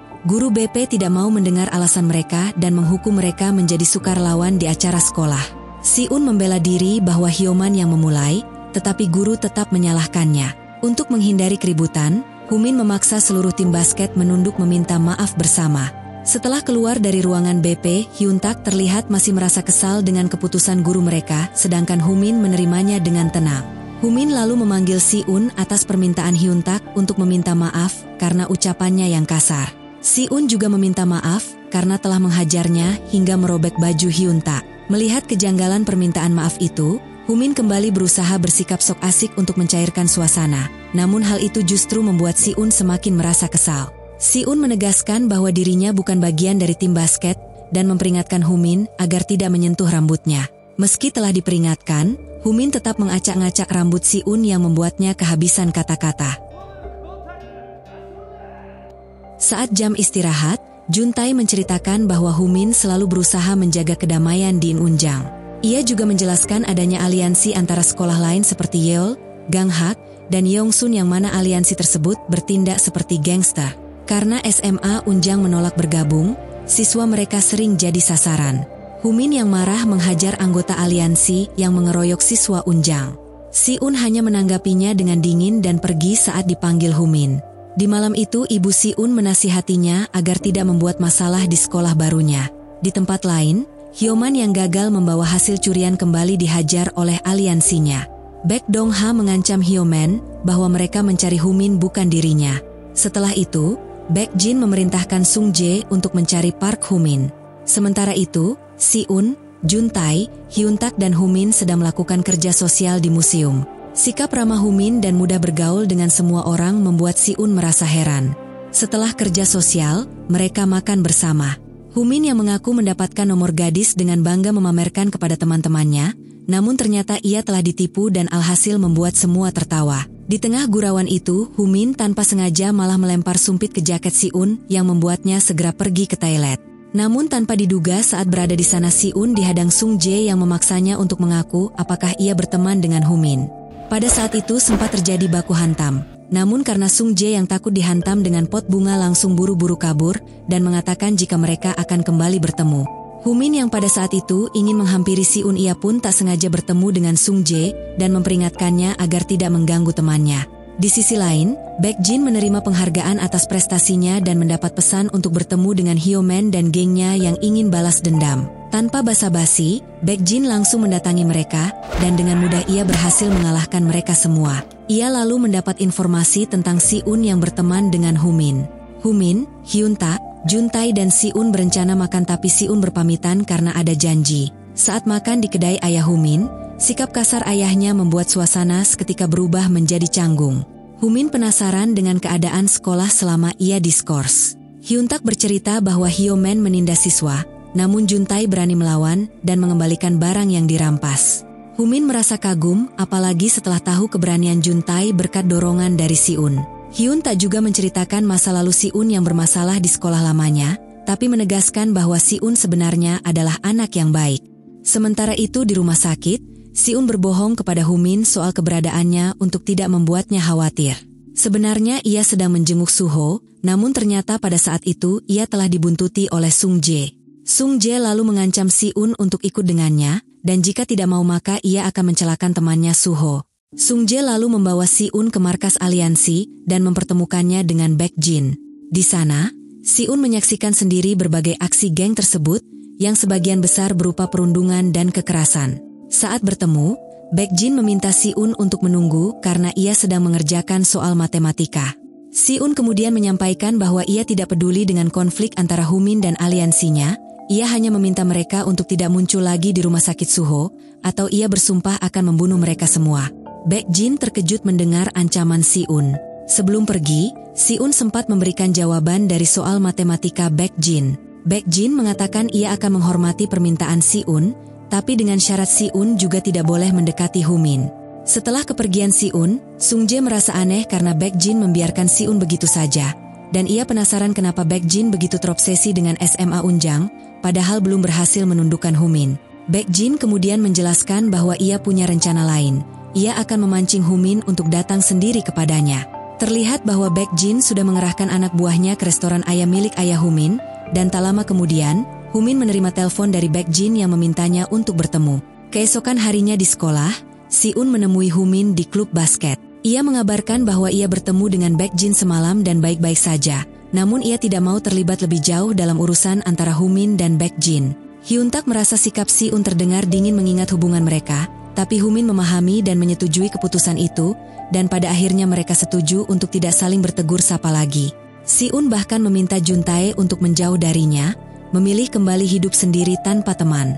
BP tidak mau mendengar alasan mereka dan menghukum mereka menjadi sukarelawan di acara sekolah. Si-un membela diri bahwa Hyoman yang memulai, tetapi guru tetap menyalahkannya. Untuk menghindari keributan, Humin memaksa seluruh tim basket menunduk meminta maaf bersama. Setelah keluar dari ruangan BP, Hyuntak terlihat masih merasa kesal dengan keputusan guru mereka, sedangkan Humin menerimanya dengan tenang. Humin lalu memanggil Si-un atas permintaan Hyuntak untuk meminta maaf karena ucapannya yang kasar. Si-un juga meminta maaf karena telah menghajarnya hingga merobek baju Hyuntak. Melihat kejanggalan permintaan maaf itu, Humin kembali berusaha bersikap sok asik untuk mencairkan suasana. Namun hal itu justru membuat Si-un semakin merasa kesal. Si-un menegaskan bahwa dirinya bukan bagian dari tim basket dan memperingatkan Humin agar tidak menyentuh rambutnya. Meski telah diperingatkan, Humin tetap mengacak-ngacak rambut Si-un yang membuatnya kehabisan kata-kata. Saat jam istirahat, Juntai menceritakan bahwa Humin selalu berusaha menjaga kedamaian di Inunjang. Ia juga menjelaskan adanya aliansi antara sekolah lain seperti Yeol, Ganghak, dan Yongsun yang mana aliansi tersebut bertindak seperti gangster. Karena SMA Unjang menolak bergabung, siswa mereka sering jadi sasaran. Humin yang marah menghajar anggota aliansi yang mengeroyok siswa Unjang. Si-un hanya menanggapinya dengan dingin dan pergi saat dipanggil Humin. Di malam itu ibu Si-un menasihatinya agar tidak membuat masalah di sekolah barunya. Di tempat lain, Hyoman yang gagal membawa hasil curian kembali dihajar oleh aliansinya. Baek Dong-ha mengancam Hyoman bahwa mereka mencari Humin bukan dirinya. Setelah itu, Baek Jin memerintahkan Sung Jae untuk mencari Park Humin. Sementara itu, Si-un, Juntai, Hyuntak dan Humin sedang melakukan kerja sosial di museum. Sikap ramah Humin dan mudah bergaul dengan semua orang membuat Si-un merasa heran. Setelah kerja sosial, mereka makan bersama. Humin yang mengaku mendapatkan nomor gadis dengan bangga memamerkan kepada teman-temannya, namun ternyata ia telah ditipu dan alhasil membuat semua tertawa. Di tengah gurauan itu, Humin tanpa sengaja malah melempar sumpit ke jaket Si-un yang membuatnya segera pergi ke toilet. Namun tanpa diduga saat berada di sana Si-un dihadang Sung Jae yang memaksanya untuk mengaku apakah ia berteman dengan Humin. Pada saat itu sempat terjadi baku hantam. Namun karena Sung Jae yang takut dihantam dengan pot bunga langsung buru-buru kabur dan mengatakan jika mereka akan kembali bertemu. Humin yang pada saat itu ingin menghampiri Si-un ia pun tak sengaja bertemu dengan Sung Jae dan memperingatkannya agar tidak mengganggu temannya. Di sisi lain, Baek Jin menerima penghargaan atas prestasinya dan mendapat pesan untuk bertemu dengan Hyoman dan gengnya yang ingin balas dendam. Tanpa basa-basi, Baek Jin langsung mendatangi mereka dan dengan mudah ia berhasil mengalahkan mereka semua. Ia lalu mendapat informasi tentang Si-un yang berteman dengan Humin. Humin, Hyuntak, Juntai dan Si-un berencana makan tapi Si-un berpamitan karena ada janji. Saat makan di kedai ayah Humin, sikap kasar ayahnya membuat suasana seketika berubah menjadi canggung. Humin penasaran dengan keadaan sekolah selama ia diskors. Hyuntak bercerita bahwa Hyoman menindas siswa, namun Juntai berani melawan dan mengembalikan barang yang dirampas. Humin merasa kagum, apalagi setelah tahu keberanian Juntai berkat dorongan dari Si-un. Hyun tak juga menceritakan masa lalu Si-un yang bermasalah di sekolah lamanya, tapi menegaskan bahwa Si-un sebenarnya adalah anak yang baik. Sementara itu di rumah sakit, Si-un berbohong kepada Humin soal keberadaannya untuk tidak membuatnya khawatir. Sebenarnya ia sedang menjenguk Suho, namun ternyata pada saat itu ia telah dibuntuti oleh Sung Jae. Sung Jae lalu mengancam Si-un untuk ikut dengannya, dan jika tidak mau maka ia akan mencelakakan temannya Suho. Sung Jae lalu membawa Si-un ke markas aliansi dan mempertemukannya dengan Baek Jin. Di sana, Si-un menyaksikan sendiri berbagai aksi geng tersebut yang sebagian besar berupa perundungan dan kekerasan. Saat bertemu, Baek Jin meminta Si-un untuk menunggu karena ia sedang mengerjakan soal matematika. Si-un kemudian menyampaikan bahwa ia tidak peduli dengan konflik antara Humin dan aliansinya, ia hanya meminta mereka untuk tidak muncul lagi di rumah sakit Suho, atau ia bersumpah akan membunuh mereka semua. Baek Jin terkejut mendengar ancaman Si-un. Sebelum pergi, Si-un sempat memberikan jawaban dari soal matematika Baek Jin. Baek Jin mengatakan ia akan menghormati permintaan Si-un, tapi dengan syarat Si-un juga tidak boleh mendekati Humin. Setelah kepergian Si-un, Sung Jae merasa aneh karena Baek Jin membiarkan Si-un begitu saja, dan ia penasaran kenapa Baek Jin begitu terobsesi dengan SMA Unjang, padahal belum berhasil menundukkan Humin. Baek Jin kemudian menjelaskan bahwa ia punya rencana lain. Ia akan memancing Humin untuk datang sendiri kepadanya. Terlihat bahwa Baek Jin sudah mengerahkan anak buahnya ke restoran ayam milik ayah Humin, dan tak lama kemudian, Humin menerima telepon dari Baek Jin yang memintanya untuk bertemu. Keesokan harinya di sekolah, Si-un menemui Humin di klub basket. Ia mengabarkan bahwa ia bertemu dengan Baek Jin semalam dan baik-baik saja, namun ia tidak mau terlibat lebih jauh dalam urusan antara Humin dan Baek Jin. Hyun-tak merasa sikap Si-un terdengar dingin mengingat hubungan mereka, tapi Humin memahami dan menyetujui keputusan itu, dan pada akhirnya mereka setuju untuk tidak saling bertegur sapa lagi. Si-un bahkan meminta Jun-tae untuk menjauh darinya, memilih kembali hidup sendiri tanpa teman.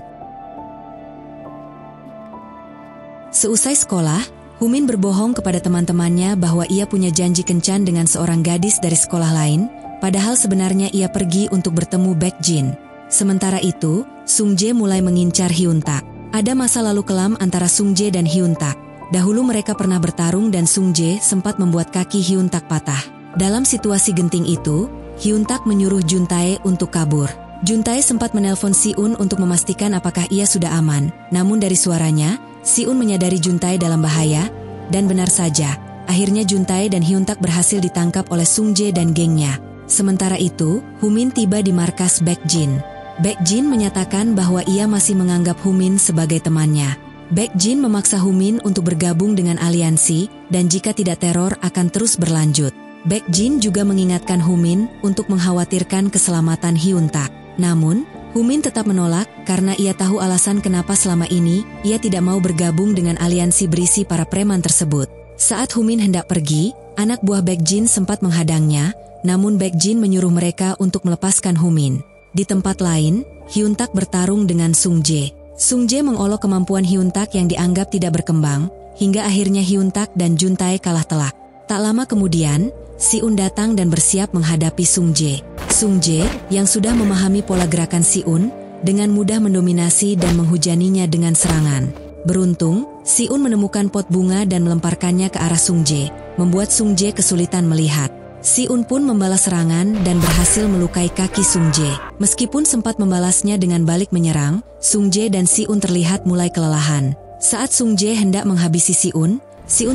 Seusai sekolah, Humin berbohong kepada teman-temannya bahwa ia punya janji kencan dengan seorang gadis dari sekolah lain, padahal sebenarnya ia pergi untuk bertemu Baek Jin. Sementara itu, Sung-jae mulai mengincar Hyun-tak. Ada masa lalu kelam antara Sung-jae dan Hyun-tak. Dahulu mereka pernah bertarung dan Sung-jae sempat membuat kaki Hyun-tak patah. Dalam situasi genting itu, Hyun-tak menyuruh Jun-tae untuk kabur. Jun-tae sempat menelpon Si-un untuk memastikan apakah ia sudah aman. Namun dari suaranya, Si-un menyadari Jun-tae dalam bahaya, dan benar saja, akhirnya Jun-tae dan Hyun-tak berhasil ditangkap oleh Sung-jae dan gengnya. Sementara itu, Humin tiba di markas Baek Jin. Baek Jin menyatakan bahwa ia masih menganggap Humin sebagai temannya. Baek Jin memaksa Humin untuk bergabung dengan aliansi, dan jika tidak teror akan terus berlanjut. Baek Jin juga mengingatkan Humin untuk mengkhawatirkan keselamatan Hyun-tak. Namun, Humin tetap menolak karena ia tahu alasan kenapa selama ini ia tidak mau bergabung dengan aliansi berisi para preman tersebut. Saat Humin hendak pergi, anak buah Baek Jin sempat menghadangnya, namun Baek Jin menyuruh mereka untuk melepaskan Humin. Di tempat lain, Hyun-tak bertarung dengan Sung-jae. Sung-jae mengolok kemampuan Hyun-tak yang dianggap tidak berkembang, hingga akhirnya Hyun-tak dan Jun-tae kalah telak. Tak lama kemudian, Si-un datang dan bersiap menghadapi Sung-jae. Sung-jae, yang sudah memahami pola gerakan Si-un, dengan mudah mendominasi dan menghujaninya dengan serangan. Beruntung, Si-un menemukan pot bunga dan melemparkannya ke arah Sung-jae, membuat Sung-jae kesulitan melihat. Si-un pun membalas serangan dan berhasil melukai kaki Sung-jae. Meskipun sempat membalasnya dengan balik menyerang, Sung-jae dan Si-un terlihat mulai kelelahan. Saat Sung-jae hendak menghabisi Si-un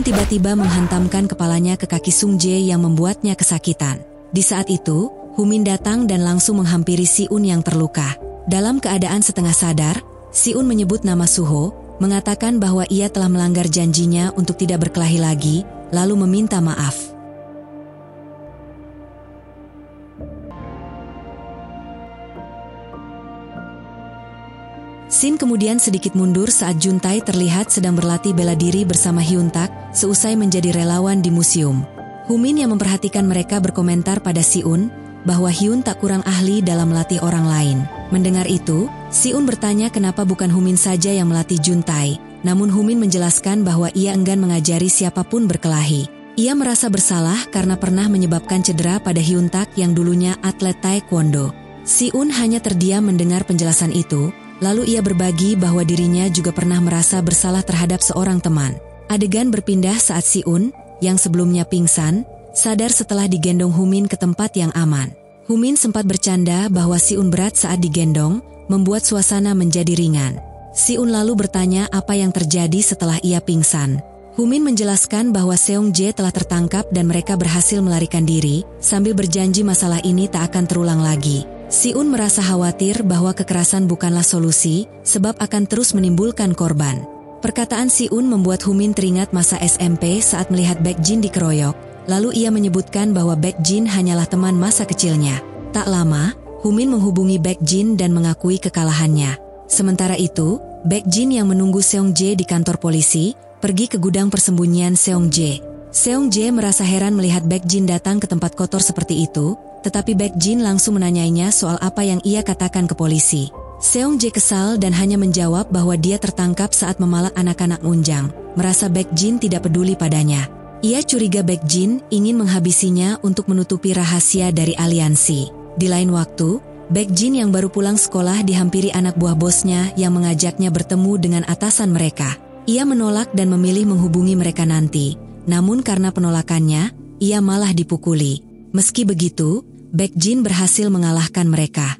tiba-tiba menghantamkan kepalanya ke kaki Sung-jae yang membuatnya kesakitan. Di saat itu, Humin datang dan langsung menghampiri Si-un yang terluka. Dalam keadaan setengah sadar, Si-un menyebut nama Suho, mengatakan bahwa ia telah melanggar janjinya untuk tidak berkelahi lagi, lalu meminta maaf. Sin kemudian sedikit mundur saat Jun-tae terlihat sedang berlatih bela diri bersama Hyun-tak seusai menjadi relawan di museum. Humin yang memperhatikan mereka berkomentar pada Si-un bahwa Hyun tak kurang ahli dalam melatih orang lain. Mendengar itu, Si-un bertanya kenapa bukan Humin saja yang melatih Jun-tae, namun Humin menjelaskan bahwa ia enggan mengajari siapapun berkelahi. Ia merasa bersalah karena pernah menyebabkan cedera pada Hyun-tak yang dulunya atlet taekwondo. Si-un hanya terdiam mendengar penjelasan itu. Lalu ia berbagi bahwa dirinya juga pernah merasa bersalah terhadap seorang teman. Adegan berpindah saat Si-un, yang sebelumnya pingsan, sadar setelah digendong Humin ke tempat yang aman. Humin sempat bercanda bahwa Si-un berat saat digendong, membuat suasana menjadi ringan. Si-un lalu bertanya apa yang terjadi setelah ia pingsan. Humin menjelaskan bahwa Seong-jae telah tertangkap dan mereka berhasil melarikan diri, sambil berjanji masalah ini tak akan terulang lagi. Si-un merasa khawatir bahwa kekerasan bukanlah solusi, sebab akan terus menimbulkan korban. Perkataan Si-un membuat Humin teringat masa SMP saat melihat Baek Jin dikeroyok, lalu ia menyebutkan bahwa Baek Jin hanyalah teman masa kecilnya. Tak lama, Humin menghubungi Baek Jin dan mengakui kekalahannya. Sementara itu, Baek Jin yang menunggu Seong-jae di kantor polisi, pergi ke gudang persembunyian Seong-jae. Seong-jae merasa heran melihat Baek Jin datang ke tempat kotor seperti itu, tetapi Baek Jin langsung menanyainya soal apa yang ia katakan ke polisi. Seong-jae kesal dan hanya menjawab bahwa dia tertangkap saat memalak anak-anak Unjang, merasa Baek Jin tidak peduli padanya. Ia curiga Baek Jin ingin menghabisinya untuk menutupi rahasia dari aliansi. Di lain waktu, Baek Jin yang baru pulang sekolah dihampiri anak buah bosnya yang mengajaknya bertemu dengan atasan mereka. Ia menolak dan memilih menghubungi mereka nanti, namun karena penolakannya, ia malah dipukuli. Meski begitu, Baek Jin berhasil mengalahkan mereka.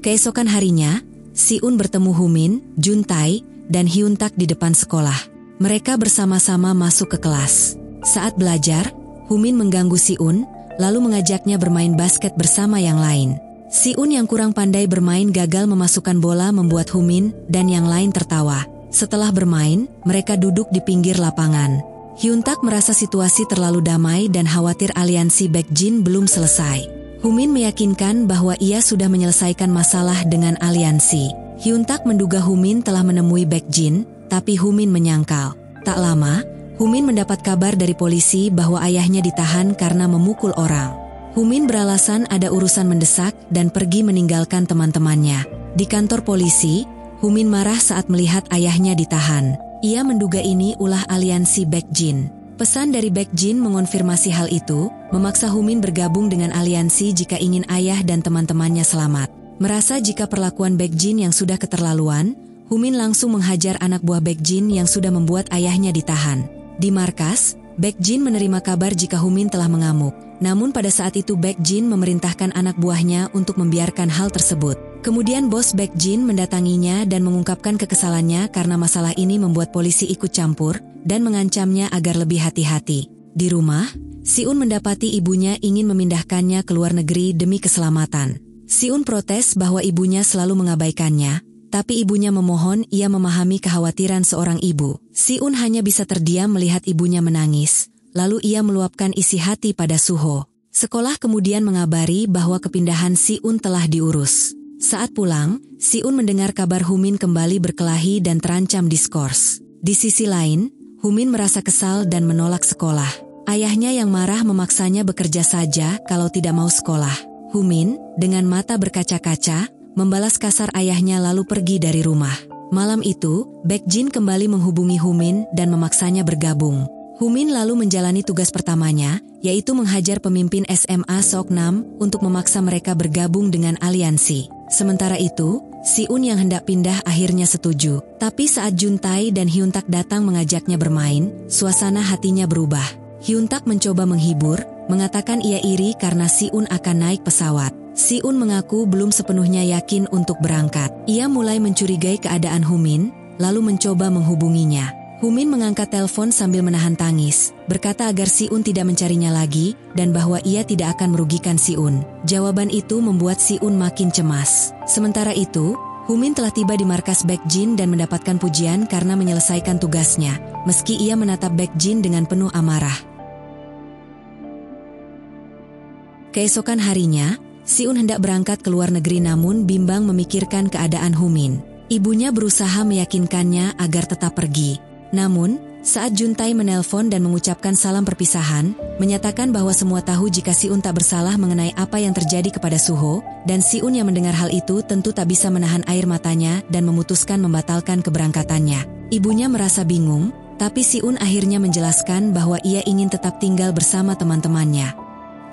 Keesokan harinya, Si-un bertemu Humin, Jun-tae, dan Hyun-tak di depan sekolah. Mereka bersama-sama masuk ke kelas. Saat belajar, Humin mengganggu Si-un, lalu mengajaknya bermain basket bersama yang lain. Si-un yang kurang pandai bermain gagal memasukkan bola membuat Humin dan yang lain tertawa. Setelah bermain, mereka duduk di pinggir lapangan. Hyun-tak merasa situasi terlalu damai dan khawatir aliansi Baekjin belum selesai. Humin meyakinkan bahwa ia sudah menyelesaikan masalah dengan aliansi. Hyun-tak menduga Humin telah menemui Baekjin, tapi Humin menyangkal. Tak lama, Humin mendapat kabar dari polisi bahwa ayahnya ditahan karena memukul orang. Humin beralasan ada urusan mendesak dan pergi meninggalkan teman-temannya. Di kantor polisi, Humin marah saat melihat ayahnya ditahan. Ia menduga ini ulah aliansi Baekjin. Pesan dari Baekjin mengonfirmasi hal itu, memaksa Humin bergabung dengan aliansi jika ingin ayah dan teman-temannya selamat. Merasa jika perlakuan Baekjin yang sudah keterlaluan, Humin langsung menghajar anak buah Baekjin yang sudah membuat ayahnya ditahan. Di markas, Baekjin menerima kabar jika Humin telah mengamuk. Namun pada saat itu Baekjin memerintahkan anak buahnya untuk membiarkan hal tersebut. Kemudian bos Baekjin mendatanginya dan mengungkapkan kekesalannya karena masalah ini membuat polisi ikut campur dan mengancamnya agar lebih hati-hati. Di rumah, Si-un mendapati ibunya ingin memindahkannya ke luar negeri demi keselamatan. Si-un protes bahwa ibunya selalu mengabaikannya, tapi ibunya memohon ia memahami kekhawatiran seorang ibu. Si-un hanya bisa terdiam melihat ibunya menangis, lalu ia meluapkan isi hati pada Suho. Sekolah kemudian mengabari bahwa kepindahan Si-un telah diurus. Saat pulang, Si-un mendengar kabar Humin kembali berkelahi dan terancam diskors. Di sisi lain, Humin merasa kesal dan menolak sekolah. Ayahnya yang marah memaksanya bekerja saja kalau tidak mau sekolah. Humin, dengan mata berkaca-kaca, membalas kasar ayahnya lalu pergi dari rumah. Malam itu, Baekjin kembali menghubungi Humin dan memaksanya bergabung. Humin lalu menjalani tugas pertamanya, yaitu menghajar pemimpin SMA Seoknam untuk memaksa mereka bergabung dengan aliansi. Sementara itu, Si-un yang hendak pindah akhirnya setuju. Tapi saat Jun-tae dan Hyun-tak datang mengajaknya bermain, suasana hatinya berubah. Hyun-tak mencoba menghibur, mengatakan ia iri karena Si-un akan naik pesawat. Si-un mengaku belum sepenuhnya yakin untuk berangkat. Ia mulai mencurigai keadaan Humin, lalu mencoba menghubunginya. Humin mengangkat telepon sambil menahan tangis, berkata agar Si-un tidak mencarinya lagi, dan bahwa ia tidak akan merugikan Si-un. Jawaban itu membuat Si-un makin cemas. Sementara itu, Humin telah tiba di markas Baekjin dan mendapatkan pujian karena menyelesaikan tugasnya, meski ia menatap Baekjin dengan penuh amarah. Keesokan harinya, Si-un hendak berangkat ke luar negeri namun bimbang memikirkan keadaan Humin. Ibunya berusaha meyakinkannya agar tetap pergi. Namun, saat Jun-tae menelpon dan mengucapkan salam perpisahan, menyatakan bahwa semua tahu jika Si-un tak bersalah mengenai apa yang terjadi kepada Suho, dan Si-un yang mendengar hal itu tentu tak bisa menahan air matanya dan memutuskan membatalkan keberangkatannya. Ibunya merasa bingung, tapi Si-un akhirnya menjelaskan bahwa ia ingin tetap tinggal bersama teman-temannya.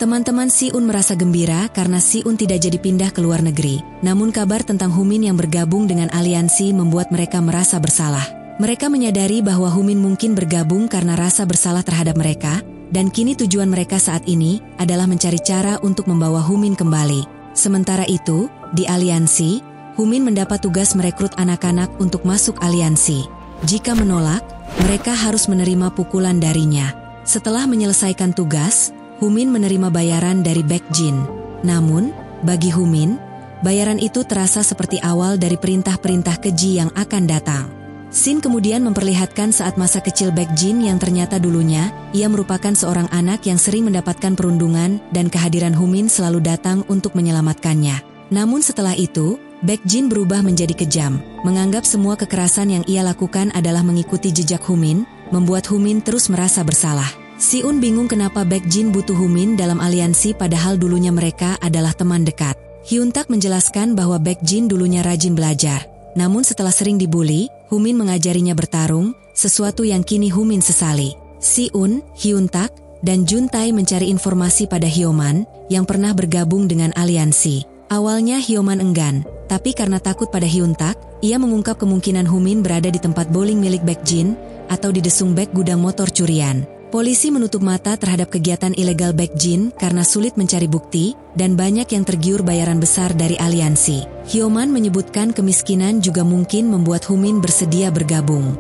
Teman-teman Si-un merasa gembira karena Si-un tidak jadi pindah ke luar negeri. Namun kabar tentang Humin yang bergabung dengan aliansi membuat mereka merasa bersalah. Mereka menyadari bahwa Humin mungkin bergabung karena rasa bersalah terhadap mereka, dan kini tujuan mereka saat ini adalah mencari cara untuk membawa Humin kembali. Sementara itu, di aliansi, Humin mendapat tugas merekrut anak-anak untuk masuk aliansi. Jika menolak, mereka harus menerima pukulan darinya. Setelah menyelesaikan tugas, Humin menerima bayaran dari Baekjin. Namun, bagi Humin, bayaran itu terasa seperti awal dari perintah-perintah keji yang akan datang. Sin kemudian memperlihatkan saat masa kecil Baekjin yang ternyata dulunya, ia merupakan seorang anak yang sering mendapatkan perundungan dan kehadiran Humin selalu datang untuk menyelamatkannya. Namun setelah itu, Baekjin berubah menjadi kejam, menganggap semua kekerasan yang ia lakukan adalah mengikuti jejak Humin, membuat Humin terus merasa bersalah. Si-un bingung kenapa Baekjin butuh Humin dalam aliansi padahal dulunya mereka adalah teman dekat. Hyun-tak menjelaskan bahwa Baekjin dulunya rajin belajar. Namun setelah sering dibully, Humin mengajarinya bertarung, sesuatu yang kini Humin sesali. Si-un, Hyun-tak, dan Jun-tae mencari informasi pada Hyoman, yang pernah bergabung dengan aliansi. Awalnya Hyoman enggan, tapi karena takut pada Hyun-tak, ia mengungkap kemungkinan Humin berada di tempat bowling milik Baekjin, atau di Desung Baek gudang motor curian. Polisi menutup mata terhadap kegiatan ilegal Baekjin karena sulit mencari bukti dan banyak yang tergiur bayaran besar dari aliansi. Hyoman menyebutkan kemiskinan juga mungkin membuat Humin bersedia bergabung.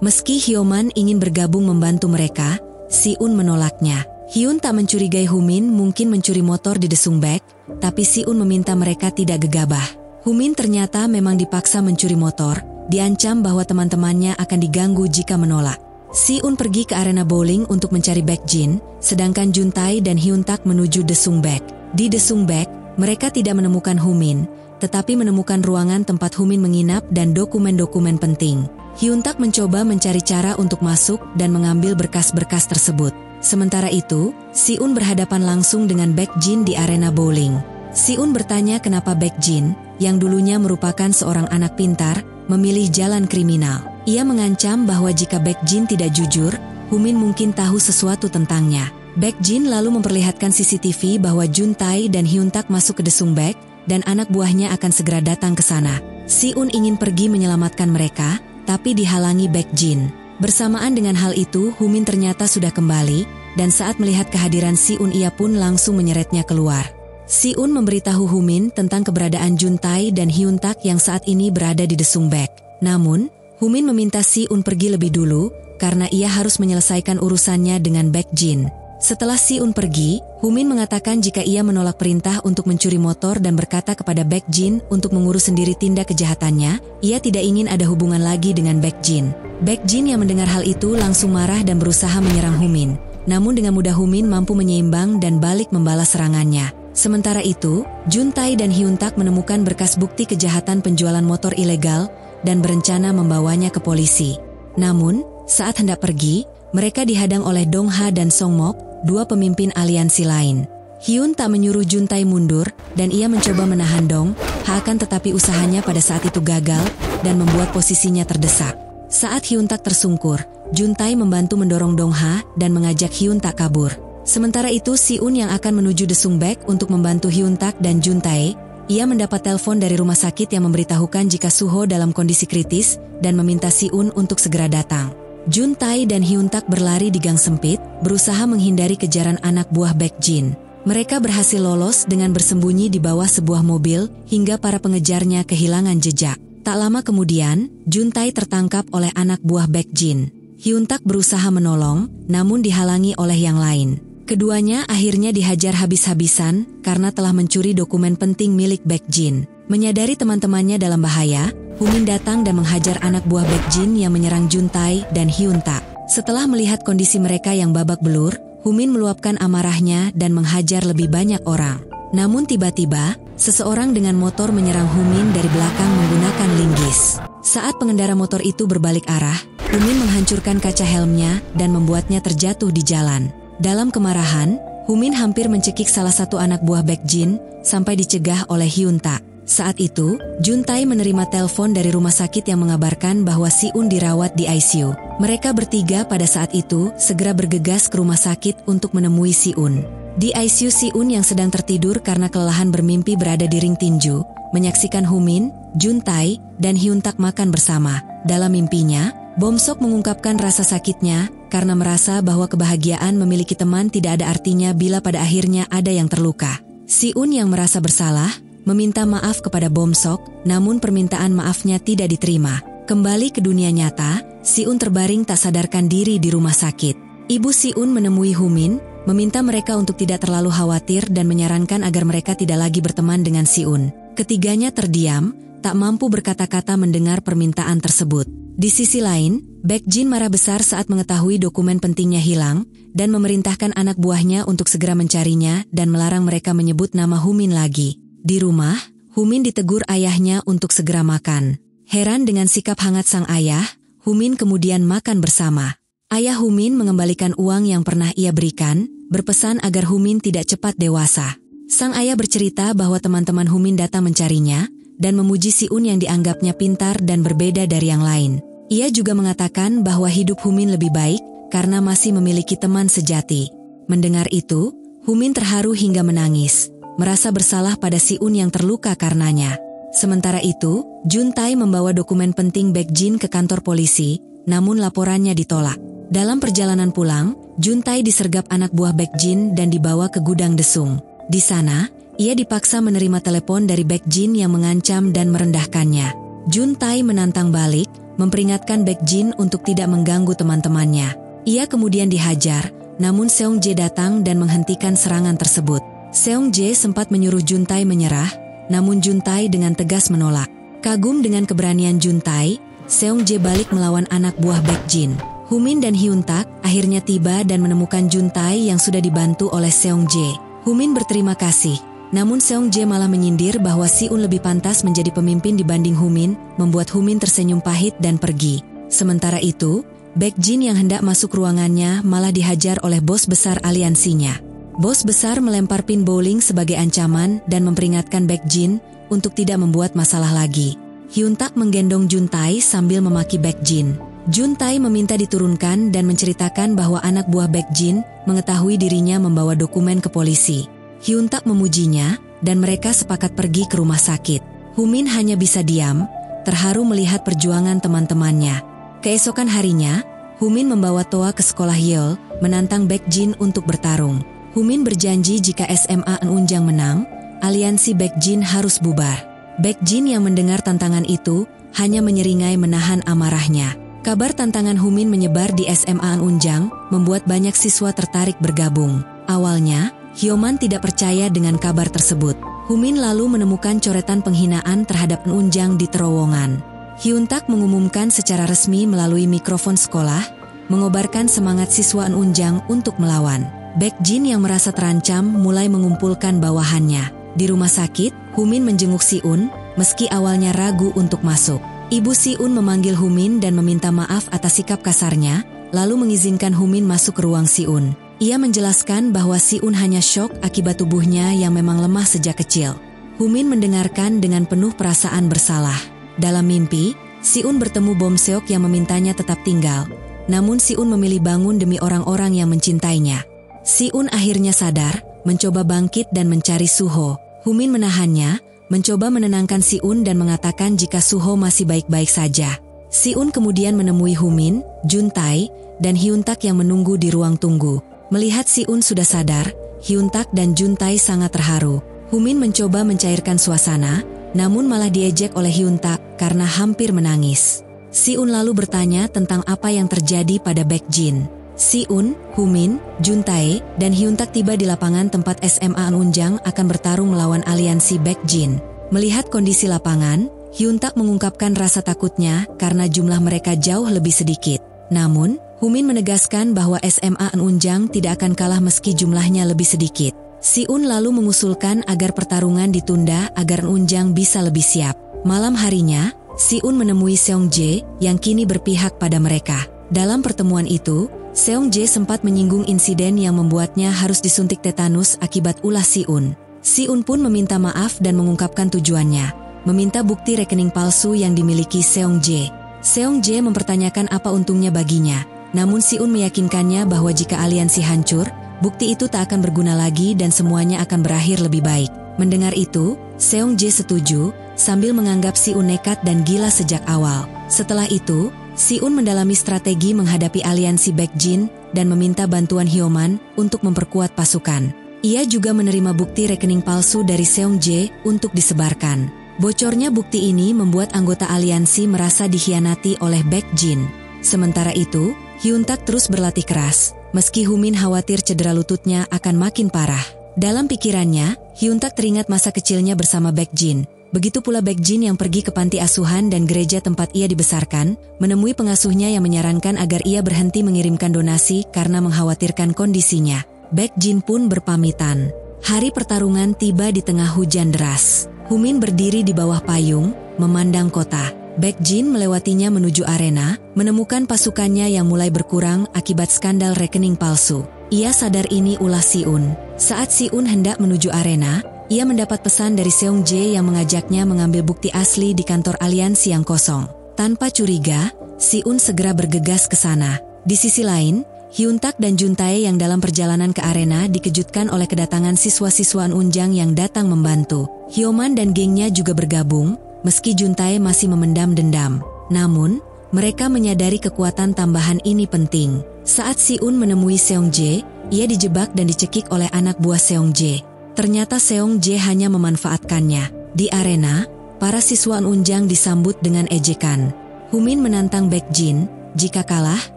Meski Hyoman ingin bergabung membantu mereka, Si-un menolaknya. Hyun tak mencurigai Humin mungkin mencuri motor di Desungbek, tapi Si-un meminta mereka tidak gegabah. Humin ternyata memang dipaksa mencuri motor, diancam bahwa teman-temannya akan diganggu jika menolak. Si-un pergi ke arena bowling untuk mencari Baekjin, sedangkan Juntae dan Hyuntak menuju Desungbek. Di Desungbek, mereka tidak menemukan Humin, tetapi menemukan ruangan tempat Humin menginap dan dokumen-dokumen penting. Hyuntak mencoba mencari cara untuk masuk dan mengambil berkas-berkas tersebut. Sementara itu, Si-un berhadapan langsung dengan Baekjin di arena bowling. Si-un bertanya kenapa Baekjin, yang dulunya merupakan seorang anak pintar, memilih jalan kriminal. Ia mengancam bahwa jika Baekjin tidak jujur, Humin mungkin tahu sesuatu tentangnya. Baekjin lalu memperlihatkan CCTV bahwa Juntae dan Hyuntak masuk ke Desungbek dan anak buahnya akan segera datang ke sana. Si-un ingin pergi menyelamatkan mereka, tapi dihalangi Baekjin. Bersamaan dengan hal itu, Humin ternyata sudah kembali, dan saat melihat kehadiran Si-un ia pun langsung menyeretnya keluar. Si-un memberitahu Humin tentang keberadaan Juntae dan Hyuntak yang saat ini berada di Desungbek. Namun, Humin meminta Si-un pergi lebih dulu, karena ia harus menyelesaikan urusannya dengan Baekjin. Setelah Si-un pergi, Humin mengatakan jika ia menolak perintah untuk mencuri motor dan berkata kepada Baekjin untuk mengurus sendiri tindak kejahatannya, ia tidak ingin ada hubungan lagi dengan Baekjin. Baekjin yang mendengar hal itu langsung marah dan berusaha menyerang Humin. Namun dengan mudah Humin mampu menyeimbang dan balik membalas serangannya. Sementara itu, Juntae dan Hyuntak menemukan berkas bukti kejahatan penjualan motor ilegal dan berencana membawanya ke polisi. Namun, saat hendak pergi, mereka dihadang oleh Dong-ha dan Song-mok, dua pemimpin aliansi lain. Hyun tak menyuruh Juntae mundur, dan ia mencoba menahan Dong-ha akan tetapi usahanya pada saat itu gagal dan membuat posisinya terdesak. Saat Hyuntak tersungkur, Juntae membantu mendorong Dong-ha dan mengajak Hyuntak kabur. Sementara itu Si-un yang akan menuju Desungbek untuk membantu Hyuntak dan Juntae, ia mendapat telepon dari rumah sakit yang memberitahukan jika Suho dalam kondisi kritis dan meminta Si-un untuk segera datang. Juntae dan Hyuntak berlari di gang sempit, berusaha menghindari kejaran anak buah Baekjin. Mereka berhasil lolos dengan bersembunyi di bawah sebuah mobil hingga para pengejarnya kehilangan jejak. Tak lama kemudian, Juntae tertangkap oleh anak buah Baekjin. Hyuntak berusaha menolong, namun dihalangi oleh yang lain. Keduanya akhirnya dihajar habis-habisan karena telah mencuri dokumen penting milik Baekjin. Menyadari teman-temannya dalam bahaya, Humin datang dan menghajar anak buah Baekjin yang menyerang Juntae dan Hyuntak. Setelah melihat kondisi mereka yang babak belur, Humin meluapkan amarahnya dan menghajar lebih banyak orang. Namun tiba-tiba, seseorang dengan motor menyerang Humin dari belakang menggunakan linggis. Saat pengendara motor itu berbalik arah, Humin menghancurkan kaca helmnya dan membuatnya terjatuh di jalan. Dalam kemarahan, Humin hampir mencekik salah satu anak buah Baekjin sampai dicegah oleh Hyuntak. Saat itu, Juntae menerima telepon dari rumah sakit yang mengabarkan bahwa Si-un dirawat di ICU. Mereka bertiga pada saat itu segera bergegas ke rumah sakit untuk menemui Si-un. Di ICU Si-un yang sedang tertidur karena kelelahan bermimpi berada di ring tinju, menyaksikan Humin, Juntae, dan Hyuntak makan bersama. Dalam mimpinya, Bomsok mengungkapkan rasa sakitnya karena merasa bahwa kebahagiaan memiliki teman tidak ada artinya bila pada akhirnya ada yang terluka. Si-un yang merasa bersalah, meminta maaf kepada Bomsok, namun permintaan maafnya tidak diterima. Kembali ke dunia nyata, Si-un terbaring tak sadarkan diri di rumah sakit. Ibu Si-un menemui Humin, meminta mereka untuk tidak terlalu khawatir dan menyarankan agar mereka tidak lagi berteman dengan Si-un. Ketiganya terdiam, tak mampu berkata-kata mendengar permintaan tersebut. Di sisi lain, Baekjin marah besar saat mengetahui dokumen pentingnya hilang dan memerintahkan anak buahnya untuk segera mencarinya dan melarang mereka menyebut nama Humin lagi. Di rumah, Humin ditegur ayahnya untuk segera makan. Heran dengan sikap hangat sang ayah, Humin kemudian makan bersama. Ayah Humin mengembalikan uang yang pernah ia berikan, berpesan agar Humin tidak cepat dewasa. Sang ayah bercerita bahwa teman-teman Humin datang mencarinya dan memuji Si-un yang dianggapnya pintar dan berbeda dari yang lain. Ia juga mengatakan bahwa hidup Humin lebih baik karena masih memiliki teman sejati. Mendengar itu, Humin terharu hingga menangis, merasa bersalah pada Si-un yang terluka karenanya. Sementara itu, Juntae membawa dokumen penting Baekjin ke kantor polisi, namun laporannya ditolak. Dalam perjalanan pulang, Juntae disergap anak buah Baekjin dan dibawa ke gudang desung. Di sana, ia dipaksa menerima telepon dari Baekjin yang mengancam dan merendahkannya. Juntae menantang balik, memperingatkan Baekjin untuk tidak mengganggu teman-temannya. Ia kemudian dihajar, namun Seong-jae datang dan menghentikan serangan tersebut. Seong-jae sempat menyuruh Juntae menyerah, namun Juntae dengan tegas menolak. Kagum dengan keberanian Juntae, Seong-jae balik melawan anak buah Baekjin. Humin dan Hyun-tak akhirnya tiba dan menemukan Juntae yang sudah dibantu oleh Seong-jae. Humin berterima kasih, namun Seong-jae malah menyindir bahwa Si-un lebih pantas menjadi pemimpin dibanding Humin, membuat Humin tersenyum pahit dan pergi. Sementara itu, Baekjin yang hendak masuk ruangannya malah dihajar oleh bos besar aliansinya. Bos besar melempar pin bowling sebagai ancaman dan memperingatkan Baekjin untuk tidak membuat masalah lagi. Hyun-tak menggendong Juntae sambil memaki Baekjin. Juntae meminta diturunkan dan menceritakan bahwa anak buah Baekjin mengetahui dirinya membawa dokumen ke polisi. Hyun-tak memujinya dan mereka sepakat pergi ke rumah sakit. Humin hanya bisa diam, terharu melihat perjuangan teman-temannya. Keesokan harinya, Humin membawa Toa ke sekolah Yeol, menantang Baekjin untuk bertarung. Humin berjanji jika SMA Eunjang menang, aliansi Baekjin harus bubar. Baekjin yang mendengar tantangan itu hanya menyeringai menahan amarahnya. Kabar tantangan Humin menyebar di SMA Eunjang, membuat banyak siswa tertarik bergabung. Awalnya, Hyoman tidak percaya dengan kabar tersebut. Humin lalu menemukan coretan penghinaan terhadap Eunjang di terowongan. Hyun-tak mengumumkan secara resmi melalui mikrofon sekolah, mengobarkan semangat siswa Eunjang untuk melawan. Baekjin yang merasa terancam mulai mengumpulkan bawahannya. Di rumah sakit, Humin menjenguk Si-un, meski awalnya ragu untuk masuk. Ibu Si-un memanggil Humin dan meminta maaf atas sikap kasarnya, lalu mengizinkan Humin masuk ke ruang Si-un. Ia menjelaskan bahwa Si-un hanya syok akibat tubuhnya yang memang lemah sejak kecil. Humin mendengarkan dengan penuh perasaan bersalah. Dalam mimpi, Si-un bertemu Bom Seok yang memintanya tetap tinggal. Namun Si-un memilih bangun demi orang-orang yang mencintainya. Si-un akhirnya sadar, mencoba bangkit dan mencari Suho. Humin menahannya, mencoba menenangkan Si-un dan mengatakan jika Suho masih baik-baik saja. Si-un kemudian menemui Humin, Juntae, dan Hyun-tak yang menunggu di ruang tunggu. Melihat Si-un sudah sadar, Hyun-tak dan Juntae sangat terharu. Humin mencoba mencairkan suasana, namun malah diejek oleh Hyun-tak karena hampir menangis. Si-un lalu bertanya tentang apa yang terjadi pada Baekjin. Si-un, Humin, Juntae, dan Hyun-tak tiba di lapangan tempat SMA Eunjang akan bertarung melawan aliansi Baekjin. Melihat kondisi lapangan, Hyun-tak mengungkapkan rasa takutnya karena jumlah mereka jauh lebih sedikit. Namun, Humin menegaskan bahwa SMA Eunjang tidak akan kalah meski jumlahnya lebih sedikit. Si-un lalu mengusulkan agar pertarungan ditunda agar Eunjang bisa lebih siap. Malam harinya, Si-un menemui Seong-jae yang kini berpihak pada mereka. Dalam pertemuan itu, Seong-jae sempat menyinggung insiden yang membuatnya harus disuntik tetanus akibat ulah Si-un. Si-un pun meminta maaf dan mengungkapkan tujuannya, meminta bukti rekening palsu yang dimiliki Seong-jae. Seong-jae mempertanyakan apa untungnya baginya, namun Si-un meyakinkannya bahwa jika aliansi hancur, bukti itu tak akan berguna lagi dan semuanya akan berakhir lebih baik. Mendengar itu, Seong-jae setuju, sambil menganggap Si-un nekat dan gila sejak awal. Setelah itu, Si-un mendalami strategi menghadapi aliansi Baekjin dan meminta bantuan Hyoman untuk memperkuat pasukan. Ia juga menerima bukti rekening palsu dari Seong-jae untuk disebarkan. Bocornya bukti ini membuat anggota aliansi merasa dikhianati oleh Baekjin. Sementara itu, Hyun-tak terus berlatih keras, meski Humin khawatir cedera lututnya akan makin parah. Dalam pikirannya, Hyun-tak teringat masa kecilnya bersama Baekjin. Begitu pula Baekjin yang pergi ke panti asuhan dan gereja tempat ia dibesarkan, menemui pengasuhnya yang menyarankan agar ia berhenti mengirimkan donasi karena mengkhawatirkan kondisinya. Baekjin pun berpamitan. Hari pertarungan tiba di tengah hujan deras. Humin berdiri di bawah payung, memandang kota. Baekjin melewatinya menuju arena, menemukan pasukannya yang mulai berkurang akibat skandal rekening palsu. Ia sadar ini ulah Si-un. Saat Si-un hendak menuju arena, ia mendapat pesan dari Seong-jae yang mengajaknya mengambil bukti asli di kantor aliansi yang kosong. Tanpa curiga, Si-un segera bergegas ke sana. Di sisi lain, Hyun-tak dan Juntae yang dalam perjalanan ke arena dikejutkan oleh kedatangan siswa-siswa Eunjang yang datang membantu. Hyoman dan gengnya juga bergabung, meski Juntae masih memendam dendam. Namun, mereka menyadari kekuatan tambahan ini penting. Saat Si-un menemui Seong-jae, ia dijebak dan dicekik oleh anak buah Seong-jae. Ternyata Seong-jae hanya memanfaatkannya. Di arena, para siswa Eunjang disambut dengan ejekan. Humin menantang Baekjin, jika kalah,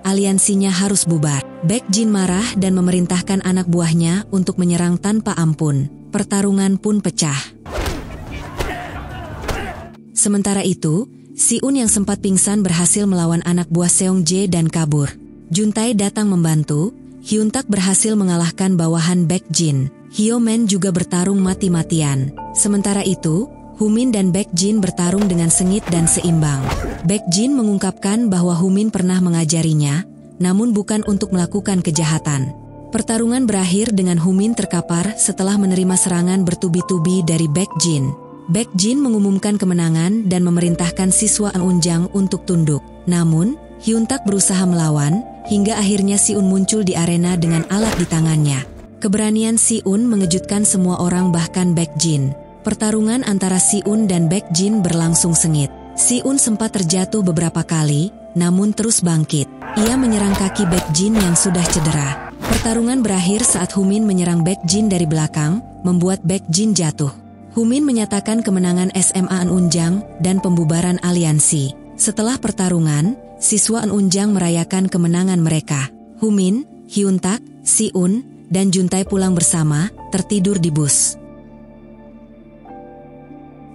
aliansinya harus bubar. Baekjin marah dan memerintahkan anak buahnya untuk menyerang tanpa ampun. Pertarungan pun pecah. Sementara itu, Si-un yang sempat pingsan berhasil melawan anak buah Seong-jae dan kabur. Juntae datang membantu. Hyun-tak berhasil mengalahkan bawahan Baekjin. Hyo-man juga bertarung mati-matian. Sementara itu, Humin dan Baekjin bertarung dengan sengit dan seimbang. Baekjin mengungkapkan bahwa Humin pernah mengajarinya, namun bukan untuk melakukan kejahatan. Pertarungan berakhir dengan Humin terkapar setelah menerima serangan bertubi-tubi dari Baekjin. Baekjin mengumumkan kemenangan dan memerintahkan siswa Eunjang untuk tunduk. Namun, Hyun-tak berusaha melawan, hingga akhirnya Si-un muncul di arena dengan alat di tangannya. Keberanian Si-un mengejutkan semua orang bahkan Baekjin. Pertarungan antara Si-un dan Baekjin berlangsung sengit. Si-un sempat terjatuh beberapa kali, namun terus bangkit. Ia menyerang kaki Baekjin yang sudah cedera. Pertarungan berakhir saat Humin menyerang Baekjin dari belakang, membuat Baekjin jatuh. Humin menyatakan kemenangan SMA Eunjang dan pembubaran aliansi. Setelah pertarungan, siswa Eunjang merayakan kemenangan mereka. Humin, Hyun-tak, Si-un, dan Juntae pulang bersama, tertidur di bus.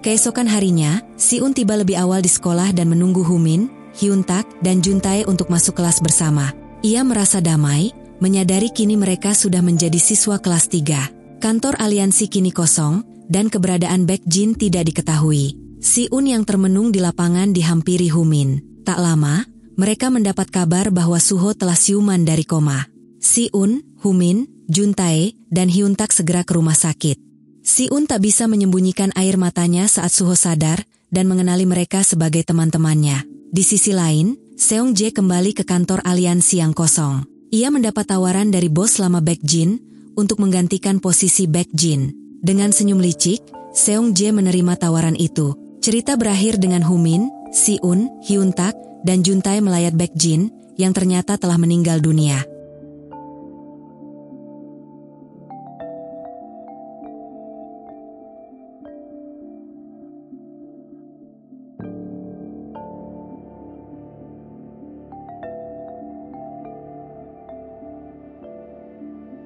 Keesokan harinya, Si-un tiba lebih awal di sekolah dan menunggu Humin, Hyun-tak, dan Juntae untuk masuk kelas bersama. Ia merasa damai, menyadari kini mereka sudah menjadi siswa kelas 3. Kantor aliansi kini kosong, dan keberadaan Baekjin tidak diketahui. Si-un yang termenung di lapangan dihampiri Humin. Tak lama, mereka mendapat kabar bahwa Suho telah siuman dari koma. Si-un, Humin, Juntae, dan Hyun-tak segera ke rumah sakit. Si-un tak bisa menyembunyikan air matanya saat Suho sadar dan mengenali mereka sebagai teman-temannya. Di sisi lain, Seong-jae kembali ke kantor aliansi yang kosong. Ia mendapat tawaran dari bos lama Baekjin untuk menggantikan posisi Baekjin. Dengan senyum licik, Seong-jae menerima tawaran itu. Cerita berakhir dengan Humin, Si-un, Hyun-tak, dan Juntae melayat Baekjin yang ternyata telah meninggal dunia.